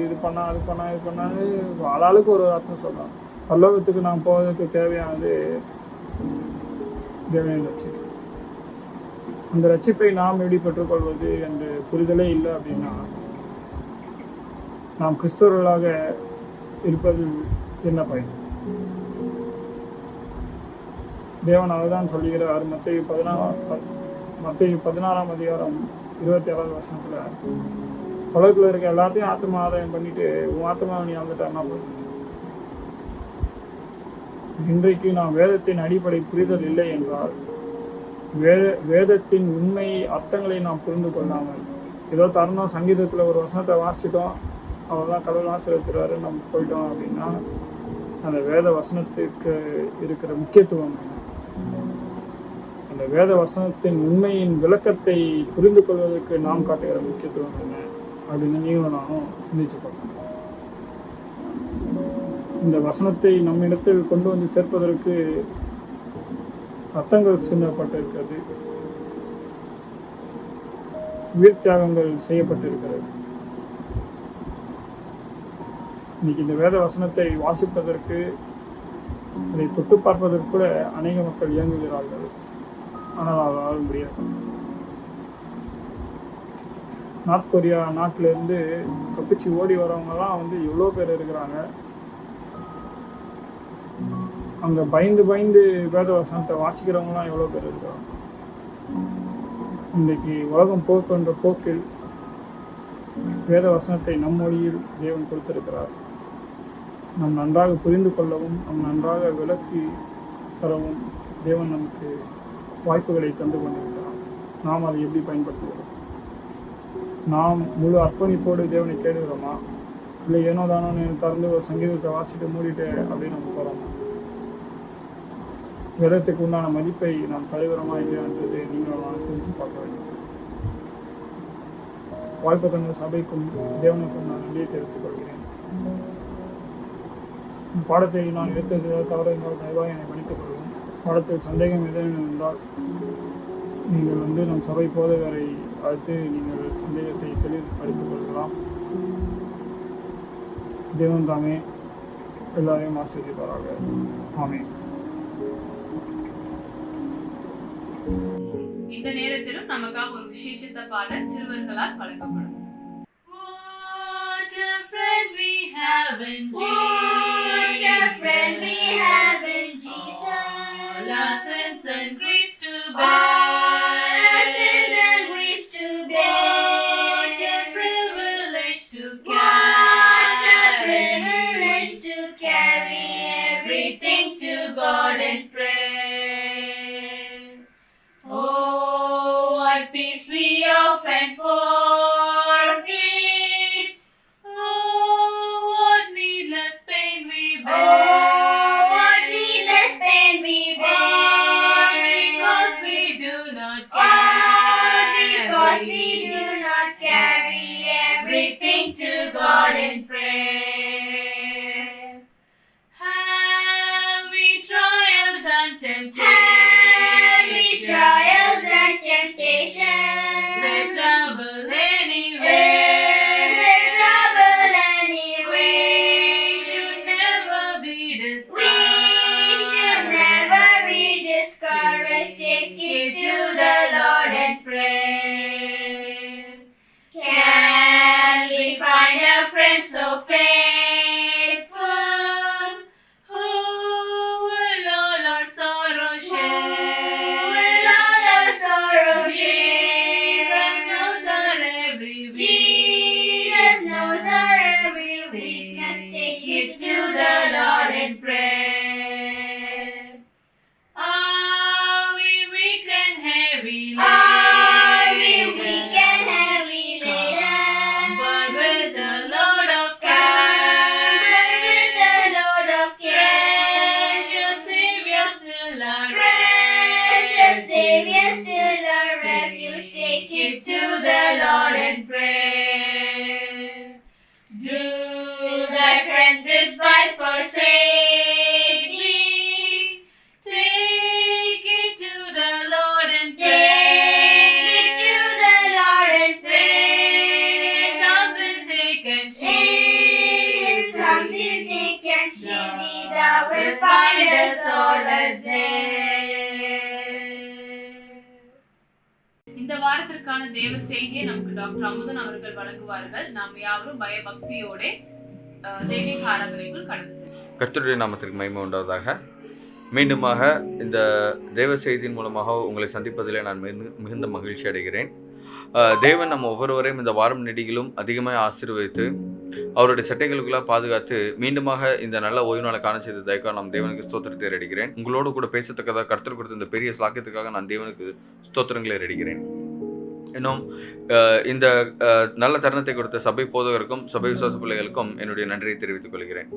இது பண்ணால் அது பண்ணால் இது பண்ணாது ஆளாளுக்கு ஒரு அர்த்தம் சொல்கிறாங்க. பல்லோகத்துக்கு நாம் போவதற்கு தேவையானது தேவையான ரட்சிப்பு. அந்த ரட்சிப்பை நாம் எப்படி பெற்றுக்கொள்வது என்ற புரிதலே இல்லை அப்படின்னா நாம் கிறிஸ்தவர்களாக இருப்பது என்ன பயன்? தேவன் அதுதான் சொல்லுகிறார். மத்தேயு 16ஆம் அதிகாரம் 27வது வசனத்தில், உலகத்தில் இருக்க எல்லாத்தையும் ஆத்ம ஆதாயம் பண்ணிட்டு உன் ஆத்மாவை நீ வந்துட்டான்னா போதும். இன்றைக்கு நாம் வேதத்தின் அடிப்படை புரிதல் இல்லை என்றால், வேதத்தின் உண்மை அர்த்தங்களை நாம் புரிந்து கொள்ளாமல் ஏதோ தருணம் சங்கீதத்தில் ஒரு வசனத்தை வாசிச்சிட்டோம், அவர்தான் கடவுள் ஆசீர்வதிச்சிருவாரு, நம்ம போயிட்டோம் அப்படின்னா அந்த வேத வசனத்துக்கு இருக்கிற முக்கியத்துவம் என்ன? அந்த வேத வசனத்தின் உண்மையின் விளக்கத்தை புரிந்து கொள்வதற்கு நாம் காட்டுகிற முக்கியத்துவம் என்ன அப்படின்னு நீங்களும் நானும் சிந்திச்சு பார்க்கணும். இந்த வசனத்தை நம்மிடத்தில் கொண்டு சேர்ப்பதற்கு ரத்தங்கள் சிந்தப்பட்டிருக்கிறது, உயிர் தியாகங்கள் செய்யப்பட்டிருக்கிறது. இன்னைக்கு இந்த வேத வசனத்தை வாசிப்பதற்கு, அதை தொட்டு பார்ப்பதற்கு கூட அநேக மக்கள் இயங்குகிறார்கள். ஆனால் அவரால் முடியாது. நார்த் கொரியா நாட்டிலேருந்து தப்பிச்சு ஓடி வரவங்கலாம் எவ்வளோ பேர் இருக்கிறாங்க. அங்கே பயந்து வேத வசனத்தை வாசிக்கிறவங்களாம் எவ்வளோ பேர் இருக்கிறாங்க. இன்றைக்கு உலகம் போக்குன்ற போக்கில் வேத வசனத்தை நம் மொழியில் தேவன் கொடுத்திருக்கிறார். நாம் நன்றாக புரிந்து கொள்ளவும் நம் நன்றாக விளக்கி தரவும் தேவன் நமக்கு வாய்ப்புகளை தந்து கொண்டிருக்கிறார். நாம் அதை எப்படி பயன்படுத்துகிறோம்? நாம் முழு அர்ப்பணிப்போடு தேவனை தேடுகிறோமா, இல்லை ஏனோ தானோ திறந்து ஒரு சங்கீதத்தை வாசிட்டு மூடிட்டு அப்படின்னு நம்ம போகிறோமா? வேதத்துக்கு உண்டான மதிப்பை நாம் தலைவரமா இல்லையான்றது நீங்கள் நான் சிந்திச்சு பார்க்க வேண்டும். வாய்ப்பு தந்த சபைக்கும் தேவனுக்கும் நான் நன்றியை தெரிவித்துக் கொள்கிறேன். பாடத்தை நான் எடுத்தது தவறு இருந்தால் தயவாக என்னை மன்னித்துக் கொள்வோம். பாடத்தில் சந்தேகம் எதுவும் என்றால் நீங்கள் நம் சபை போதகரை அழைத்து நீங்கள் சந்தேகத்தை தெளிவுபடுத்திக் கொள்ளலாம். தேவன் தாமே எல்லாரையும் ஆசீர்வதிப்பாராக. ஆமென். இந்த நேரத்திலும் நமக்காக ஒரு விசேஷித்த பாடல் சிறுவர்களால் வழங்கப்படும். What a friend we have in What a friend we have in Jesus. All our sins and griefs to All our bear. sins and griefs to What a bear. privilege to What a carry. privilege to carry everything to God in prayer. Oh, what peace we often forfeit. Oh, what needless pain we bear. Oh, what needless pain we All bear. because we do not All because carry. we do not carry everything to God in prayer. Have we trials and Heavy temptations? trials and temptations. They trouble anyway. They trouble We anyway. should never be We should discouraged. never be discouraged. Take it to the Lord and pray. Can we find a friend so faithful? Who will all our sorrow Who share? will all our sorrow Jesus knows share? our every Jesus knows weakness. our every weakness. Take it to the Lord and pray. Are we weak and heavy Are we laden? weak and heavy laden? But with the load of But with the care, load of care, precious Savior still our precious Savior, still our refuge. Take it to the Lord and pray. Do thy friends despise, forsake thee? Take it to the Lord and Take it to the Lord and pray. pray. Something take and In shield. something take and shield thee, thou wilt find a solace there. இந்த வாரத்திற்கான தேவ செய்தியை நமக்கு doctor Amudhan அவர்கள் வழங்குவார்கள். நாம் யாவரும் பயபக்தியோட தெய்வீக ஆராதனைக்குள் கடந்து செல்வோம். கர்த்தருடைய நாமத்திற்கு மகிமை உண்டாவதாக. மீண்டுமாக இந்த தேவ செய்தியின் மூலமாக உங்களை சந்திப்பதிலே நான் மிகுந்த மகிழ்ச்சி அடைகிறேன். தேவன் நம்ம ஒவ்வொருவரையும் இந்த வாரம் நெடுகிலும் அதிகமாக ஆசீர்வதித்து அவருடைய சட்டைகளுக்குள்ளாக பாதுகாத்து மீண்டுமாக இந்த நல்ல ஓய்வு நாளை காண செய்த தயக்காக நாம் தேவனுக்கு ஸ்தோத்திரத்தை ஏறடிக்கிறேன். உங்களோடு கூட பேசத்தக்கதாக கர்த்தர் கொடுத்த இந்த பெரிய சாக்கியத்துக்காக நான் தேவனுக்கு ஸ்தோத்திரங்களை ஏறடிக்கிறேன். இன்னும் இந்த நல்ல தருணத்தை கொடுத்த சபை போதகருக்கும் சபை விசுவாச பிள்ளைகளுக்கும் என்னுடைய நன்றியை தெரிவித்துக் கொள்கிறேன்.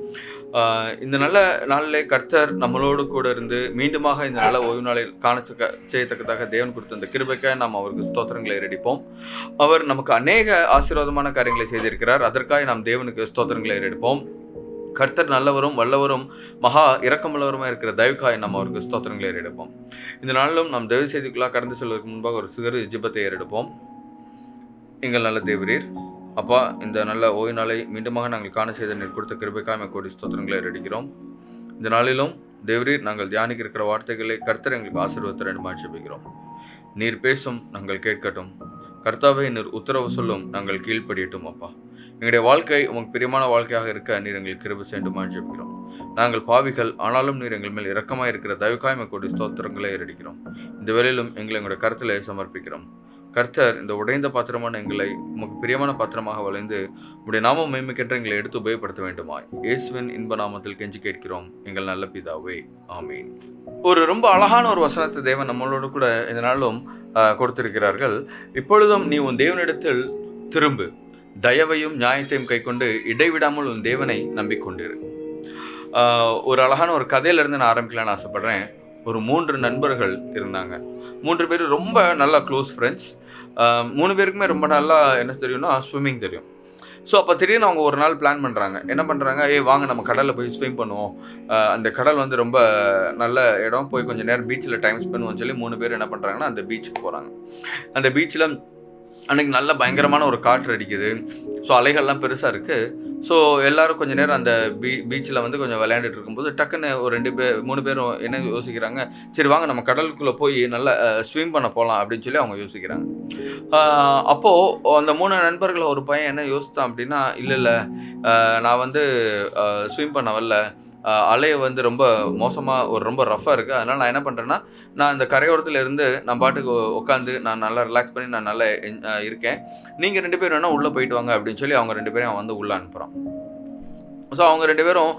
இந்த நல்ல நாளிலே கர்த்தர் நம்மளோடு கூட இருந்து மீண்டுமாக இந்த நல்ல ஓய்வு நாளில் செய்யத்தக்கதாக தேவன் கொடுத்த இந்த கிருபைக்காக நாம் அவருக்கு ஸ்தோத்திரங்களை ஏறடிப்போம். அவர் நமக்கு அநேக ஆசீர்வாதமான காரியங்களை செய்திருக்கிறார். அதற்காக நாம் தேவனுக்கு ஸ்தோத்திரங்களை ஏறெடுப்போம். கர்த்தர் நல்லவரும் வல்லவரும் மகா இரக்கமுள்ளவருமாக இருக்கிற தயவுக்காய் நம்ம அவருக்கு ஸ்தோத்திரங்களை ஏறெடுப்போம். இந்த நாளிலும் நாம் தயவு செய்திக்குள்ளாக கடந்து செல்வதற்கு முன்பாக ஒரு சிறு ஜெபத்தை ஏறெடுப்போம். எங்கள் நல்ல தேவரீர், அப்பா, இந்த நல்ல ஓய்வு நாளை மீண்டுமாக நாங்கள் காண செய்த நீர் கொடுத்த கிருபைக்காய் கோடி ஸ்தோத்திரங்களை ஏறெடுக்கிறோம். இந்த நாளிலும் தேவரீர், நாங்கள் தியானிக்க இருக்கிற வார்த்தைகளை கர்த்தர் எங்களுக்கு ஆசீர்வாதத்தை ரெண்டுமாக ஜெபிக்கிறோம். நீர் பேசும், நாங்கள் கேட்கட்டும். கர்த்தாவே, நீர் உத்தரவு சொல்லும், நாங்கள் கீழ்ப்படியட்டும். அப்பா, எங்களுடைய வாழ்க்கை உமக்கு பிரியமான வாழ்க்கையாக இருக்க நீர் எங்களுக்கு கிருபை செய்யுமாறு ஜெபிக்கிறோம். நாங்கள் பாவிகள், ஆனாலும் நீர் எங்கள் மேல் இரக்கமாக இருக்கிற தயவுக்காய்மை கூடிய ஸ்தோத்திரங்களை ஏறடிக்கிறோம். இந்த வேளையிலும் எங்களை எங்களுடைய கருத்திலே சமர்ப்பிக்கிறோம். கர்த்தர், இந்த உடைந்த பாத்திரமான எங்களை உமக்கு பிரியமான பாத்திரமாக வளைந்து உடைய நாம மேன்மைக்கென்று எங்களை எடுத்து உபயோகப்படுத்த வேண்டுமாய் இயேசுவின் இன்ப நாமத்தில் கெஞ்சி கேட்கிறோம், எங்கள் நல்ல பிதாவே, ஆமீன். ஒரு ரொம்ப அழகான ஒரு வசனத்தை தேவன் நம்மளோடு கூட இந்த நாளும் கொடுத்திருக்கிறார்கள். இப்பொழுதும் நீ உன் தேவனிடத்தில் திரும்பு, தயவையும் நியாயத்தையும் கைக்கொண்டு இடைவிடாமல் உன் தேவனை நம்பிக்கொண்டிரு. ஒரு அழகான ஒரு கதையிலேருந்து நான் ஆரம்பிக்கலான்னு ஆசைப்படுறேன். ஒரு 3 நண்பர்கள் இருந்தாங்க. 3 பேர் ரொம்ப நல்லா க்ளோஸ் ஃப்ரெண்ட்ஸ். 3 பேருக்குமே ரொம்ப நல்லா என்ன தெரியும்னா ஸ்விம்மிங் தெரியும். ஸோ அப்போ திடீர்னு அவங்க ஒரு நாள் பிளான் பண்ணுறாங்க. என்ன பண்ணுறாங்க, வாங்க நம்ம கடலில் போய் ஸ்விம் பண்ணுவோம், அந்த கடல் வந்து ரொம்ப நல்ல இடம், போய் கொஞ்சம் நேரம் பீச்சில் டைம் ஸ்பெண்ட் பண்ணுவோம்னு சொல்லி 3 பேர் என்ன பண்ணுறாங்கன்னா அந்த பீச்சுக்கு போகிறாங்க. அந்த பீச்சில் அன்றைக்கி நல்ல பயங்கரமான ஒரு காற்று அடிக்குது. ஸோ அலைகள்லாம் பெருசாக இருக்குது. ஸோ எல்லாரும் கொஞ்ச நேரம் அந்த பீச்சில் வந்து கொஞ்சம் விளையாண்டுட்டு இருக்கும்போது டக்குன்னு ஒரு 3 பேரும் என்ன யோசிக்கிறாங்க, சரி வாங்க நம்ம கடலுக்குள்ளே போய் நல்லா ஸ்விம் பண்ண போகலாம் அப்படின்னு சொல்லி அவங்க யோசிக்கிறாங்க. அப்போது அந்த 3 நண்பர்கள் ஒரு பையன் என்ன யோசித்தான் அப்படின்னா, இல்லை நான் வந்து ஸ்விம் பண்ண வரல, அலையை வந்து ரொம்ப மோசமாக ரொம்ப ரஃப்பாக இருக்குது, அதனால் நான் என்ன பண்ணுறேன்னா நான் இந்த கரையோரத்தில் இருந்து நான் பாட்டுக்கு உட்காந்து நான் நல்லா ரிலாக்ஸ் பண்ணி நான் நல்லா இருக்கேன், நீங்கள் 2 பேர் வேணால் உள்ளே போயிட்டு வாங்க அப்படின்னு சொல்லி அவங்க 2 பேரையும் அவன் வந்து உள்ளே அனுப்புகிறான். ஸோ அவங்க 2 பேரும்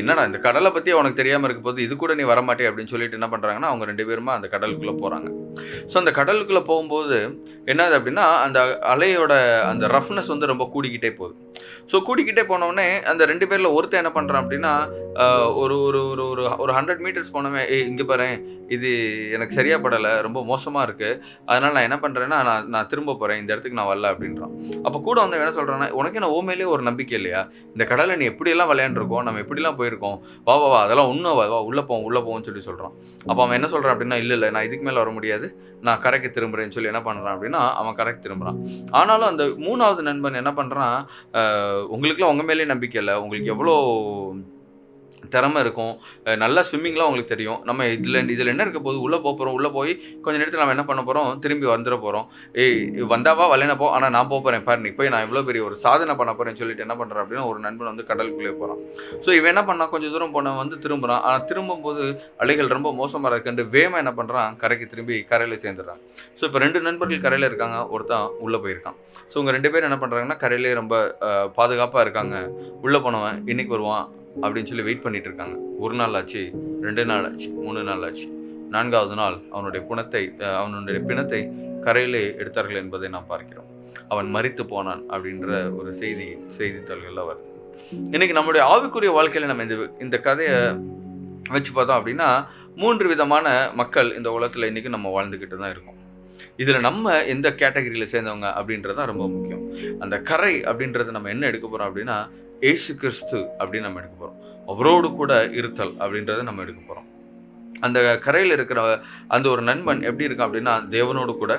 என்னடா இந்த கடலை பற்றி உனக்கு தெரியாமல் இருக்க போது இது கூட நீ வரமாட்டே அப்படின்னு சொல்லிட்டு என்ன பண்ணுறாங்கன்னா அவங்க 2 பேருமா அந்த கடலுக்குள்ளே போகிறாங்க. ஸோ அந்த கடலுக்குள்ளே போகும்போது என்னது அப்படின்னா அந்த அலையோட அந்த ரஃப்னஸ் வந்து ரொம்ப கூடிக்கிட்டே போகுது. ஸோ கூடிக்கிட்டே போனோடனே அந்த 2 பேரில் ஒருத்தன் என்ன பண்ணுறான் அப்படின்னா ஒரு ஒரு ஒரு ஒரு 100 மீட்டர்ஸ் போனவன், இங்கே பாரு இது எனக்கு சரியாக படலை, ரொம்ப மோசமாக இருக்குது, அதனால் நான் என்ன பண்ணுறேன்னா நான் திரும்ப போகிறேன், இந்த இடத்துக்கு நான் வரல அப்படின்றான். அப்போ கூட வந்து என்ன சொல்கிறான்னா, உனக்கு என்ன ஓமையிலே ஒரு நம்பிக்கை இல்லையா, இந்த கடலை நீ எப்படியெல்லாம் விளையாண்டுருக்கோம், நம்ம எப்படிலாம் போயிருக்கோம், வா வா வா அதெல்லாம் இன்னும் வா உள்ளே போவோம்னு சொல்லி சொல்கிறான். அப்போ அவன் என்ன சொல்கிறான் அப்படின்னா, இல்லை நான் இதுக்கு மேலே வர முடியாது, நான் கரைக்கு திரும்புகிறேன்னு சொல்லி என்ன பண்ணுறான் அப்படின்னா அவன் கரைக்கு திரும்புகிறான். ஆனாலும் அந்த 3வது நண்பன் என்ன பண்ணுறான், உங்களுக்குலாம் உங்கள் மேலே நம்பிக்கை இல்லை, உங்களுக்கு எவ்வளோ திறமை இருக்கும், நல்லா ஸ்விம்மிங்லாம் உங்களுக்கு தெரியும், நம்ம இதில் என்ன இருக்க போது, உள்ளே போகிறோம், உள்ளே போய் கொஞ்சம் நேரத்தில் நம்ம என்ன பண்ண போகிறோம், திரும்பி வந்துட போகிறோம், வந்தாவா வரலனப்போ, ஆனால் நான் போகிறேன் பாரு, நீ போய் நான் எவ்வளோ பெரிய ஒரு சாதனை பண்ண போகிறேன்னு சொல்லிட்டு என்ன பண்ணுறேன் அப்படின்னா ஒரு நண்பன் வந்து கடலுக்குள்ளே போகிறான். ஸோ இவன் என்ன பண்ணால் கொஞ்சம் தூரம் போனவன் வந்து திரும்புகிறான். ஆனால் திரும்பும்போது அலைகள் ரொம்ப மோசமாக இருக்குன்னு வேகமாக என்ன பண்ணுறான், கரைக்கு திரும்பி கரையில் சேர்ந்துடுறான். ஸோ இப்போ 2 நண்பர்கள் கரையில் இருக்காங்க, ஒருத்தன் உள்ளே போயிருக்கான். ஸோ உங்கள் 2 பேர் என்ன பண்ணுறாங்கன்னா கரையிலே ரொம்ப பாதுகாப்பாக இருக்காங்க. உள்ளே போனவன் இன்னைக்கு வருவான் அப்படின்னு சொல்லி வெயிட் பண்ணிட்டு இருக்காங்க. 1 நாள் ஆச்சு, 2 நாள் ஆச்சு, 3 நாள் ஆச்சு, 4வது நாள் அவனுடைய பிணத்தை கரையிலே எடுத்தார்கள் என்பதை நாம் பார்க்கிறோம். அவன் மரித்து போனான் அப்படின்ற ஒரு செய்தித்தாள்கள்ல வருது. இன்னைக்கு நம்மளுடைய ஆவிக்குரிய வாழ்க்கையில நம்ம இந்த கதையை வச்சு பார்த்தோம் அப்படின்னா 3 விதமான மக்கள் இந்த உலகத்துல இன்னைக்கு நம்ம வாழ்ந்துகிட்டு தான் இருக்கோம். இதுல நம்ம எந்த கேட்டகரியில சேர்ந்தவங்க அப்படின்றதான் ரொம்ப முக்கியம். அந்த கரை அப்படின்றத நம்ம என்ன எடுக்க போறோம் அப்படின்னா ஏசு கிறிஸ்து அப்படின்னு நம்ம எடுக்க போகிறோம். அவரோடு கூட இருத்தல் அப்படின்றத நம்ம எடுக்க போகிறோம். அந்த கரையில் இருக்கிற அந்த ஒரு நண்பன் எப்படி இருக்கான் அப்படின்னா தேவனோடு கூட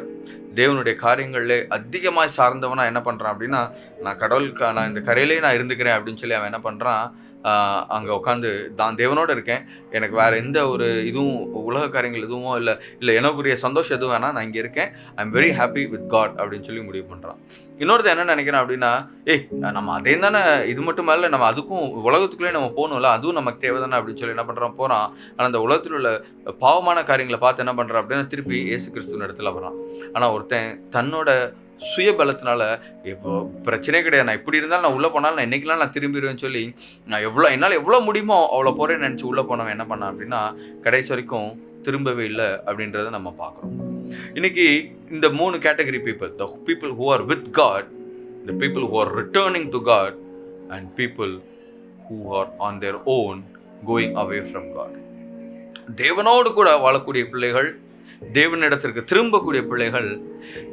தேவனுடைய காரியங்கள்ல அதிகமாக சார்ந்தவனா என்ன பண்ணுறான் அப்படின்னா நான் இந்த கரையிலே நான் இருந்துக்கிறேன் அப்படின்னு சொல்லி அவன் என்ன பண்ணுறான், அங்கே உட்காந்து தான் தேவனோடு இருக்கேன், எனக்கு வேறு எந்த ஒரு இதுவும் உலக காரியங்கள் எதுவும் இல்லை எனக்குரிய சந்தோஷம் எதுவும் வேணாம், நான் இங்கே இருக்கேன், I am very happy with God அப்படின்னு சொல்லி முடிவு பண்ணுறான். இன்னொருத்த என்ன நினைக்கிறேன் அப்படின்னா நம்ம அதே தானே, இது மட்டும் மேலே நம்ம அதுக்கும் உலகத்துக்குள்ளே நம்ம போகணும்ல, அதுவும் நமக்கு தேவை தானே அப்படின்னு சொல்லி என்ன பண்ணுறான் போகிறான். ஆனால் அந்த உலகத்தில் உள்ள பாவமான காரியங்களை பார்த்து என்ன பண்ணுறான் அப்படின்னா திருப்பி இயேசு கிறிஸ்துவின் இடத்துல வரான். ஆனால் ஒருத்தன் தன்னோட சுயபலத்தினால இப்போ பிரச்சனையே கிடையாது, நான் இப்படி இருந்தாலும் நான் உள்ளே போனாலும் நான் என்னைக்கெல்லாம் நான் திரும்பிடுவேன்னு சொல்லி நான் என்னால் எவ்வளோ முடியுமோ அவ்வளோ போகிறேன்னு நினச்சி உள்ளே போனவன் என்ன பண்ணான் அப்படின்னா கடைசி வரைக்கும் திரும்பவே இல்லை அப்படின்றத நம்ம பார்க்குறோம். இன்னைக்கு இந்த 3 category people, the people who are with God, the people who are returning to God, and people who are on their own going away from God. தேவனோடு கூட வாழக்கூடிய பிள்ளைகள், தேவனிடத்திற்கு திரும்பக்கூடிய பிள்ளைகள்,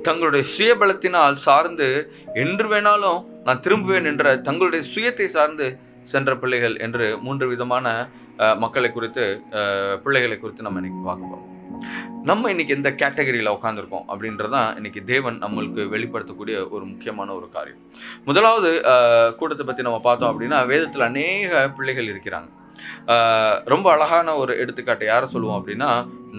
தங்களுடைய சுயபலத்தினால் சார்ந்து என்று வேணாலும் நான் திரும்புவேன் என்ற தங்களுடைய சுயத்தை சார்ந்து சென்ற பிள்ளைகள் என்று 3 விதமான மக்களை குறித்து பிள்ளைகளை குறித்து நம்ம இன்னைக்கு பார்க்க போறோம். நம்ம இன்னைக்கு எந்த கேட்டகரியில் உட்காந்துருக்கோம் அப்படின்றதான் இன்னைக்கு தேவன் நம்மளுக்கு வெளிப்படுத்தக்கூடிய ஒரு முக்கியமான ஒரு காரியம். முதலாவது கூட்டத்தை பற்றி நம்ம பார்த்தோம் அப்படின்னா வேதத்தில் அநேக பிள்ளைகள் இருக்கிறாங்க. ரொம்ப அழகான ஒரு எடுத்துக்காட்டை யாரை சொல்லுவோம் அப்படின்னா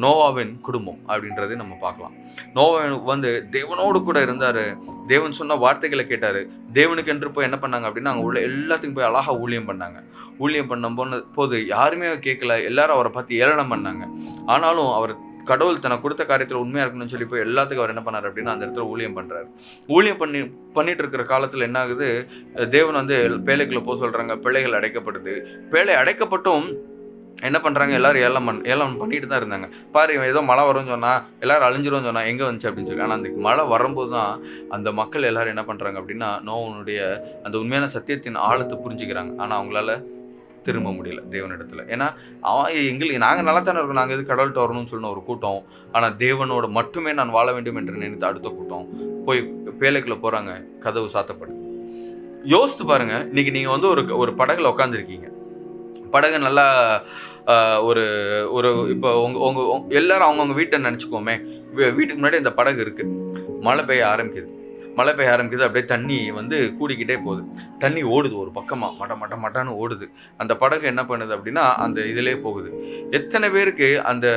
நோவாவின் குடும்பம் அப்படின்றதை நம்ம பார்க்கலாம். நோவாவின் வந்து தேவனோடு கூட இருந்தாரு, தேவன் சொன்ன வார்த்தைகளை கேட்டாரு, தேவனுக்கு என்று போய் என்ன பண்ணாங்க அப்படின்னா அங்கே உள்ள எல்லாத்துக்கும் போய் அழகா ஊழியம் பண்ணாங்க. ஊழியம் பண்ண போது யாருமே கேட்கல, எல்லாரும் அவரை பார்த்து ஏளனம் பண்ணாங்க. ஆனாலும் அவர் கடவுள் தனக்கு கொடுத்த காரியத்தில் உண்மையாக இருக்கணும்னு சொல்லி போய் எல்லாத்துக்கும் அவர் என்ன பண்ணார் அப்படின்னா அந்த இடத்துல ஊழியம் பண்ணுறாரு. ஊழியம் பண்ணிட்டு இருக்கிற காலத்தில் என்ன ஆகுது, தேவன் வந்து பேழைக்குள்ளே போக சொல்கிறாங்க, பிள்ளைகள் அடைக்கப்படுது. பேழை அடைக்கப்பட்டும் என்ன பண்ணுறாங்க, எல்லாரும் ஏலம் பண்ணிட்டு தான் இருந்தாங்க. பாரு இவன் ஏதோ மழை வரும்னு சொன்னால் எல்லாரும் அழிஞ்சிரும்னு சொன்னால் எங்கே வந்துச்சு அப்படின்னு சொல்லி. ஆனால் அந்த மழை வரும்போது தான் அந்த மக்கள் எல்லாரும் என்ன பண்ணுறாங்க அப்படின்னா நோவனுடைய அந்த உண்மையான சத்தியத்தின் ஆழத்தை புரிஞ்சுக்கிறாங்க. ஆனால் அவங்களால திரும்ப முடியல தேவனிடத்துல. ஏன்னா நாங்கள் நல்லா தானே இருக்கோம், நாங்கள் எது கடவுள்கிட்ட வரணும்னு சொன்ன ஒரு கூட்டம், ஆனால் தேவனோட மட்டுமே நான் வாழ வேண்டும் என்று நினைத்து அடுத்த கூட்டம் போய் பேழைக்குள்ள போகிறாங்க, கதவு சாத்தப்படுது. யோசித்து பாருங்க, இன்னைக்கு நீங்கள் வந்து ஒரு படகுல உட்காந்துருக்கீங்க, படகு நல்லா ஒரு ஒரு இப்போ எல்லாரும் அவங்கவுங்க வீட்டை நினச்சிக்கோமே, வீட்டுக்கு முன்னாடி இந்த படகு இருக்குது, மழை பெய்ய ஆரம்பிக்குது. மழை பெய்ய ஆரம்பிக்குது, அப்படியே தண்ணி வந்து கூடிக்கிட்டே போகுது. தண்ணி ஓடுது ஒரு பக்கமாக, மட்டான்னு ஓடுது. அந்த படகு என்ன பண்ணுது அப்படின்னா அந்த இதிலே போகுது. எத்தனை பேருக்கு அந்த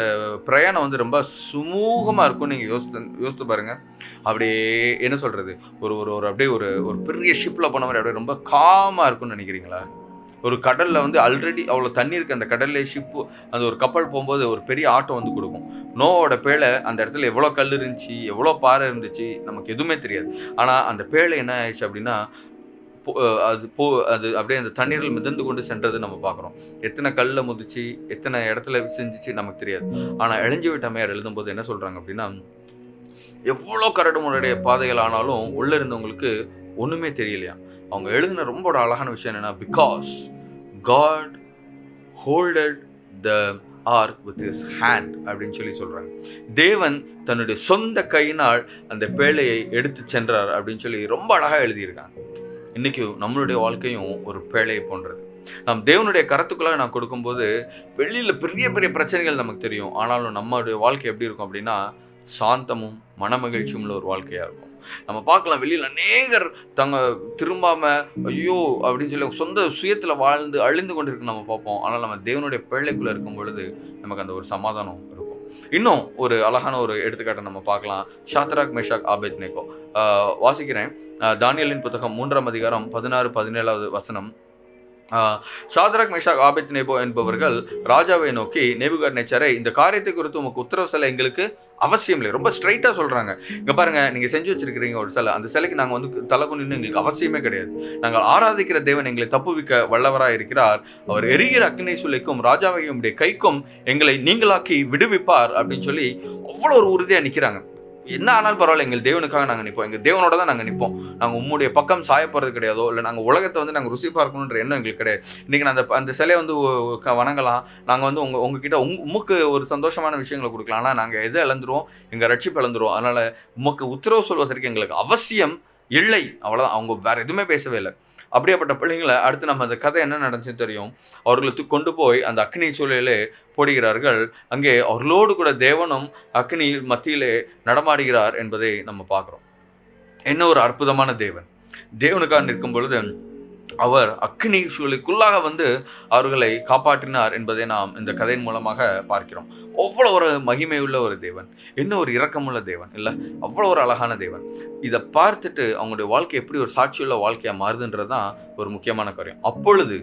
பிரயாணம் வந்து ரொம்ப சுமூகமாக இருக்கும் நீங்கள் யோசித்து பாருங்கள். அப்படியே என்ன சொல்கிறது, ஒரு ஒரு அப்படியே ஒரு ஒரு பெரிய ஷிப்பில் போன மாதிரி அப்படியே ரொம்ப காமாக இருக்கும்னு நினைக்கிறீங்களா? ஒரு கடலில் வந்து ஆல்ரெடி அவ்வளோ தண்ணி இருக்குது, அந்த கடல்ல ஷிப்பு அந்த ஒரு கப்பல் போகும்போது ஒரு பெரிய ஆட்டம் வந்து கொடுக்கும். நோவோட பேழை அந்த இடத்துல எவ்வளோ கல் இருந்துச்சு, எவ்வளோ பாறை இருந்துச்சு, நமக்கு எதுவுமே தெரியாது. ஆனால் அந்த பேழை என்ன ஆயிடுச்சு அப்படின்னா அது அப்படியே அந்த தண்ணீரில் மிதந்து கொண்டு சென்றது நம்ம பார்க்குறோம். எத்தனை கல்லில் முதிச்சு எத்தனை இடத்துல செஞ்சிச்சு நமக்கு தெரியாது. ஆனால் இளைஞ்சி விட்ட அம்மையார் எழுதும்போது என்ன சொல்கிறாங்க அப்படின்னா, எவ்வளோ கரடு முரடைய பாதைகள் ஆனாலும் உள்ளே இருந்தவங்களுக்கு ஒன்றுமே தெரியலையா. அவங்க எழுதின ரொம்ப ஒரு அழகான விஷயம் என்னன்னா, because God holded the ark with his hand அப்படின்னு சொல்லி சொல்கிறாங்க. தேவன் தன்னுடைய சொந்த கையினால் அந்த பேழையை எடுத்து சென்றார் அப்படின்னு சொல்லி ரொம்ப அழகாக எழுதியிருக்காங்க. இன்றைக்கி நம்மளுடைய வாழ்க்கையும் ஒரு பேழையை போன்றது. நாம் தேவனுடைய கரத்துக்குள்ளாக நான் கொடுக்கும்போது வெளியில் பெரிய பெரிய பிரச்சனைகள் நமக்கு தெரியும். ஆனாலும் நம்மளுடைய வாழ்க்கை எப்படி இருக்கும் அப்படின்னா சாந்தமும் மனமகிழ்ச்சியும் உள்ள ஒரு வாழ்க்கையாக இருக்கும். நம்ம பார்க்கலாம், வெளியில் அநேகர் திரும்பாமல் ஐயோ அப்படின்னு சொல்லி சொந்த சுயத்தில் வாழ்ந்து அழிந்து கொண்டு இருக்கு நம்ம பார்ப்போம். ஆனால் நம்ம தேவனுடைய பிள்ளைக்குள்ளே இருக்கும் பொழுது நமக்கு அந்த ஒரு சமாதானம் இருக்கும். இன்னும் ஒரு அழகான ஒரு எடுத்துக்காட்டை நம்ம பார்க்கலாம். Shadrach Meshach Abednego. வாசிக்கிறேன், தானியேலின் புத்தகம் 3ஆம் அதிகாரம் 16-17 வசனம். ஷாத்ராக் மேஷாக் ஆபேத்நேகோ என்பவர்கள் ராஜாவை நோக்கி, நேபுகாத்நேச்சாரே, இந்த காரியத்தை குறித்து உமக்கு உத்தரவு சொல்ல எங்களுக்கு அவசியம் இல்லை. ரொம்ப ஸ்ட்ரைட்டாக சொல்கிறாங்க. இங்கே பாருங்கள், நீங்கள் செஞ்சு வச்சிருக்கிறீங்க ஒரு சிலை, அந்த சிலைக்கு நாங்கள் வந்து தலை குனின்னு எங்களுக்கு அவசியமே கிடையாது. நாங்கள் ஆராதிக்கிற தேவன் எங்களை தப்புவிக்க வல்லவராக இருக்கிறார். அவர் எரிகிற அக்னி சூளைக்கும் ராஜாவையும் கைக்கும் எங்களை நீங்களாக்கி விடுவிப்பார் அப்படின்னு சொல்லி அவ்வளோ ஒரு உறுதியாக நிற்கிறாங்க. என்ன ஆனாலும் பரவாயில்ல, எங்கள் தேவனுக்காக நாங்கள் நிற்போம், எங்கள் தேவனோட தான் நாங்கள் நிற்போம், நாங்கள் உம்முடைய பக்கம் சாயப்படுறது கிடையாதோ, இல்லை நாங்கள் உலகத்தை வந்து நாங்கள் ருசி பார்க்கணுன்ற எண்ணம் எங்களுக்கு கிடையாது. இன்றைக்கி நான் அந்த சிலையை வந்து வணங்கலாம், நாங்கள் வந்து உங்ககிட்ட உமக்கு ஒரு சந்தோஷமான விஷயங்களை கொடுக்கலாம், ஆனால் நாங்கள் எதை இழந்துருவோம், எங்கள் ரட்சிப்பு இழந்துருவோம். அதனால் உமக்கு உத்தரவு சொல்வதற்கு எங்களுக்கு அவசியம் இல்லை. அவ்வளோதான். அவங்க வேறு எதுவுமே பேசவே இல்லை. அப்படியாப்பட்ட பிள்ளைங்களை அடுத்து நம்ம அந்த கதை என்ன நடந்துச்சுன்னு தெரியும். அவர்களுக்கு கொண்டு போய் அந்த அக்னி சூளையிலே போடுகிறார்கள். அங்கே அவர்களோடு கூட தேவனும் அக்னி மத்தியிலே நடமாடுகிறார் என்பதை நம்ம பார்க்குறோம். என்ன ஒரு அற்புதமான தேவன்! தேவனுக்காக நிற்கும் பொழுது அவர் அக்னி சூளைக்குள்ளாக வந்து அவர்களை காப்பாற்றினார் என்பதை நாம் இந்த கதையின் மூலமாக பார்க்கிறோம். அவ்வளோ ஒரு மகிமையுள்ள ஒரு தேவன், என்ன ஒரு இரக்கமுள்ள தேவன் இல்லை, அவ்வளோ ஒரு அழகான தேவன். இதை பார்த்துட்டு அவங்களுடைய வாழ்க்கை எப்படி ஒரு சாட்சியுள்ள வாழ்க்கையாக மாறுதுன்றது தான் ஒரு முக்கியமான காரியம். அப்பொழுது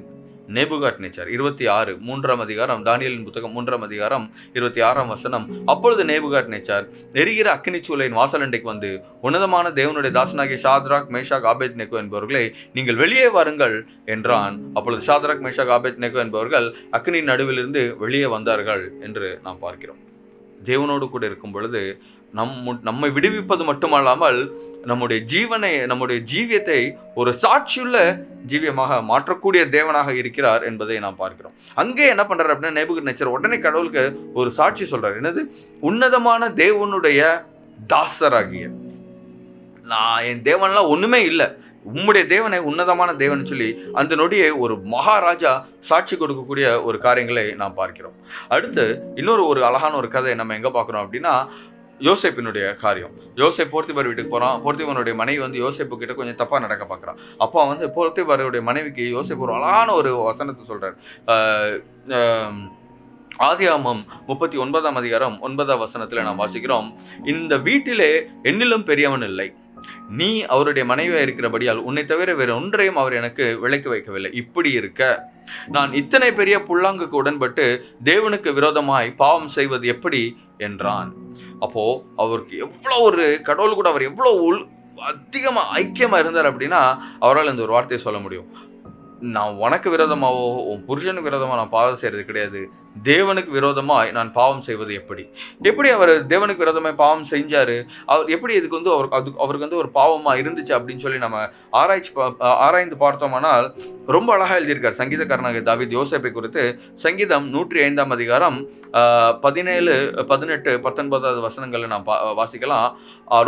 நேபுகாத்நேச்சார் 26 3ஆம் அதிகாரம், தானியேலின் புத்தகம் 3ஆம் அதிகாரம் 26ஆம் வசனம். அப்பொழுது நேபுகாத்நேச்சார் எரிகிற அக்னி சூளையின் வாசலண்டைக்கு வந்து, உன்னதமான தேவனுடைய தாசனாகிய ஷாத்ராக் மேஷாக் ஆபேத்நேகோ என்பவர்களை நீங்கள் வெளியே வாருங்கள் என்றான். அப்பொழுது ஷாத்ராக் மேஷாக் ஆபேத்நேகோ என்பவர்கள் அக்னி நடுவிலிருந்து வெளியே வந்தார்கள் என்று நாம் பார்க்கிறோம். தேவனோடு கூட இருக்கும் பொழுது நம்மை விடுவிப்பது மட்டுமல்லாமல் நம்முடைய ஜீவியத்தை ஒரு சாட்சியுள்ள ஜீவியமாக மாற்றக்கூடிய தேவனாக இருக்கிறார் என்பதை நாம் பார்க்கிறோம். அங்கே என்ன பண்றாரு அப்படின்னா, நேபுகாத்நேச்சர் உடனே கடவுளுக்கு ஒரு சாட்சி சொல்றாரு. என்னது? உன்னதமான தேவனுடைய தாசராகிய நான், என் தேவன்லாம் ஒண்ணுமே இல்லை, உம்முடைய தேவனை உன்னதமான தேவன் சொல்லி அந்த நொடியை ஒரு மகாராஜா சாட்சி கொடுக்கக்கூடிய ஒரு காரியங்களை நாம் பார்க்கிறோம். அடுத்து இன்னொரு ஒரு அழகான ஒரு கதை நம்ம எங்க பார்க்கிறோம் அப்படின்னா, யோசேப்பினுடைய காரியம். யோசேப் போர்த்திபார் வீட்டுக்கு போகிறான். போர்த்திபாருடைய மனைவி வந்து யோசேப்பு கிட்ட கொஞ்சம் தப்பாக நடக்க பார்க்குறான். அப்போ வந்து போர்த்திபாருடைய மனைவிக்கு யோசேப் ஒரு அழகான ஒரு வசனத்தை சொல்கிறார். ஆதியாகமம் 39ஆம் அதிகாரம் 9ஆம் வசனத்தில் நாம் வாசிக்கிறோம், இந்த வீட்டிலே என்னிலும் பெரியவன் இல்லை, நீ அவருடைய மனைவியாக இருக்கிறபடியால் உன்னை தவிர வேறு ஒன்றையும் அவர் எனக்கு விலக்கி வைக்கவில்லை. இப்படி இருக்க நான் இத்தனை பெரிய புல்லாங்குக்கு உடன்பட்டு தேவனுக்கு விரோதமாய் பாவம் செய்வது எப்படி என்றான். அப்போ அவருக்கு எவ்வளோ ஒரு கடவுள் கூட அவர் எவ்வளோ அதிகமாக ஐக்கியமாக இருந்தார் அப்படின்னா அவரால் இந்த ஒரு வார்த்தையை சொல்ல முடியும். நான் உனக்கு விரோதமாவோ உன் புருஷனுக்கு விரோதமாக நான் பாவம் செய்கிறது கிடையாது, தேவனுக்கு விரோதமாய் நான் பாவம் செய்வது எப்படி அவர் தேவனுக்கு விரோதமாய் பாவம் செஞ்சார், அவர் எப்படி இதுக்கு வந்து அவருக்கு வந்து ஒரு பாவமாக இருந்துச்சு அப்படின்னு சொல்லி நம்ம ஆராய்ந்து பார்த்தோம்னால் ரொம்ப அழகாக எழுதியிருக்கார் சங்கீதக்காரனாக தாவீது யோசேப்பை குறித்து. சங்கீதம் 105ஆம் அதிகாரம் 17, 18, 19 வசனங்களை நாம் வாசிக்கலாம்.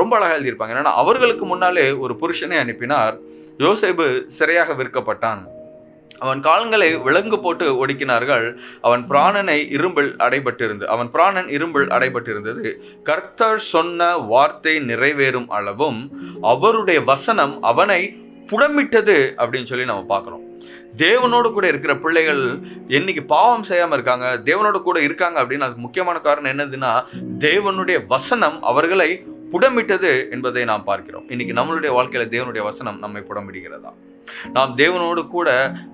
ரொம்ப அழகாக எழுதியிருப்பாங்க. ஏன்னா அவர்களுக்கு முன்னாலே ஒரு புருஷனை அனுப்பினார், யோசேப்பு சிறையாக விற்கப்பட்டான். அவன் கால்களை விலங்கு போட்டு ஒடுக்கினார்கள். அவன் பிராணன் இரும்பில் அடைபட்டிருந்தது. கர்த்தர் சொன்ன வார்த்தை நிறைவேறும் அளவும் அவருடைய வசனம் அவனை புடமிட்டது அப்படின்னு சொல்லி நம்ம பார்க்கிறோம். தேவனோடு கூட இருக்கிற பிள்ளைகள் என்னைக்கு பாவம் செய்யாம இருக்காங்க, தேவனோடு கூட இருக்காங்க அப்படின்னு அதுக்கு முக்கியமான காரணம் என்னதுன்னா, தேவனுடைய வசனம் அவர்களை புடமிட்டது என்பதை நாம் பார்க்கிறோம். இன்னைக்கு நம்மளுடைய வாழ்க்கையில தேவனுடைய வசனம் நம்மை புடமிடுகிறதா? நாம் தேவனோடு கூட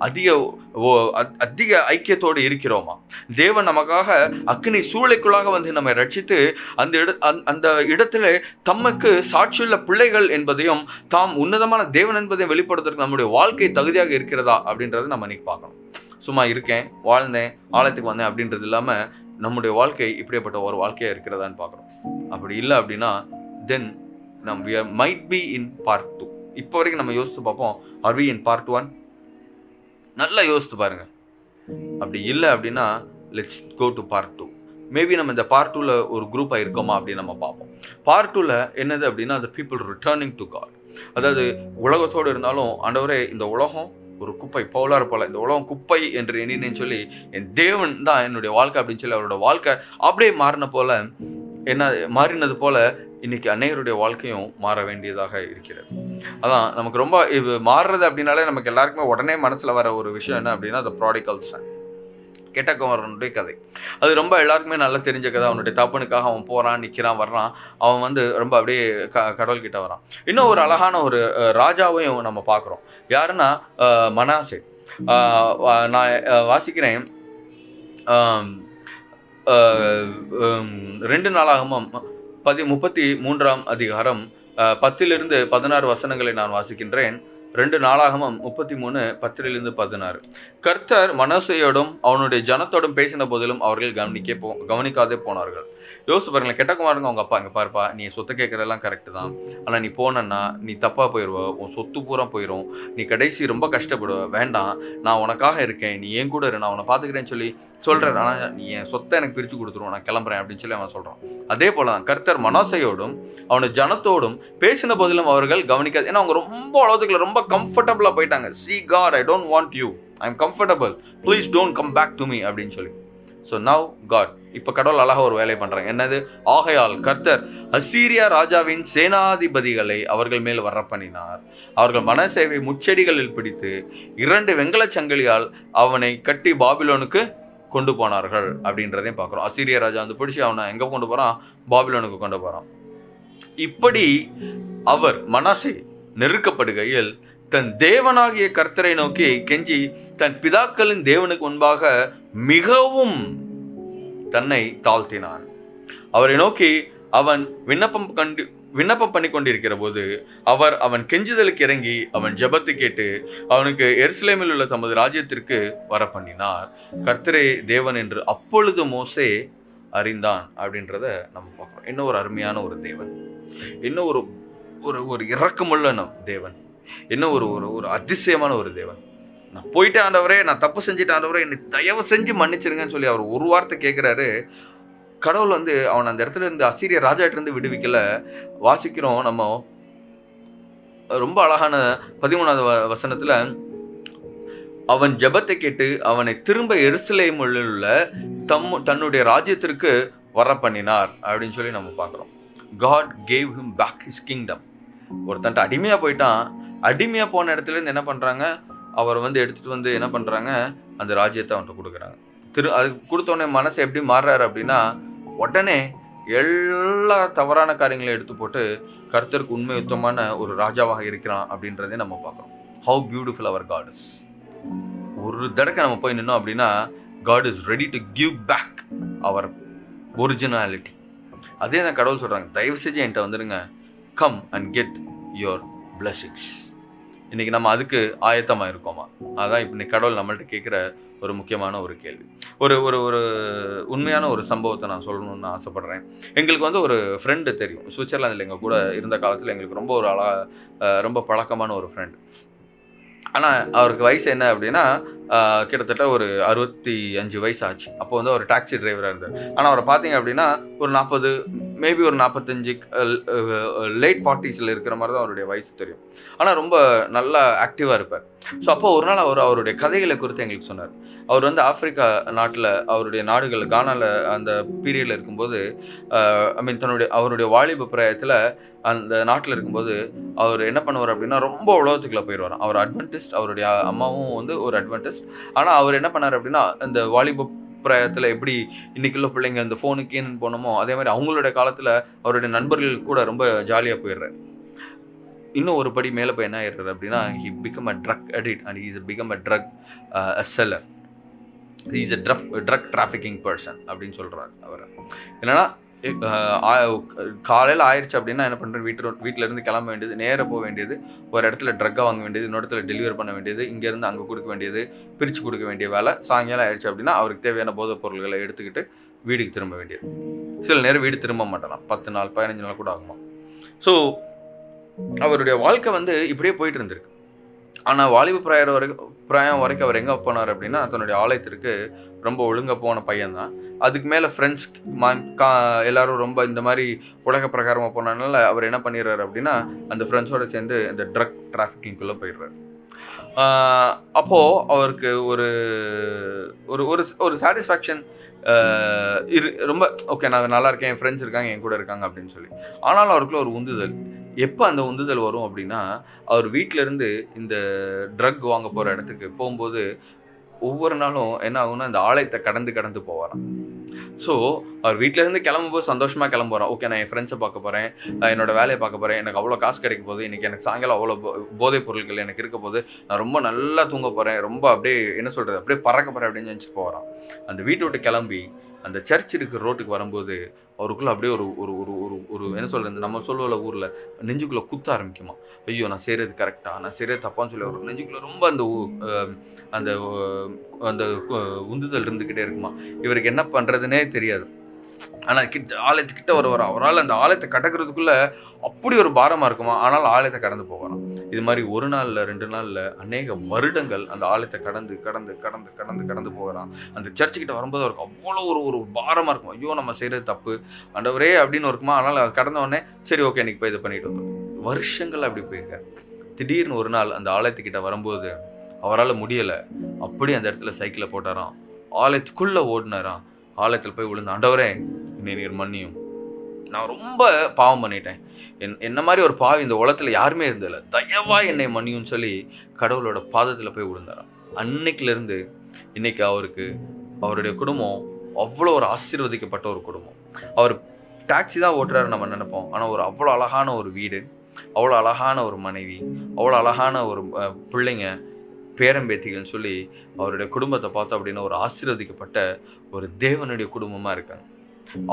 அதிக ஐக்கியத்தோடு இருக்கிறோமா? தேவன் நமக்காக அக்னி சூளைக்குள்ளாக வந்து நம்மை ரட்சித்து அந்த இடத்துல தமக்கு சாட்சியுள்ள பிள்ளைகள் என்பதையும் தாம் உன்னதமான தேவன் என்பதையும் வெளிப்படுத்துறதுக்கு நம்முடைய வாழ்க்கை தகுதியாக இருக்கிறதா அப்படின்றத நம்ம இன்னைக்கு பார்க்கணும். சும்மா இருக்கேன், வாழ்ந்தேன், ஆலயத்துக்கு வந்தேன் அப்படின்றது இல்லாம நம்முடைய வாழ்க்கை இப்படிப்பட்ட ஒரு வாழ்க்கையா இருக்கிறதான்னு பார்க்கணும். அப்படி இல்லை அப்படின்னா தென் we might be in part 2. இப்போ வரைக்கும் நம்ம யோசித்து பார்ப்போம், ஆர் வி இன் பார்ட் 1? நல்லா யோசித்து பாருங்க. அப்படி இல்லை அப்படின்னா let's go to part 2. Maybe நம்ம இந்த பார்ட் 2ல ஒரு குரூப்பாக இருக்கோமா அப்படின்னு நம்ம பார்ப்போம். பார்ட் 2ல என்னது அப்படின்னா the people returning to God. அதாவது உலகத்தோடு இருந்தாலும் ஆண்டவரே இந்த உலகம் ஒரு குப்பை, பவுலார் போல இந்த உலகம் குப்பை என்று எண்ணினேன்னு சொல்லி என் தேவன் தான் என்னுடைய வாழ்க்கை அப்படின்னு சொல்லி அவரோட வாழ்க்கை அப்படியே மாறினது போல இன்னைக்கு அநேகருடைய வாழ்க்கையும் மாற வேண்டியதாக இருக்கிறது. அதான் நமக்கு ரொம்ப இது மாறுறது அப்படின்னாலே நமக்கு எல்லாருக்குமே உடனே மனசுல வர ஒரு விஷயம் என்ன அப்படின்னா the prodigal son, கெட்டகுமாரனுடைய கதை. அது ரொம்ப எல்லாருக்குமே நல்லா தெரிஞ்ச கதை. அவனுடைய தப்பனுக்காக அவன் போறான், நிற்கிறான், வர்றான். அவன் வந்து ரொம்ப அப்படியே கடவுள்கிட்ட வரான். இன்னும் ஒரு அழகான ஒரு ராஜாவையும் நம்ம பார்க்குறோம். யாருன்னா மனாசே. நான் வாசிக்கிறேன் 2 நாளாகமம் 33ஆம் அதிகாரம் 10-16 வசனங்களை நான் வாசிக்கின்றேன். 2 நாளாகமம் 33:10-16. கர்த்தர் மனோசேயோடும் அவனுடைய ஜனத்தோடும் பேசின போதிலும் அவர்கள் கவனிக்காதே போனார்கள். யோசிச்சு பாருங்களேன், கெட்டகுமாரங்க அவங்க அப்பா, இங்கே பாருப்பா, நீ சொத்தை கேட்குறதெல்லாம் கரெக்டு தான், ஆனால் நீ போனன்னா நீ தப்பாக போயிடுவ, உன் சொத்து பூரா போயிடும், நீ கடைசி ரொம்ப கஷ்டப்படுவ, வேண்டாம், நான் உனக்காக இருக்கேன், நீ ஏன் கூட இரு, நான் உன்னை பார்த்துக்கிறேன்னு சொல்லி சொல்கிறேன், ஆனால் நீ என் சொத்தை எனக்கு பிரித்து கொடுத்துருவோம், நான் கிளம்புறேன் அப்படின்னு சொல்லி அவன் சொல்கிறான். அதே போல தான் கர்த்தர் மனோசையோடும் அவனுடைய ஜனத்தோடும் பேசின போதிலும் அவர்கள் கவனிக்காது. ஏன்னா அவங்க ரொம்ப அளவுக்குள்ள ரொம்ப கம்ஃபர்டபுளாக போயிட்டாங்க. See God, I don't want you, I'm comfortable, please don't come back to me அப்படின்னு சொல்லி. ஸோ நவ் காட், இப்போ கடவுள் அழகாக ஒரு வேலை பண்ணுறாங்க. என்னது? ஆகையால் கர்த்தர் அசீரியா ராஜாவின் சேனாதிபதிகளை அவர்கள் மேல் வரப்பண்ணினார். அவர்கள் மனசேவை முச்செடிகளில் பிடித்து 2 வெங்கலச் சங்கிலியால் அவனை கட்டி பாபிலோனுக்கு கொண்டு போனார்கள் அப்படின்றதையும் பார்க்குறோம். அசீரியா ராஜா வந்து பிடிச்சி அவனை எங்கே கொண்டு போகிறான்? பாபிலோனுக்கு கொண்டு போகிறான். இப்படி அவர் மனாசே நெருக்கப்படுகையில் தன் தேவனாகிய கர்த்தரை நோக்கி கெஞ்சி தன் பிதாக்களின் தேவனுக்கு முன்பாக மிகவும் தன்னை தாழ்த்தினான். அவரை நோக்கி அவன் விண்ணப்பம் பண்ணி கொண்டிருக்கிற போது அவர் அவன் கெஞ்சுதலுக்கு இறங்கி அவன் ஜெபத்தை கேட்டு அவனுக்கு எருசலேமில் உள்ள தமது ராஜ்யத்திற்கு வர பண்ணினார். கர்த்தரே தேவன் என்று அப்பொழுது மோசே அறிந்தான் அப்படின்றத நம்ம பார்க்கிறோம். இன்னும் ஒரு அருமையான ஒரு தேவன், இன்னும் ஒரு இரக்கமுள்ள தேவன், இன்னும் ஒரு அதிசயமான ஒரு தேவன். நான் போயிட்டு ஆண்டவரே, நான் தப்பு செஞ்சுட்டு ஆண்டவரே, என்னை தயவு செஞ்சு மன்னிச்சிருங்கன்னு சொல்லி அவர் ஒரு வார்த்தை கேட்குறாரு. கடவுள் வந்து அவன் அந்த இடத்துல இருந்து அசீரிய ராஜாட்ட இருந்து விடுவிக்கல. வாசிக்கிறோம் நம்ம ரொம்ப அழகான 13வது வசனத்துல, அவன் ஜெபத்தை கேட்டு அவனை திரும்ப எருசலேமில் உள்ள தன்னுடைய ராஜ்யத்திற்கு வர பண்ணினார் அப்படின்னு சொல்லி நம்ம பார்க்குறோம். God gave him back his kingdom. ஒருத்தன்ட்ட அடிமையாக போயிட்டான். அடிமையாக போன இடத்துல இருந்து என்ன பண்ணுறாங்க? அவர் வந்து எடுத்துகிட்டு வந்து என்ன பண்ணுறாங்க? அந்த ராஜ்யத்தை அவன்கிட்ட கொடுக்குறாங்க. அதுக்கு கொடுத்தோடனே மனசை எப்படி மாறுறாரு அப்படின்னா, உடனே எல்லா தவறான காரியங்களையும் எடுத்து போட்டு கர்த்தருக்கு உண்மை யுத்தமான ஒரு ராஜாவாக இருக்கிறான் அப்படின்றதே நம்ம பார்க்குறோம். How beautiful our God is. ஒரு தடவை நம்ம போய் நின்னோம் அப்படின்னா God is ready to give back our originality. அதே தான் கடவுள் சொல்கிறாங்க, தயவு செஞ்சு என்கிட்ட வந்துடுங்க, come and get your blessings. இன்றைக்கி நம்ம அதுக்கு ஆயத்தமாக இருக்கோமா? அதான் இப்போ இன்னைக்கு கடவுள் நம்மள்ட்ட கேட்குற ஒரு முக்கியமான ஒரு கேள்வி. ஒரு ஒரு ஒரு உண்மையான ஒரு சம்பவத்தை நான் சொல்லணும்னு ஆசைப்பட்றேன். எங்களுக்கு வந்து ஒரு ஃப்ரெண்டு தெரியும், சுவிட்சர்லாந்தில் எங்கள் கூட இருந்த காலத்தில் எங்களுக்கு ரொம்ப ஒரு ரொம்ப பழக்கமான ஒரு ஃப்ரெண்டு. ஆனால் அவருக்கு வயசு என்ன அப்படின்னா கிட்டத்தட்ட ஒரு 65 வயசு ஆச்சு. அப்போ வந்து அவர் டாக்ஸி டிரைவராக இருந்தார். ஆனால் அவரை பார்த்தீங்க அப்படின்னா ஒரு 40 மேபி ஒரு 45 லேட் 40s இருக்கிற மாதிரி தான் அவருடைய வயசு தெரியும். ஆனால் ரொம்ப நல்லா ஆக்டிவாக இருப்பார். ஸோ அப்போ ஒரு நாள் அவருடைய கதைகளை குறித்து எங்களுக்கு சொன்னார். அவர் வந்து ஆப்பிரிக்கா நாட்டில் அவருடைய நாடுகள் கானாவில் அந்த பீரியடில் இருக்கும்போது அவருடைய வாலிப பிராயத்தில் அந்த நாட்டில் இருக்கும்போது அவர் என்ன பண்ணுவார் அப்படின்னா ரொம்ப உலகத்துக்குள்ளே போயிடுவார். அவர் அட்வென்டிஸ்ட், அவருடைய அம்மாவும் வந்து ஒரு அட்வென்டிஸ்ட். ஆனால் அவர் என்ன பண்ணார் அப்படின்னா அந்த வாலிப பிராயத்தில் எப்படி இன்னைக்குள்ள பிள்ளைங்க அந்த ஃபோனுக்கு ஏன்னு போனோமோ அதே மாதிரி அவங்களுடைய காலத்தில் அவருடைய நண்பர்கள் கூட ரொம்ப ஜாலியாக போயிடுறாரு. இன்னும் ஒரு படி மேலே போய் என்ன ஆயிடுறாரு அப்படின்னா he become a drug addict and he is become a drug seller. he is a drug trafficking person அப்படின்னு சொல்கிறார் அவர். என்னன்னா காலையில் ஆயிடுச்சு அப்படின்னா என்ன பண்ணுறேன், வீட்டில் இருந்து கிளம்ப வேண்டியது, நேராக போக வேண்டியது, ஒரு இடத்துல ட்ரக்கை வாங்க வேண்டியது, இன்னொரு இடத்துல டெலிவரி பண்ண வேண்டியது, இங்கேருந்து அங்கே கொடுக்க வேண்டியது, பிரித்து கொடுக்க வேண்டிய வேலை. சாயங்காலம் ஆயிடுச்சு அப்படின்னா அவருக்கு தேவையான போதைப் பொருள்களை எடுத்துக்கிட்டு வீட்டுக்கு திரும்ப வேண்டியது. சில நேரம் வீடு திரும்ப மாட்டலாம், 10 நாள் 15 நாள் கூட ஆகுமா. ஸோ அவருடைய வாழ்க்கை வந்து இப்படியே போயிட்டு இருந்திருக்கு. ஆனால் வாலிப பிராயம் வரைக்கும் அவர் எங்கே போனார் அப்படின்னா தன்னுடைய ஆலயத்திற்கு ரொம்ப ஒழுங்காக போன பையன்தான். அதுக்கு மேலே ஃப்ரெண்ட்ஸ் எல்லாரும் ரொம்ப இந்த மாதிரி உலக பிரகாரமாக போனதுனால அவர் என்ன பண்ணிடுறாரு அப்படின்னா அந்த ஃப்ரெண்ட்ஸோடு சேர்ந்து இந்த ட்ரக் டிராஃபிக்கிங்குள்ளே போயிடுறாரு. அப்போது அவருக்கு ஒரு ஒரு ஒரு சாட்டிஸ்ஃபேக்ஷன் ரொம்ப ஓகே, நான் நல்லா இருக்கேன், என் ஃப்ரெண்ட்ஸ் இருக்காங்க, என் கூட இருக்காங்க அப்படின்னு சொல்லி. ஆனாலும் அவருக்குள்ள ஒரு உந்துதல். எப்போ அந்த உந்துதல் வரும் அப்படின்னா அவர் வீட்டிலேருந்து இந்த ட்ரக் வாங்க போகிற இடத்துக்கு போகும்போது ஒவ்வொரு நாளும் என்ன ஆகும்னா இந்த ஆலயத்தை கடந்து போவாராம். ஸோ அவர் வீட்டிலேருந்து கிளம்பும்போது சந்தோஷமாக கிளம்புறான். ஓகே, நான் என் ஃப்ரெண்ட்ஸை பார்க்க போகிறேன், என்னோட வேலையை பார்க்க போகிறேன், எனக்கு அவ்வளோ காசு கிடைக்க போகுது, இன்றைக்கி எனக்கு சாயங்காலம் அவ்வளோ போதைப் பொருட்கள் எனக்கு இருக்க போது, நான் ரொம்ப நல்லா தூங்க போகிறேன், ரொம்ப அப்படியே என்ன சொல்கிறது அப்படியே பறக்க போகிறேன் அப்படின்னு நினச்சிட்டு போகிறான். அந்த வீட்டை விட்டு கிளம்பி அந்த சர்ச் இருக்கிற ரோட்டுக்கு வரும்போது அவருக்குள்ளே அப்படியே ஒரு ஒரு ஒரு ஒரு ஒரு என்ன சொல்கிறது, நம்ம சொல்லுவோம்ல ஊரில் நெஞ்சுக்குள்ளே குத்த ஆரம்பிக்குமா, ஐயோ நான் செய்கிறது கரெக்டாக, நான் செய்கிறது தப்பான்னு சொல்லி அவர் நெஞ்சுக்குள்ளே ரொம்ப அந்த அந்த உந்துதல் இருந்துக்கிட்டே இருக்குமா. இவருக்கு என்ன பண்ணுறதுனே தெரியாது. ஆனால் ஆலயத்துக்கிட்ட அவரால் அந்த ஆலயத்தை கடக்கிறதுக்குள்ளே அப்படி ஒரு பாரமாக இருக்குமா. ஆனால் ஆலயத்தை கடந்து போகிறான். இது மாதிரி ஒரு நாளில் 2 நாளில் அநேக வருடங்கள் அந்த ஆலயத்தை கடந்து போகிறான். அந்த சர்ச்சுக்கிட்ட வரும்போது அவருக்கு அவ்வளோ ஒரு பாரமாக இருக்கும். ஐயோ நம்ம செய்கிறது தப்பு ஆண்டவரே அப்படின்னு இருக்குமா. ஆனால் அது கடந்த உடனே சரி ஓகே இன்னைக்கு போய் இதை பண்ணிட்டு வந்தோம். வருஷங்கள் அப்படி போயிருக்காரு. திடீர்னு ஒரு நாள் அந்த ஆலயத்துக்கிட்ட வரும்போது அவரால் முடியலை, அப்படி அந்த இடத்துல சைக்கிளை போட்டாராம், ஆலயத்துக்குள்ளே ஓடினாராம். ஆலயத்தில் போய் விழுந்த, ஆண்டவரே என்னை நீர் மன்னியும், நான் ரொம்ப பாவம் பண்ணிட்டேன், என்ன மாதிரி ஒரு பாவி இந்த உலகத்தில் யாருமே இருந்ததில்லை, தயவா என்னை மன்னியும் சொல்லி கடவுளோட பாதத்தில் போய் விழுந்தாராம். அன்னைக்கிலேருந்து இன்னைக்கு அவருடைய குடும்பம் அவ்வளோ ஒரு ஆசீர்வதிக்கப்பட்ட ஒரு குடும்பம். அவர் டாக்ஸி தான் ஓட்டுறாரு நம்ம நினைப்போம், ஆனால் அவ்வளோ அழகான ஒரு வீடு, அவ்வளோ அழகான ஒரு மனைவி, அவ்வளோ அழகான ஒரு பிள்ளைங்க, பேரம்பேத்திகள்னு சொல்லி அவருடைய குடும்பத்தை பார்த்தோம் அப்படின்னா ஒரு ஆசீர்வதிக்கப்பட்ட ஒரு தேவனுடைய குடும்பமாக இருக்காங்க.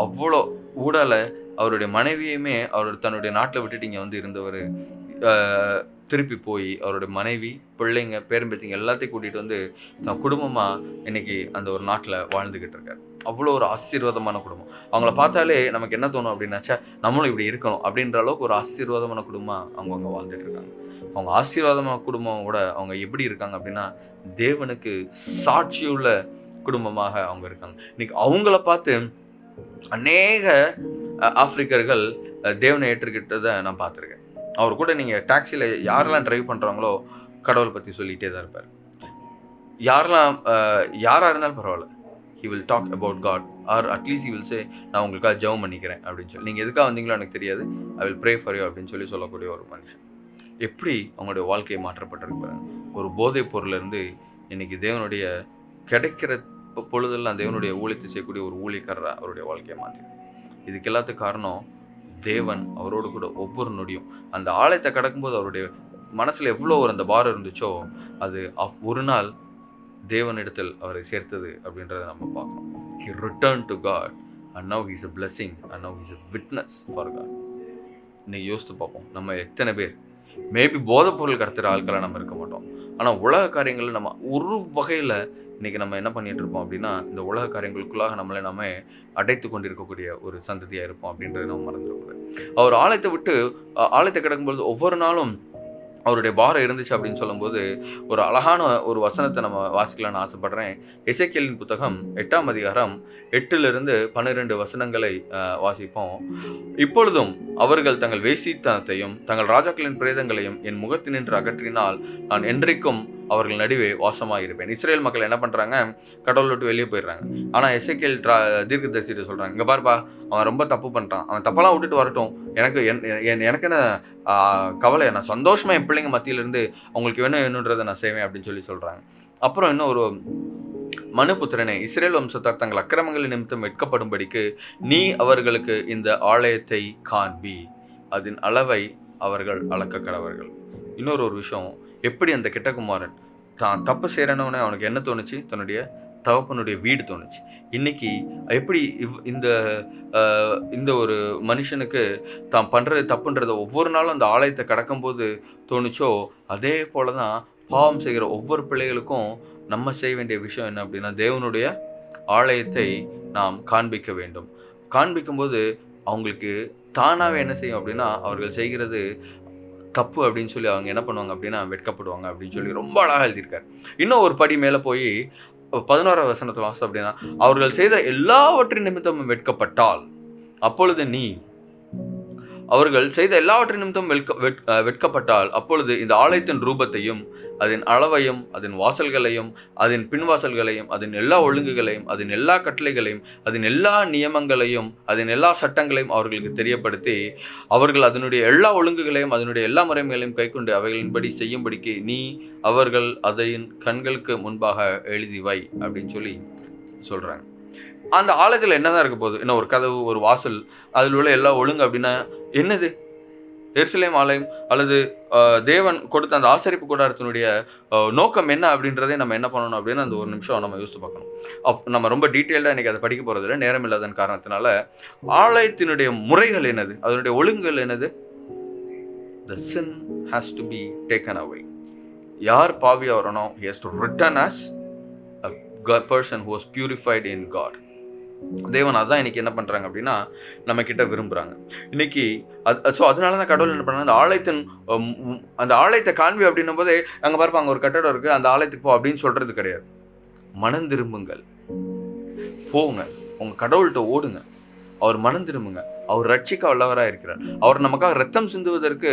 அவ்வளோ ஊடால அவருடைய மனைவியுமே தன்னுடைய நாட்டில் விட்டுட்டு இங்கே வந்து இருந்தவர் திருப்பி போய் அவருடைய மனைவி, பிள்ளைங்க, பேரம்பேத்திங்க எல்லாத்தையும் கூட்டிகிட்டு வந்து தன் குடும்பமாக இன்னைக்கு அந்த ஒரு நாட்டில் வாழ்ந்துக்கிட்டு இருக்காரு. அவ்வளோ ஒரு ஆசீர்வாதமான குடும்பம். அவங்கள பார்த்தாலே நமக்கு என்ன தோணும் அப்படின்னாச்சா நம்மளும் இப்படி இருக்கணும் அப்படின்ற அளவுக்கு ஒரு ஆசீர்வாதமான குடும்பமாக அவங்க வாழ்ந்துட்டு இருக்காங்க. அவங்க ஆசீர்வாதமான குடும்பமோட அவங்க எப்படி இருக்காங்க அப்படின்னா தேவனுக்கு சாட்சியுள்ள குடும்பமாக அவங்க இருக்காங்க. இன்னைக்கு அவங்கள பார்த்து அநேக ஆப்பிரிக்கர்கள் தேவனை ஏற்றுக்கிட்டதை நான் பார்த்துருக்கேன். அவர் கூட நீங்கள் டாக்ஸியில் யாரெல்லாம் ட்ரைவ் பண்ணுறாங்களோ கடவுளை பற்றி சொல்லிகிட்டே தான் இருப்பார். யாராக இருந்தாலும் பரவாயில்ல, he will talk about God or at least he will say நான் உங்களுக்காக ஜெபம் பண்ணிக்கிறேன் அப்படின்னு சொல்லி, நீங்கள் எதுக்காக வந்தீங்களோ எனக்கு தெரியாது, I will pray for you அப்படின்னு சொல்லக்கூடிய ஒரு மனுஷன். எப்படி அவங்களுடைய வாழ்க்கையை மாற்றப்பட்டிருப்பாங்க. ஒரு போதைப் பொருளிலிருந்து இன்னைக்கு தேவனுடைய கிடைக்கிற பொழுதெல்லாம் தேவனுடைய ஊழியத்தை செய்யக்கூடிய ஒரு ஊழியக்காரராக அவருடைய வாழ்க்கையை மாற்றி. இதுக்கு எல்லாத்துக்கும் காரணம் தேவன் அவரோடு கூட ஒவ்வொரு நொடியும் அந்த ஆலயத்தை கடக்கும்போது அவருடைய மனசில் எவ்வளோ அந்த பாரம் இருந்துச்சோ அது ஒரு நாள் தேவனிடத்தில் அவரை சேர்த்தது அப்படின்றத நம்ம பார்க்கணும். He returned to God and now he is a blessing and now he is a witness for God. இன்னைக்கு யோசித்து பார்ப்போம், நம்ம எத்தனை பேர் மேபி போதைப் பொருள் கடத்துகிற ஆட்களாக நம்ம இருக்க மாட்டோம், ஆனால் உலக காரியங்களில் நம்ம ஒரு வகையில் இன்றைக்கி நம்ம என்ன பண்ணிகிட்டு இருப்போம் அப்படின்னா இந்த உலக காரியங்களுக்குள்ளாக நம்ம அடைத்து கொண்டிருக்கக்கூடிய ஒரு சந்ததியாக இருப்போம் அப்படின்றத நம்ம மறந்துடக்கூடாது. அவர் ஆலயத்தை கிடக்கும்பொழுது ஒவ்வொரு நாளும் அவருடைய பாரம் இருந்துச்சு அப்படின்னு சொல்லும்போது ஒரு அழகான ஒரு வசனத்தை நம்ம வாசிக்கலாம்னு ஆசைப்படுறேன். எசேக்கியேலின் புத்தகம் 8ஆம் அதிகாரம் 8லிருந்து 12 வசனங்களை வாசிப்போம். இப்பொழுதும் அவர்கள் தங்கள் வேசித்தனத்தையும் தங்கள் ராஜாக்களின் பிரேதங்களையும் என் முகத்தினின்று அகற்றினால் நான் என்றைக்கும் அவர்கள் நடுவே வாசமாயிருப்பேன். இஸ்ரேல் மக்கள் என்ன பண்றாங்க, கடவுளை விட்டு வெளியே போயிடுறாங்க. ஆனா எசேக்கியேல் தீர்க்கதரிசிட்ட சொல்றாங்க, இங்க பாருப்பா, அவன் ரொம்ப தப்பு பண்றான், அவன் தப்பெல்லாம் விட்டுட்டு வரட்டும், எனக்கு என்ன கவலை, நான் சந்தோஷமா என் பிள்ளைங்க மத்தியில இருந்து அவங்களுக்கு வேணுன்றதை நான் செய்வேன் அப்படின்னு சொல்றாங்க. அப்புறம் இன்னும் ஒரு மனுபுத்திரனே, இஸ்ரேல் வம்சத்தார் தங்கள் அக்கிரமங்களின் நிமித்தம் வெட்கப்படும்படிக்கு நீ அவர்களுக்கு இந்த ஆலயத்தை காண்பி, அதன் அளவை அவர்கள் அளக்க கடவர்கள். இன்னொரு விஷயம், எப்படி அந்த கிட்டகுமாரன் தான் தப்பு செய்யறனவனே அவனுக்கு என்ன தோணுச்சு, தன்னுடைய தகப்பனுடைய வீடு தோணுச்சு. இன்னைக்கு எப்படி இந்த ஒரு மனுஷனுக்கு தான் பண்றது தப்புன்றத ஒவ்வொரு நாளும் அந்த ஆலயத்தை கடக்கும்போது தோணுச்சோ, அதே போலதான் பாவம் செய்கிற ஒவ்வொரு பிள்ளைகளுக்கும் நம்ம செய்ய வேண்டிய விஷயம் என்ன அப்படின்னா, தேவனுடைய ஆலயத்தை நாம் காண்பிக்க வேண்டும். காண்பிக்கும்போது அவங்களுக்கு தானாகவே என்ன செய்யும் அப்படின்னா, அவர்கள் செய்கிறது தப்பு அப்படின்னு சொல்லி அவங்க என்ன பண்ணுவாங்க அப்படின்னா வெட்கப்படுவாங்க அப்படின்னு சொல்லி ரொம்ப அழகாக எழுதியிருக்காரு. இன்னும் ஒரு படி மேலே போய் 11ஆம் வசனத்தை வாசம் அப்படின்னா, அவர்கள் செய்த எல்லாவற்றின் நிமித்தமும் வெட்கப்பட்டால் அப்பொழுது நீ அவர்கள் செய்த எல்லாவற்றின் நிமித்தம் வெட்கப்பட்டால் அப்பொழுது இந்த ஆலயத்தின் ரூபத்தையும் அதன் அளவையும் அதன் வாசல்களையும் அதன் பின்வாசல்களையும் அதன் எல்லா ஒழுங்குகளையும் அதன் எல்லா கட்டளைகளையும் அதன் எல்லா நியமங்களையும் அதன் எல்லா சட்டங்களையும் அவர்களுக்கு தெரியப்படுத்தி அவர்கள் அதனுடைய எல்லா ஒழுங்குகளையும் அதனுடைய எல்லா முறைமைகளையும் கைக்கொண்டு அவைகளின்படி செய்யும்படிக்கு நீ அவர்கள் அதையின் கண்களுக்கு முன்பாக எழுதி வை அப்படின்னு சொல்லி சொல்றாங்க. அந்த ஆலயத்தில் என்னதான் இருக்க போகுது, என்ன ஒரு கதவு, ஒரு வாசல், அதில் உள்ள எல்லா ஒழுங்கு அப்படின்னா என்னது? எருசலேம் ஆலயம் அல்லது தேவன் கொடுத்த அந்த ஆசரிப்பு கூடாரத்தினுடைய நோக்கம் என்ன அப்படின்றதே நம்ம என்ன பண்ணணும் அப்படின்னு அந்த ஒரு நிமிஷம் நம்ம யோசிச்சு பார்க்கணும். நம்ம ரொம்ப டீட்டெயில்டாக இன்றைக்கி அதை படிக்க போகிறதில்ல, நேரம் இல்லாதன் காரணத்தினால. ஆலயத்தினுடைய முறைகள் என்னது, அதனுடைய ஒழுங்குகள் என்னது? The sin has to be taken away. யார் பாவியாக வரணும்? He has to return as a person who was purified in God. தேவன் அதான் இன்னைக்கு என்ன பண்றாங்க அப்படின்னா நம்ம கிட்ட விரும்புறாங்க இன்னைக்கு. ஸோ அதனால தான் கடவுள் என்ன பண்ணாங்க, அந்த ஆலயத்தை காண்பி அப்படின்னும் போதே அங்கே பார்ப்பாங்க ஒரு கட்டடம் இருக்கு, அந்த ஆலயத்துக்கு போ அப்படின்னு சொல்றது கிடையாது. மனம் திரும்புங்கள், போங்க, உங்க கடவுள்கிட்ட ஓடுங்க, அவர் மனம் திரும்புங்க, அவர் ரட்சிக்க வல்லவராக இருக்கிறார். அவர் நமக்காக ரத்தம் சிந்துவதற்கு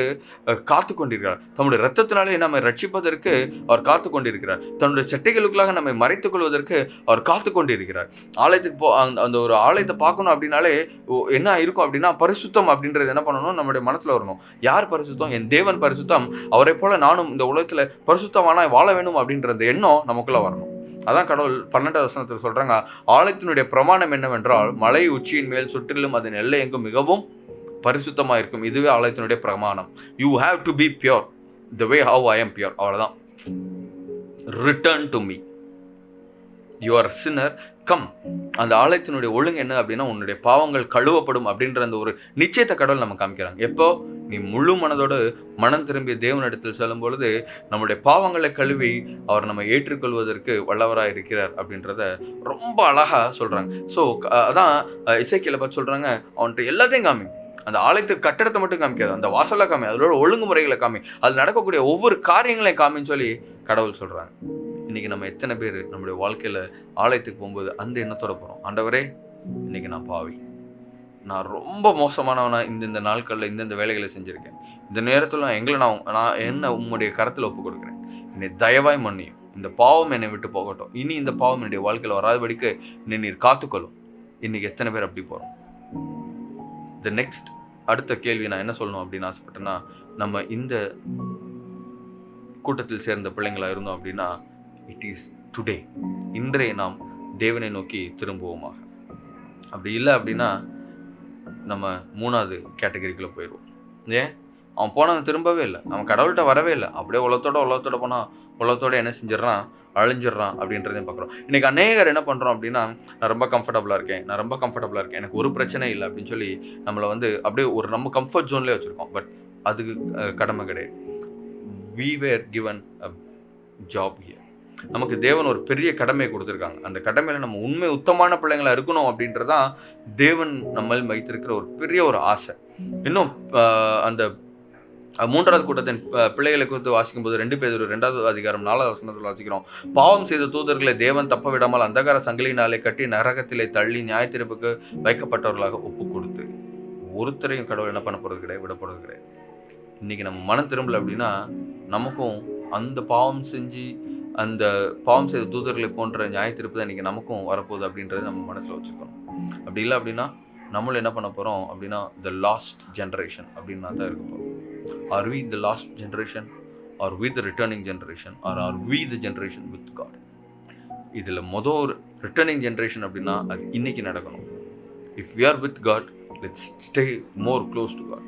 காத்து கொண்டிருக்கிறார். தம்முடைய ரத்தத்தினாலே நம்மை ரட்சிப்பதற்கு அவர் காத்து கொண்டிருக்கிறார். தன்னுடைய சட்டைகளுக்குள்ளாக நம்மை மறைத்துக் கொள்வதற்கு அவர் காத்து கொண்டிருக்கிறார். ஆலயத்துக்கு அந்த ஒரு ஆலயத்தை பார்க்கணும் அப்படின்னாலே என்ன இருக்கும் அப்படின்னா பரிசுத்தம் அப்படின்றது என்ன பண்ணணும், நம்முடைய மனசுல வரணும். யார் பரிசுத்தம்? என் தேவன் பரிசுத்தம், அவரை போல நானும் இந்த உலகத்துல பரிசுத்தமானா வாழ வேணும் அப்படின்ற அந்த எண்ணம் நமக்குள்ள வரணும். அதான் கடவுள் 12ஆம் வசனத்தில் சொல்றாங்க, ஆலயத்தினுடைய பிரமாணம் என்னவென்றால் மலை உச்சியின் மேல் சுற்றிலும் அதன் எல்லை எங்கும் மிகவும் பரிசுத்தமா இருக்கும். இதுவே ஆலயத்தினுடைய பிரமாணம். You have to be pure the way how I am pure. அவ்வளவுதான். Return to me, you are sinner, come. அந்த ஆலயத்தினுடைய ஒழுங்கு என்ன அப்படின்னா உன்னுடைய பாவங்கள் கழுவப்படும் அப்படின்ற அந்த ஒரு நிச்சயத்தை கடவுள் நம்ம காமிக்கிறாங்க. எப்போ நீ முழு மனதோடு மனம் திரும்பிய தேவனிடத்தில் செல்லும் பொழுது நம்முடைய பாவங்களை கழுவி அவர் நம்ம ஏற்றுக்கொள்வதற்கு வல்லவராக இருக்கிறார் அப்படின்றத ரொம்ப அழகா சொல்றாங்க. ஸோ அதான் எசேக்கியேலை பார்த்து சொல்றாங்க, அவன்கிட்ட எல்லாத்தையும் காமி, அந்த ஆலயத்துக்கு கட்டடத்தை மட்டும் காமிக்காது, அந்த வாசலை காமி, அதோட ஒழுங்குமுறைகளை காமி, அது நடக்கக்கூடிய ஒவ்வொரு காரியங்களையும் காமின்னு சொல்லி கடவுள் சொல்றாங்க. இன்னைக்கு நம்ம எத்தனை பேர் நம்முடைய வாழ்க்கையில ஆலயத்துக்கு போகும்போது அந்த எண்ணத்தோட போறோம், ஆண்டவரே இன்னைக்கு நான் பாவி, நான் ரொம்ப மோசமானவனா இந்த நாட்களில் இந்த வேலைகளை செஞ்சுருக்கேன், இந்த நேரத்தில் நான் என்ன உம்முடைய கரத்தில் ஒப்பு கொடுக்குறேன், என்னை தயவாய் மன்னியும், இந்த பாவம் என்னை விட்டு போகட்டும், இனி இந்த பாவம் என்னுடைய வாழ்க்கையில் வராதபடிக்கு என்னை நீர் காத்துக்கொள்ளும். இன்னைக்கு எத்தனை பேர் அப்படி போகிறோம்? த நெக்ஸ்ட் அடுத்த கேள்வி நான் என்ன சொல்லணும் அப்படின்னு ஆசைப்பட்டேன்னா, நம்ம இந்த கூட்டத்தில் சேர்ந்த பிள்ளைங்களா இருந்தோம் அப்படின்னா இட் இஸ் டுடே, இன்றைய நாம் தேவனை நோக்கி திரும்புவோமாக. அப்படி இல்லை அப்படின்னா நம்ம 3வது கேட்டகரிக்குள்ளே போயிடுவோம். ஏன்? அவன் போனவன் திரும்பவே இல்லை, அவன் கடவுள்கிட்ட வரவே இல்லை, அப்படியே உலகத்தோட போனால் உலகத்தோட என்ன செஞ்சிடறான், அழிஞ்சிடறான் அப்படின்றதையும் பார்க்குறோம். இன்றைக்கி அநேகர் என்ன பண்ணுறோம் அப்படின்னா, நான் ரொம்ப கம்ஃபர்டபுளாக இருக்கேன், எனக்கு ஒரு பிரச்சனை இல்லை அப்படின்னு சொல்லி நம்மளை அப்படியே ஒரு நம்ம கம்ஃபர்ட் ஜோன்லேயே வச்சுருக்கோம். பட் அதுக்கு கடமை கிடையாது. we were given a job here. நமக்கு தேவன் ஒரு பெரிய கடமையை கொடுத்துருக்காங்க. அந்த கடமையில நம்ம உண்மை உத்தமான பிள்ளைங்களா இருக்கணும் அப்படின்றதான் தேவன் நம்ம வைத்திருக்கிற ஒரு பெரிய ஒரு ஆசை. இன்னும் அந்த மூன்றாவது கூட்டத்தின் பிள்ளைகளை குறித்து வாசிக்கும் போது 2 பேதுரு 2வது அதிகாரம் 4வது வசனத்தில் வாசிக்கிறோம். பாவம் செய்த தூதர்களை தேவன் தப்ப விடாமல் அந்தகார சங்கிலினாலே கட்டி நரகத்திலே தள்ளி நியாயத்தீர்ப்புக்கு வைக்கப்பட்டவர்களாக ஒப்பு கொடுத்து ஒருத்தரையும் கடவுள் என்ன பண்ண போறது கிடையாது, விட போறது கிடையாது. இன்னைக்கு நம்ம மனம் திரும்பல அப்படின்னா நமக்கும் அந்த பாவம் செய்த தூதர்களை போன்ற நியாயத்தீர்ப்பு தான் இன்னைக்கு நமக்கும் வரப்போகுது அப்படின்றது நம்ம மனசுல வச்சுக்கணும். அப்படி இல்லை அப்படின்னா நம்மளும் என்ன பண்ண போறோம் அப்படின்னா த லாஸ்ட் ஜென்ரேஷன் அப்படின்னு தான் இருக்க போறோம். Are we the last generation? Are we the returning generation? Or are we the generation with God? இதில் ஒரு ரிட்டர்னிங் ஜென்ரேஷன் அப்படின்னா அது இன்னைக்கு நடக்கணும். If we are with God, let's stay more close to God.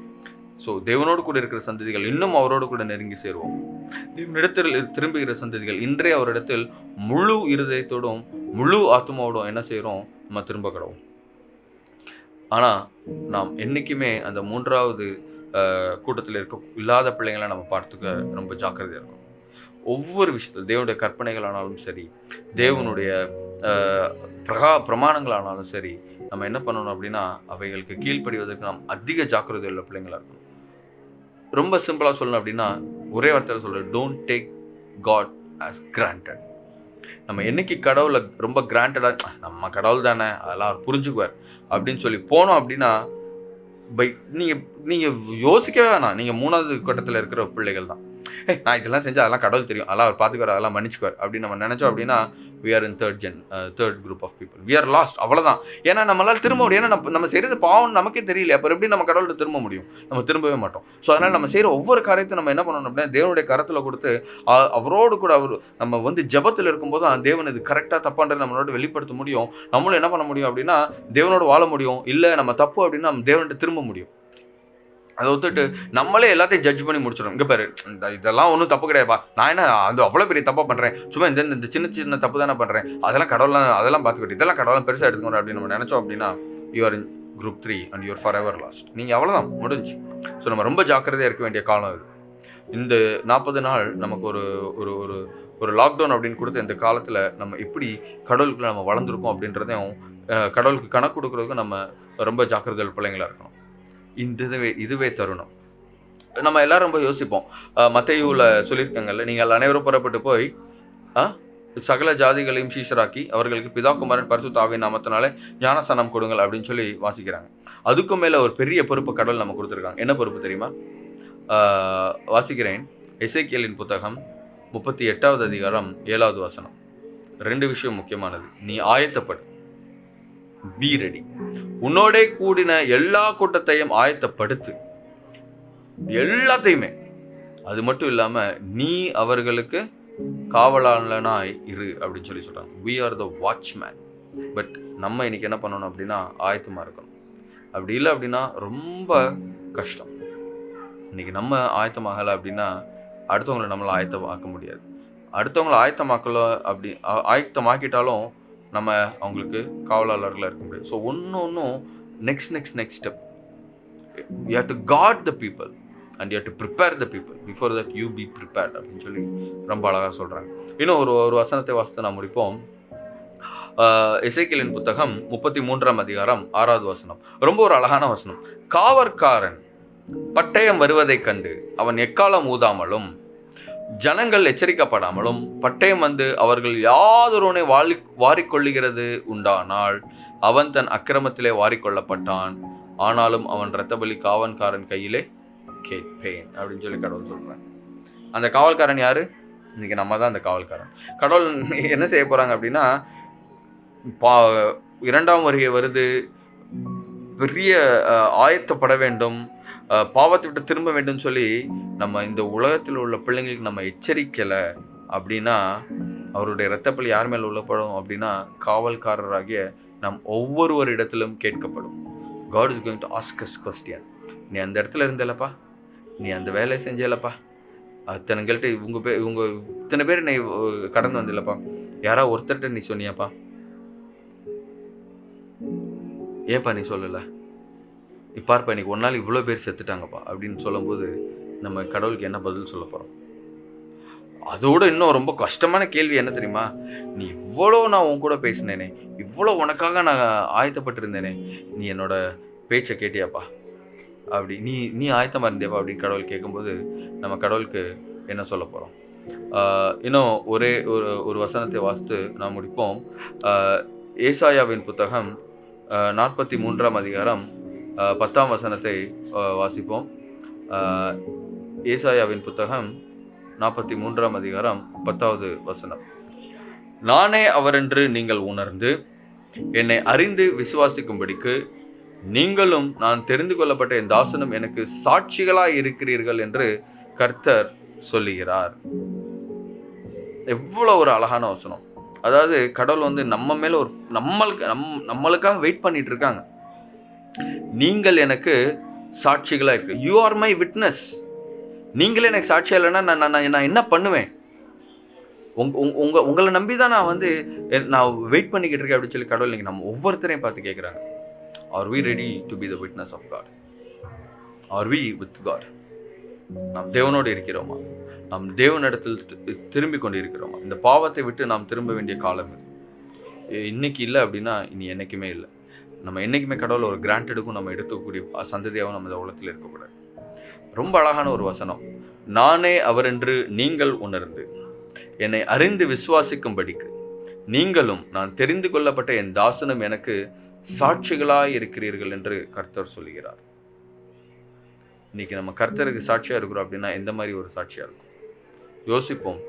So தேவனோடு கூட இருக்கிற சந்ததிகள் இன்னும் அவரோடு கூட நெருங்கி சேருவோம். தேவனிடத்தில் திரும்புகிற சந்ததிகள் இன்றைய அவரிடத்தில் முழு இருதயத்தோடும் முழு ஆத்மாவோடும் என்ன செய்கிறோம், நம்ம திரும்ப கடவோம். ஆனால் நாம் என்றைக்குமே அந்த 3வது கூட்டத்தில் இல்லாத பிள்ளைங்களை நம்ம பார்த்துக்க ரொம்ப ஜாக்கிரதையாக இருக்கும். ஒவ்வொரு விஷயத்தில் தேவனுடைய கற்பனைகளானாலும் சரி, தேவனுடைய பிரமாணங்களானாலும் சரி, நம்ம என்ன பண்ணணும் அப்படின்னா அவைகளுக்கு கீழ்ப்படிவதற்கு நாம் அதிக ஜாக்கிரதை உள்ள பிள்ளைங்களா இருக்கணும். ரொம்ப சிம்பிளாக சொல்லணும் அப்படின்னா ஒரே வார்த்தையில் சொல்கிறேன், don't take God as granted. நம்ம என்னைக்கு கடவுளை ரொம்ப கிராண்டடாக நம்ம கடவுள் தானே அதெல்லாம் அவர் புரிஞ்சுக்குவார் அப்படின்னு சொல்லி போனோம் அப்படின்னா நீங்கள் யோசிக்கவே வேணாம். நீங்கள் 3வது கட்டத்தில் இருக்கிற பிள்ளைகள் தான். நான் இதெல்லாம் செஞ்சு அதெல்லாம் கடவுள் தெரியும், அதெல்லாம் அவர் பார்த்துக்குவார், அதெல்லாம் மன்னிச்சுக்குவார் அப்படின்னு நம்ம நினச்சோம் அப்படின்னா we are in third group of people. We are lost. அவ்வளோதான். ஏன்னா நம்மளால் திரும்ப முடியும். ஏன்னா நம்ம செய்கிறது பாவம் நமக்கே தெரியல. அப்புறம் எப்படி நம்ம கடவுள்கிட்ட திரும்ப முடியும்? நம்ம திரும்பவே மாட்டோம். ஸோ அதனால் நம்ம செய்கிற ஒவ்வொரு காரியத்தையும் நம்ம என்ன பண்ணணும் அப்படின்னா தேவனுடைய கரத்தில் கொடுத்து அவரோடு கூட நம்ம ஜெபத்தில் இருக்கும்போது தேவன் இது கரெக்டாக தப்பான்றது நம்மளோட வெளிப்படுத்த முடியும். நம்மளும் என்ன பண்ண முடியும் அப்படின்னா தேவனோடு வாழ முடியும். இல்லை நம்ம தப்பு அப்படின்னா நம்ம தேவன்கிட்ட திரும்ப முடியும். அதை ஒத்துட்டு நம்மளே எல்லாத்தையும் ஜட்ஜ் பண்ணி முடிச்சிடும். இங்கே பாரு, இதெல்லாம் ஒன்றும் தப்பு கிடையாதுப்பா, நான் என்ன அது அவ்வளோ பெரிய தப்பாக பண்ணுறேன், சும்மா இந்த சின்ன சின்ன தப்பு தானே பண்ணுறேன், அதெல்லாம் பார்த்துக்கிட்டு இதெல்லாம் கடவுளாம் பெருசாக எடுத்துக்கணும் அப்படின்னு நம்ம நினச்சோம் அப்படின்னா you are in group 3 and you are forever lost. நீங்கள் அவ்வளோதான், முடிஞ்சு. ஸோ நம்ம ரொம்ப ஜாக்கிரதையாக இருக்க வேண்டிய காலம் இது. இந்த 40 நாள் நமக்கு ஒரு லாக்டவுன் அப்படின்னு கொடுத்த இந்த காலத்தில் நம்ம எப்படி கடவுளுக்குள்ள நம்ம வளர்ந்துருக்கோம் அப்படின்றதையும் கடவுளுக்கு கணக்கு கொடுக்குறதுக்கும் நம்ம ரொம்ப ஜாக்கிரதை பிள்ளைங்களாக இருக்கணும். இதுவே தருணம். நம்ம எல்லாரும் ரொம்ப யோசிப்போம். மத்தேயுல சொல்லியிருக்காங்கல்ல, நீங்கள் அனைவரும் புறப்பட்டு போய் சகல ஜாதிகளையும் சீஷராக்கி அவர்களுக்கு பிதா குமாரன் பரிசுத்த ஆவியின் நாமத்தினாலே ஞானஸ்நானம் கொடுங்கள் அப்படின்னு சொல்லி வாசிக்கிறாங்க. அதுக்கும் மேலே ஒரு பெரிய பொறுப்பு கடவுள் நம்ம கொடுத்துருக்காங்க. என்ன பொறுப்பு தெரியுமா? வாசிக்கிறேன். எசேக்கியேலின் புத்தகம் 38வது அதிகாரம் 7வது வசனம். 2 விஷயம் முக்கியமானது. நீ ஆயத்தப்படு, பி ரெடி. உன்னோட கூடின எல்லா கூட்டத்தையும் ஆயத்தப்படுத்து, எல்லாத்தையுமே. அது மட்டும் இல்லாம நீ அவர்களுக்கு காவலாளனாய் இரு அப்படின்னு சொல்லி சொல்றாங்க. we are the watchman. But நம்ம இன்னைக்கு என்ன பண்ணணும் அப்படின்னா ஆயத்தமா இருக்கணும். அப்படி இல்லை அப்படின்னா ரொம்ப கஷ்டம். இன்னைக்கு நம்ம ஆயத்தமாகலை அப்படின்னா அடுத்தவங்களை நம்மளை ஆயத்தமாக்க முடியாது. அடுத்தவங்களை ஆயத்தமாக்கிட்டாலும் நம்ம அவங்களுக்கு காவலாளர்களாக இருக்க முடியாது. ஸோ ஒன்றும் next step. You have to guard the people and you have to prepare the people before that you be prepared அப்படின்னு சொல்லி ரொம்ப அழகாக சொல்கிறாங்க. இன்னும் ஒரு வசனத்தை வாசித்து நான் முடிப்போம். எசேக்கியேலின் புத்தகம் 33ஆம் அதிகாரம் 6வது வசனம். ரொம்ப ஒரு அழகான வசனம். காவற்காரன் பட்டயம் வருவதைக் கண்டு அவன் எக்காலம் ஊதாமலும் ஜனங்கள் எச்சரிக்கப்படாமலும் பட்டயம் வந்து அவர்கள் யாதொருவனை வாரிக்கொள்ளுகிறது உண்டானால் அவன் தன் அக்கிரமத்திலே வாரிக்கொள்ளப்பட்டான், ஆனாலும் அவன் இரத்தபலி காவல்காரன் கையிலே கேட்பேன் அப்படின்னு சொல்லி கடவுள் சொல்றான். அந்த காவல்காரன் யாரு? இன்னைக்கு நம்ம தான் அந்த காவல்காரன். கடவுள் என்ன செய்ய போறாங்க அப்படின்னா, 2ஆம் வருகை வருது, பெரிய ஆயத்தப்பட வேண்டும், பாவத்தை விட்டு திரும்ப வேண்டும் சொல்லி நம்ம இந்த உலகத்தில் உள்ள பிள்ளைங்களுக்கு நம்ம எச்சரிக்கலை அப்படின்னா அவருடைய இரத்தப்பலி யார் மேலே உள்ளப்படும் அப்படின்னா காவல்காரராகிய நம் ஒவ்வொரு இடத்திலும் கேட்கப்படும். God is going to ask us question. நீ அந்த இடத்துல இருந்தலப்பா, நீ அந்த வேலையை செஞ்சலப்பா, அத்தனைங்கள்ட்ட இவங்க இத்தனை பேர் நீ கடந்து வந்தில்லப்பா, யாராவது ஒருத்தர்கிட்ட நீ சொன்னியாப்பா, ஏன்ப்பா நீ சொல்லலை, இப்பார்ப்பா இன்னைக்கு ஒரு நாள் இவ்வளோ பேர் செத்துட்டாங்கப்பா அப்படின்னு சொல்லும்போது நம்ம கடவுளுக்கு என்ன பதில் சொல்ல போகிறோம்? அதோட இன்னும் ரொம்ப கஷ்டமான கேள்வி என்ன தெரியுமா? நீ இவ்வளோ நான் உன் கூட பேசினேனே, இவ்வளோ உனக்காக நான் ஆயத்தப்பட்டிருந்தேனே, நீ என்னோட பேச்சை கேட்டியாப்பா அப்படி நீ ஆயத்தமாக இருந்தியாப்பா அப்படின்னு கடவுள் கேட்கும்போது நம்ம கடவுளுக்கு என்ன சொல்ல போகிறோம்? இன்னும் ஒரே ஒரு வசனத்தை வாசித்து நாம் முடிப்போம். ஏசாயாவின் புத்தகம் 43ஆம் அதிகாரம் 10ஆம் வசனத்தை வாசிப்போம். ஏசாயாவின் புத்தகம் 43ஆம் அதிகாரம் 10வது வசனம். நானே அவரென்று நீங்கள் உணர்ந்து என்னை அறிந்து விசுவாசிக்கும்படிக்கு நீங்களும் நான் தெரிந்து கொள்ளப்பட்ட என் தாசனும் எனக்கு சாட்சிகளாய் இருக்கிறீர்கள் என்று கர்த்தர் சொல்லுகிறார். எவ்வளோ ஒரு அழகான வசனம். அதாவது கடவுள் வந்து நம்ம மேல ஒரு நம்மளுக்காக வெயிட் பண்ணிட்டு இருக்காங்க. நீங்கள் எனக்கு சாட்சிகளா இருக்கு. You are my witness. நீங்களே எனக்கு சாட்சியா இல்லைன்னா நான் என்ன பண்ணுவேன்? உங்களை நம்பி தான் நான் வெயிட் பண்ணிக்கிட்டு இருக்கேன் அப்படின்னு சொல்லி கடவுள் இன்னைக்கு நம்ம ஒவ்வொருத்தரையும் பார்த்து கேட்குறாங்க. Are we ready to be the witness of God? Are we with God? நாம் தேவனோடு இருக்கிறோமா? நாம் தேவனிடத்தில் திரும்பி கொண்டு இருக்கிறோமா? இந்த பாவத்தை விட்டு நாம் திரும்ப வேண்டிய காலம் இது. இன்னைக்கு இல்லை அப்படின்னா இனி என்னைக்குமே இல்லை. நம்ம என்னைக்குமே கடவுள் ஒரு கிராண்டடுக்கும் நம்ம எடுக்கக்கூடிய சந்ததியாகவும் நம்ம இந்த உலகத்தில் இருக்கக்கூடாது. ரொம்ப அழகான ஒரு வசனம். நானே அவரென்று நீங்கள் உணர்ந்து என்னை அறிந்து விசுவாசிக்கும்படிக்கு நீங்களும் நான் தெரிந்து கொள்ளப்பட்ட என் தாசனும் எனக்கு சாட்சிகளாய் இருக்கிறீர்கள் என்று கர்த்தர் சொல்லுகிறார். இன்னைக்கு நம்ம கர்த்தருக்கு சாட்சியா இருக்கிறோம் அப்படின்னா எந்த மாதிரி ஒரு சாட்சியா இருக்கும்? யோசிப்போம்.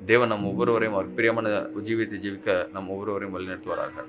தேவன் நம்ம ஒவ்வொருவரையும் அவர் பிரியமான ஜீவியத்தை ஜீவிக்க நம்ம ஒவ்வொருவரையும் வழிநடத்துவாராக.